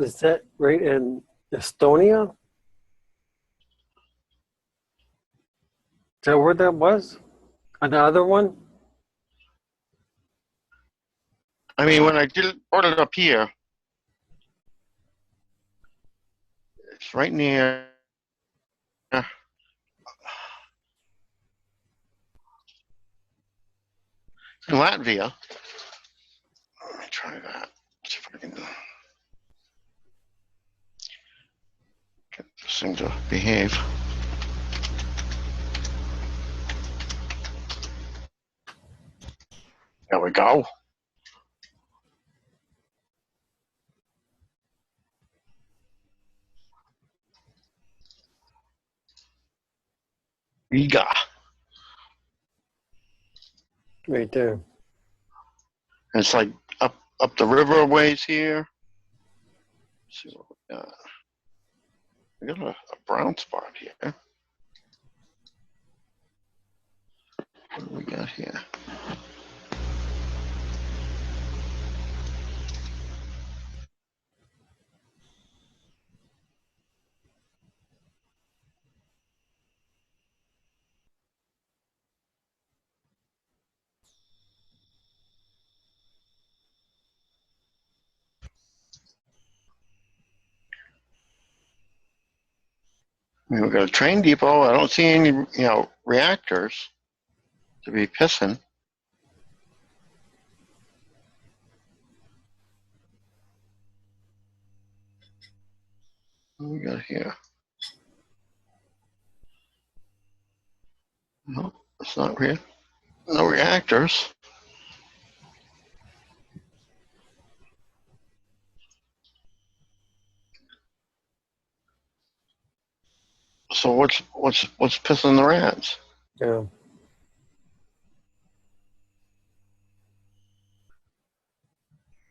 Speaker 2: Is that right in Estonia? Is that where that was? Another one?
Speaker 1: I mean, when I brought it up here, it's right near. In Latvia. Let me try that. See if I can get this thing to behave. There we go. Riga.
Speaker 2: Right there.
Speaker 1: And it's like up the river a ways here. Let's see what we got. We got a brown spot here. What do we got here? I mean, we got a train depot. I don't see any, reactors to be pissing. What do we got here? No, it's not real. No reactors. So what's pissing the rats?
Speaker 2: Yeah.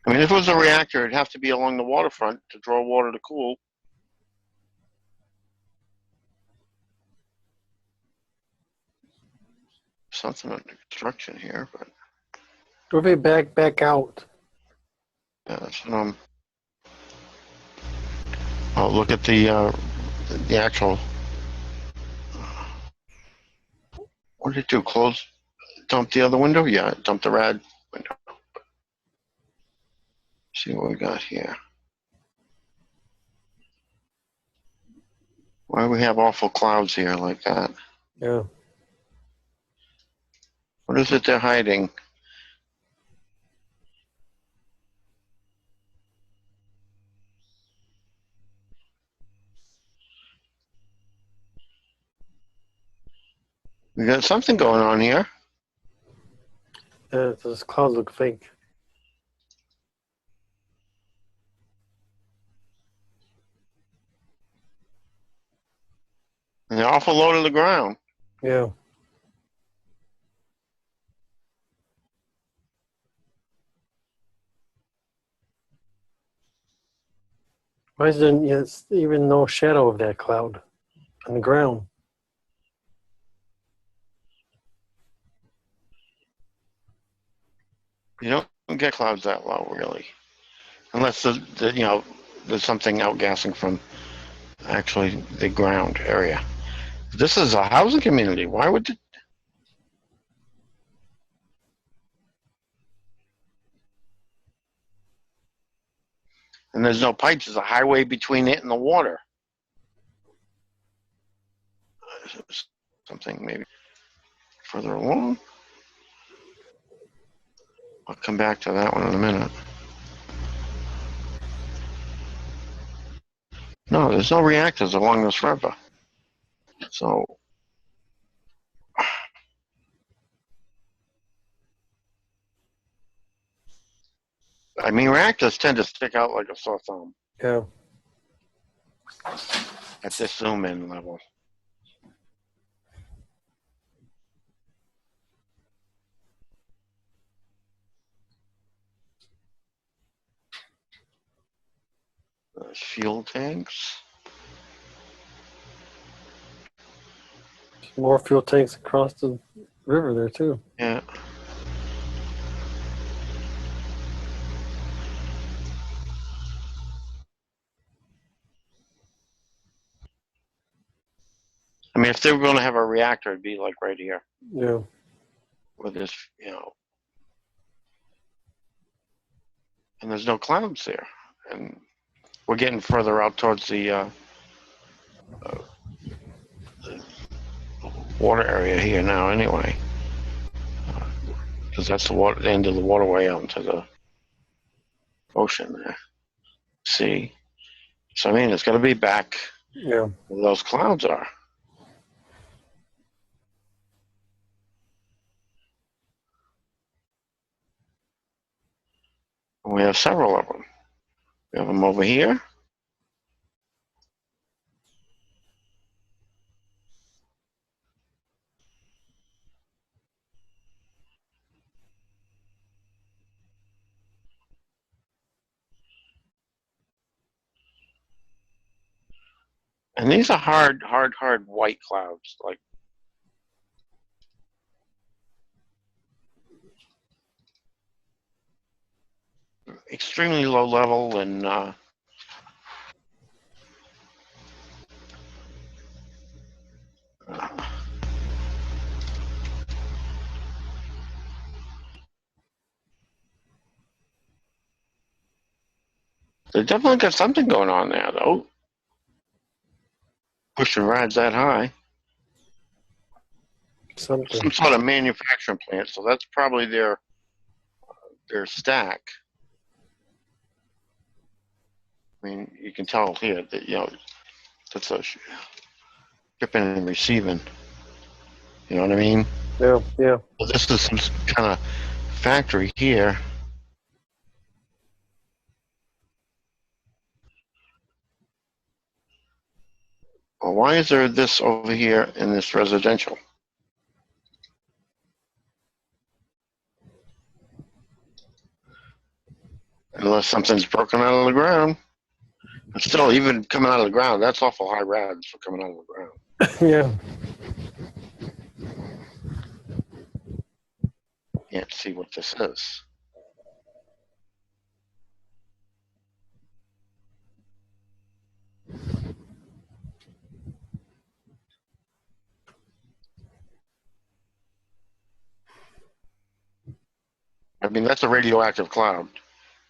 Speaker 1: I mean, if it was a reactor, it'd have to be along the waterfront to draw water to cool. Something under construction here, but
Speaker 2: Go back out.
Speaker 1: yeah, that's what Oh, look at the actual. What did it do? Close? Dump the other window? Yeah, dump the rad window. see what we got here. Why do we have awful clouds here like that?
Speaker 2: Yeah.
Speaker 1: What is it they're hiding? We got something going on here.
Speaker 2: Yeah, those clouds look fake.
Speaker 1: And they're awful low to the ground.
Speaker 2: Yeah. Why is there even no shadow of that cloud on the ground?
Speaker 1: You don't get clouds that low, really, unless there's something outgassing from actually the ground area. This is a housing community. Why would it? And there's no pipes. There's a highway between it and the water. Something maybe further along. I'll come back to that one in a minute. No, there's no reactors along this river. So, I mean, reactors tend to stick out like a sore thumb
Speaker 2: Yeah.
Speaker 1: at this zoom in level. There's fuel tanks.
Speaker 2: More fuel tanks across the river there too.
Speaker 1: Yeah. I mean, if they were going to have a reactor, it'd be like right here
Speaker 2: Yeah.
Speaker 1: with this, and there's no clouds there. And we're getting further out towards the water area here now anyway. Because that's the end of the waterway out into the ocean there. See? So, I mean, it's going to be back
Speaker 2: Yeah.
Speaker 1: where those clouds are. And we have several of them. We have them over here. And these are hard white clouds, like extremely low level and they definitely got something going on there, though. Pushing rides that high.
Speaker 2: Something.
Speaker 1: Some sort of manufacturing plant, so that's probably their stack. I mean, you can tell here that that's a shipping and receiving. You know what I mean?
Speaker 2: Yeah. Yeah.
Speaker 1: Well, this is some kind of factory here. Well, why is there this over here in this residential? Unless something's broken out of the ground. But still, even coming out of the ground, that's awful high rads for coming out of the ground.
Speaker 2: Yeah.
Speaker 1: Can't see what this is. I mean, that's a radioactive cloud.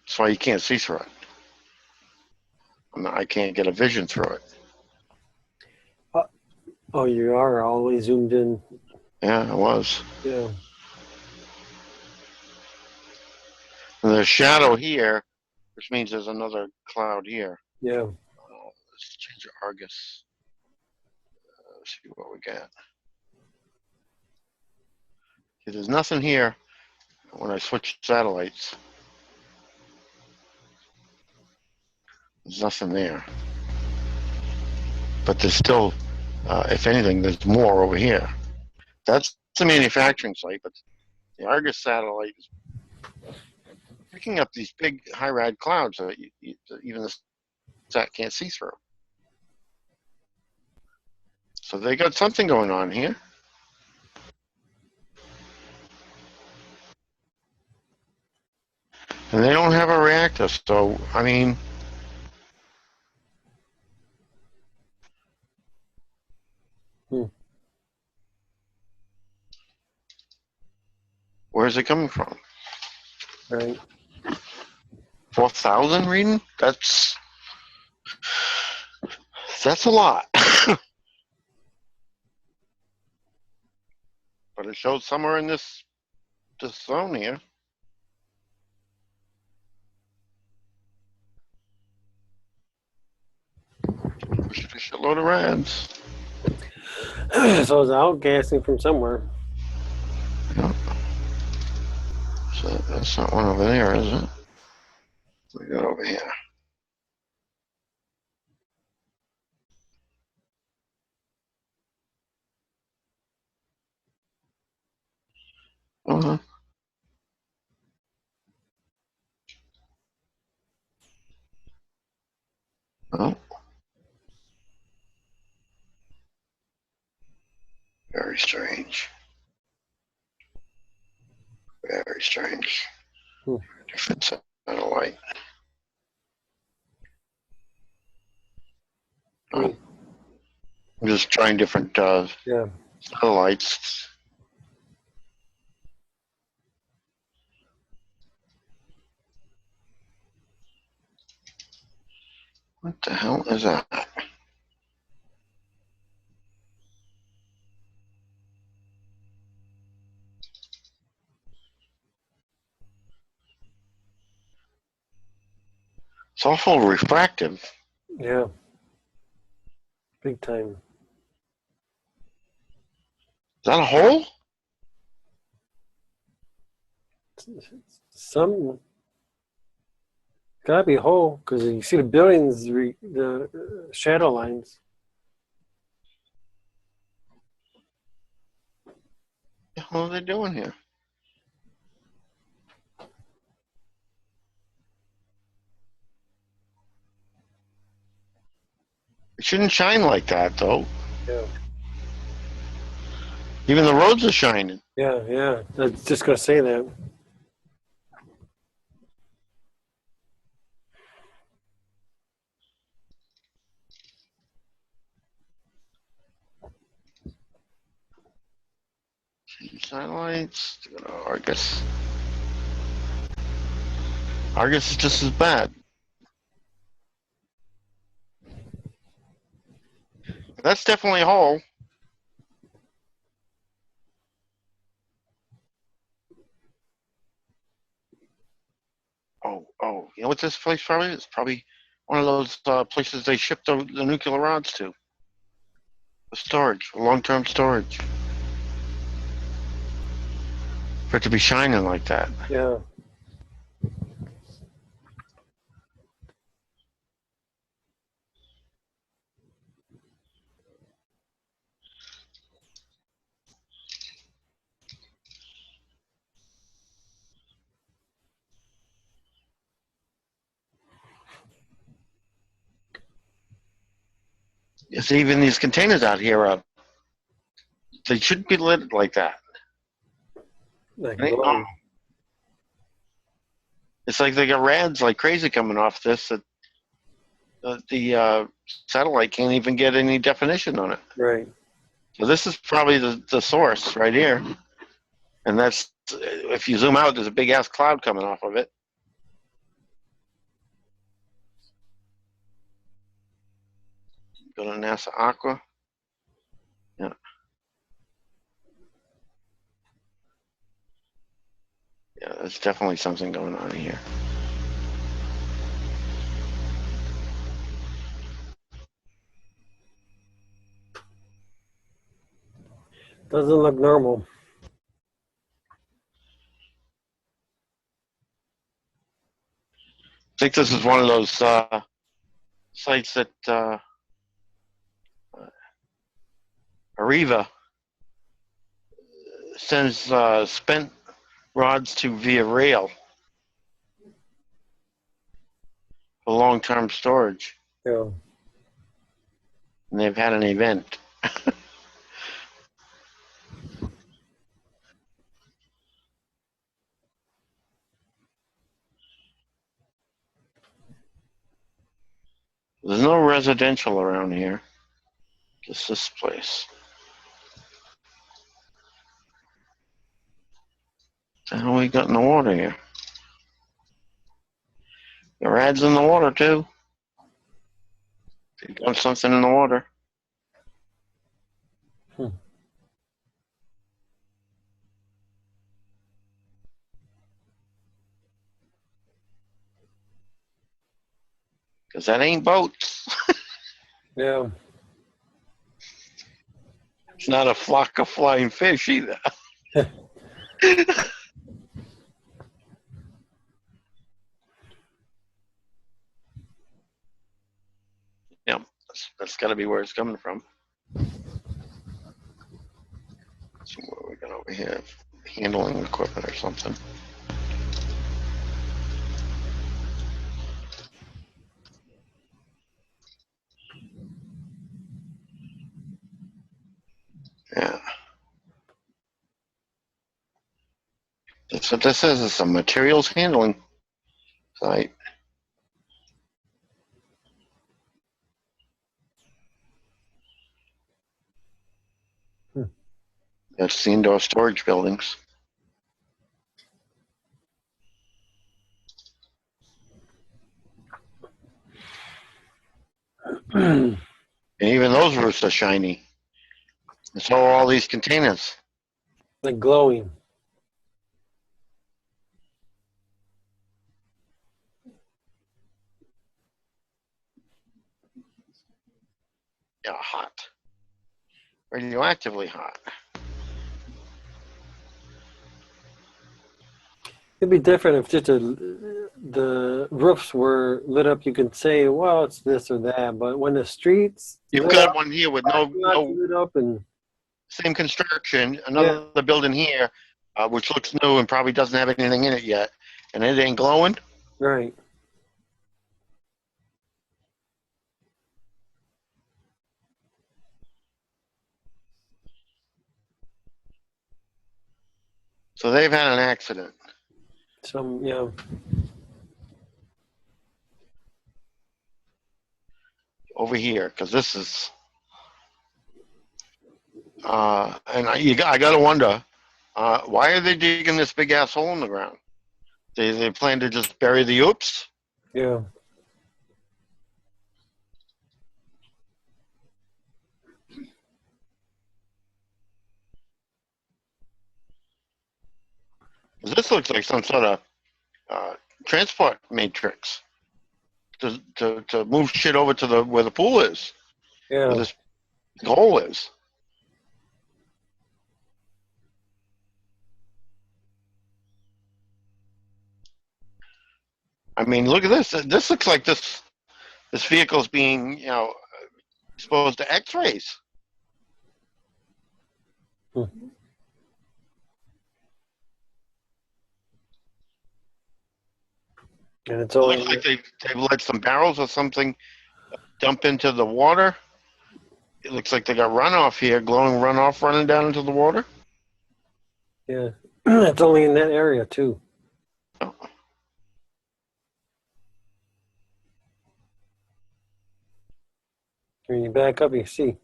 Speaker 1: That's why you can't see through it. I can't get a vision through it.
Speaker 2: Oh, you are all the way zoomed in.
Speaker 1: Yeah, it was.
Speaker 2: Yeah.
Speaker 1: And there's shadow here, which means there's another cloud here.
Speaker 2: Yeah.
Speaker 1: Let's change to Argus. Let's see what we got. See, there's nothing here when I switch satellites. There's nothing there. But there's still, if anything, there's more over here. That's the manufacturing site, but the Argus satellite is picking up these big high-rad clouds that even the sat can't see through. So they got something going on here. And they don't have a reactor, so, I mean, where's it coming from?
Speaker 2: Right.
Speaker 1: 4,000 reading? That's a lot. But it shows somewhere in this zone here. Push a load of rads.
Speaker 2: So it's outgassing from somewhere.
Speaker 1: Yeah. So that's not one over there, is it? We got over here. Uh-huh. Oh. Very strange. Very strange. Different satellite. Oh. I'm just trying different
Speaker 2: Yeah.
Speaker 1: satellites. What the hell is that? It's awful refractive.
Speaker 2: Yeah. Big time.
Speaker 1: Is that a hole?
Speaker 2: Some gotta be a hole because you see the buildings, the shadow lines.
Speaker 1: What the hell are they doing here? It shouldn't shine like that, though.
Speaker 2: Yeah.
Speaker 1: Even the roads are shining.
Speaker 2: Yeah, yeah. I was just gonna say that.
Speaker 1: Satellites. Argus. Argus is just as bad. That's definitely a hole. Oh, you know what this place probably is? Probably one of those places they ship the nuclear rods to. The storage, long-term storage. For it to be shining like that.
Speaker 2: Yeah.
Speaker 1: It's even these containers out here, they shouldn't be lit like that.
Speaker 2: Like,
Speaker 1: Right?
Speaker 2: glowing.
Speaker 1: It's like they got rads like crazy coming off this that the satellite can't even get any definition on it.
Speaker 2: Right.
Speaker 1: So this is probably the source right here. And that's, if you zoom out, there's a big ass cloud coming off of it. Go to NASA Aqua. Yeah. Yeah, there's definitely something going on here.
Speaker 2: Doesn't look normal.
Speaker 1: I think this is one of those sites that Arriva sends spent rods to via rail for long-term storage.
Speaker 2: Yeah.
Speaker 1: And they've had an event. There's no residential around here. Just this place. What the hell we got in the water here? The rad's in the water too. You got something in the water. Because that ain't boats.
Speaker 2: Yeah.
Speaker 1: It's not a flock of flying fish either. Yeah, that's got to be where it's coming from. So what we got over here? Handling equipment or something. Yeah. That's what this is. It's a materials handling site. That's the indoor storage buildings. And even those roofs are shiny. And so are all these containers.
Speaker 2: Like glowing.
Speaker 1: Yeah, hot. Radioactively hot.
Speaker 2: It'd be different if just the roofs were lit up. You could say, well, it's this or that. But when the streets
Speaker 1: You've
Speaker 2: lit
Speaker 1: got
Speaker 2: up,
Speaker 1: one here with no
Speaker 2: lit up and
Speaker 1: same construction, another building here, which looks new and probably doesn't have anything in it yet, and it ain't glowing.
Speaker 2: right.
Speaker 1: So they've had an accident
Speaker 2: Some yeah.
Speaker 1: over here because this is, and I got to wonder, why are they digging this big ass hole in the ground? They plan to just bury the oops.
Speaker 2: Yeah.
Speaker 1: This looks like some sort of transport matrix to move shit over to the where the pool is,
Speaker 2: Yeah.
Speaker 1: where this hole is. I mean, look at this. This looks like this vehicle's being, exposed to X-rays.
Speaker 2: And it's
Speaker 1: It
Speaker 2: only
Speaker 1: looks like they've let some barrels or something dump into the water. It looks like they got runoff here, glowing runoff running down into the water.
Speaker 2: yeah. It's only in that area too.
Speaker 1: Oh.
Speaker 2: When you back up, you see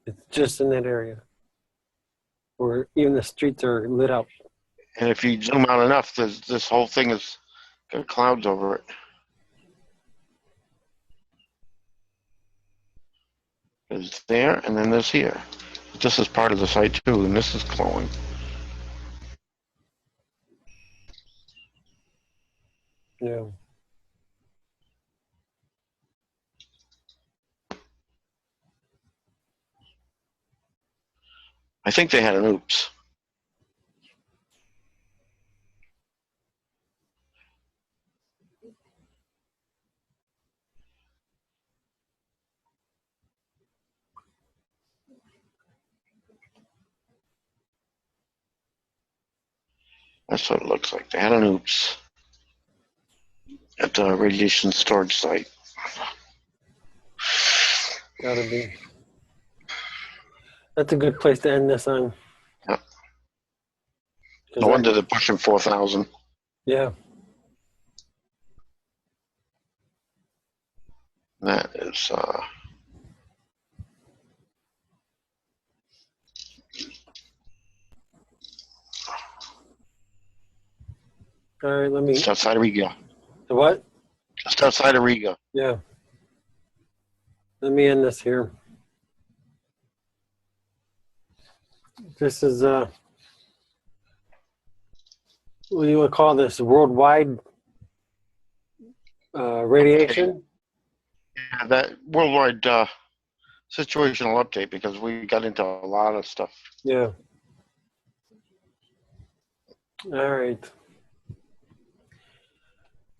Speaker 2: it's just in that area where even the streets are lit up.
Speaker 1: And if you zoom out enough, this whole thing has got clouds over it. There's there, and then there's here. This is part of the site too, and this is glowing.
Speaker 2: Yeah.
Speaker 1: I think they had an oops. That's what it looks like. They had an oops at the radiation storage site.
Speaker 2: Gotta be. That's a good place to end this on.
Speaker 1: Yep.
Speaker 2: 'Cause
Speaker 1: No wonder they're pushing 4,000.
Speaker 2: Yeah.
Speaker 1: That is,
Speaker 2: All right, let me.
Speaker 1: just outside of Riga.
Speaker 2: The what?
Speaker 1: Just outside of Riga.
Speaker 2: Yeah. Let me end this here. This is what do you want to call this? Worldwide radiation?
Speaker 1: Yeah, that worldwide situational update, because we got into a lot of stuff.
Speaker 2: Yeah. All right.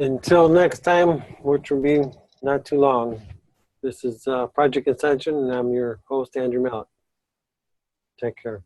Speaker 2: Until next time, which will be not too long. This is Project Incentition, and I'm your host, Andrew Mallet. Take care.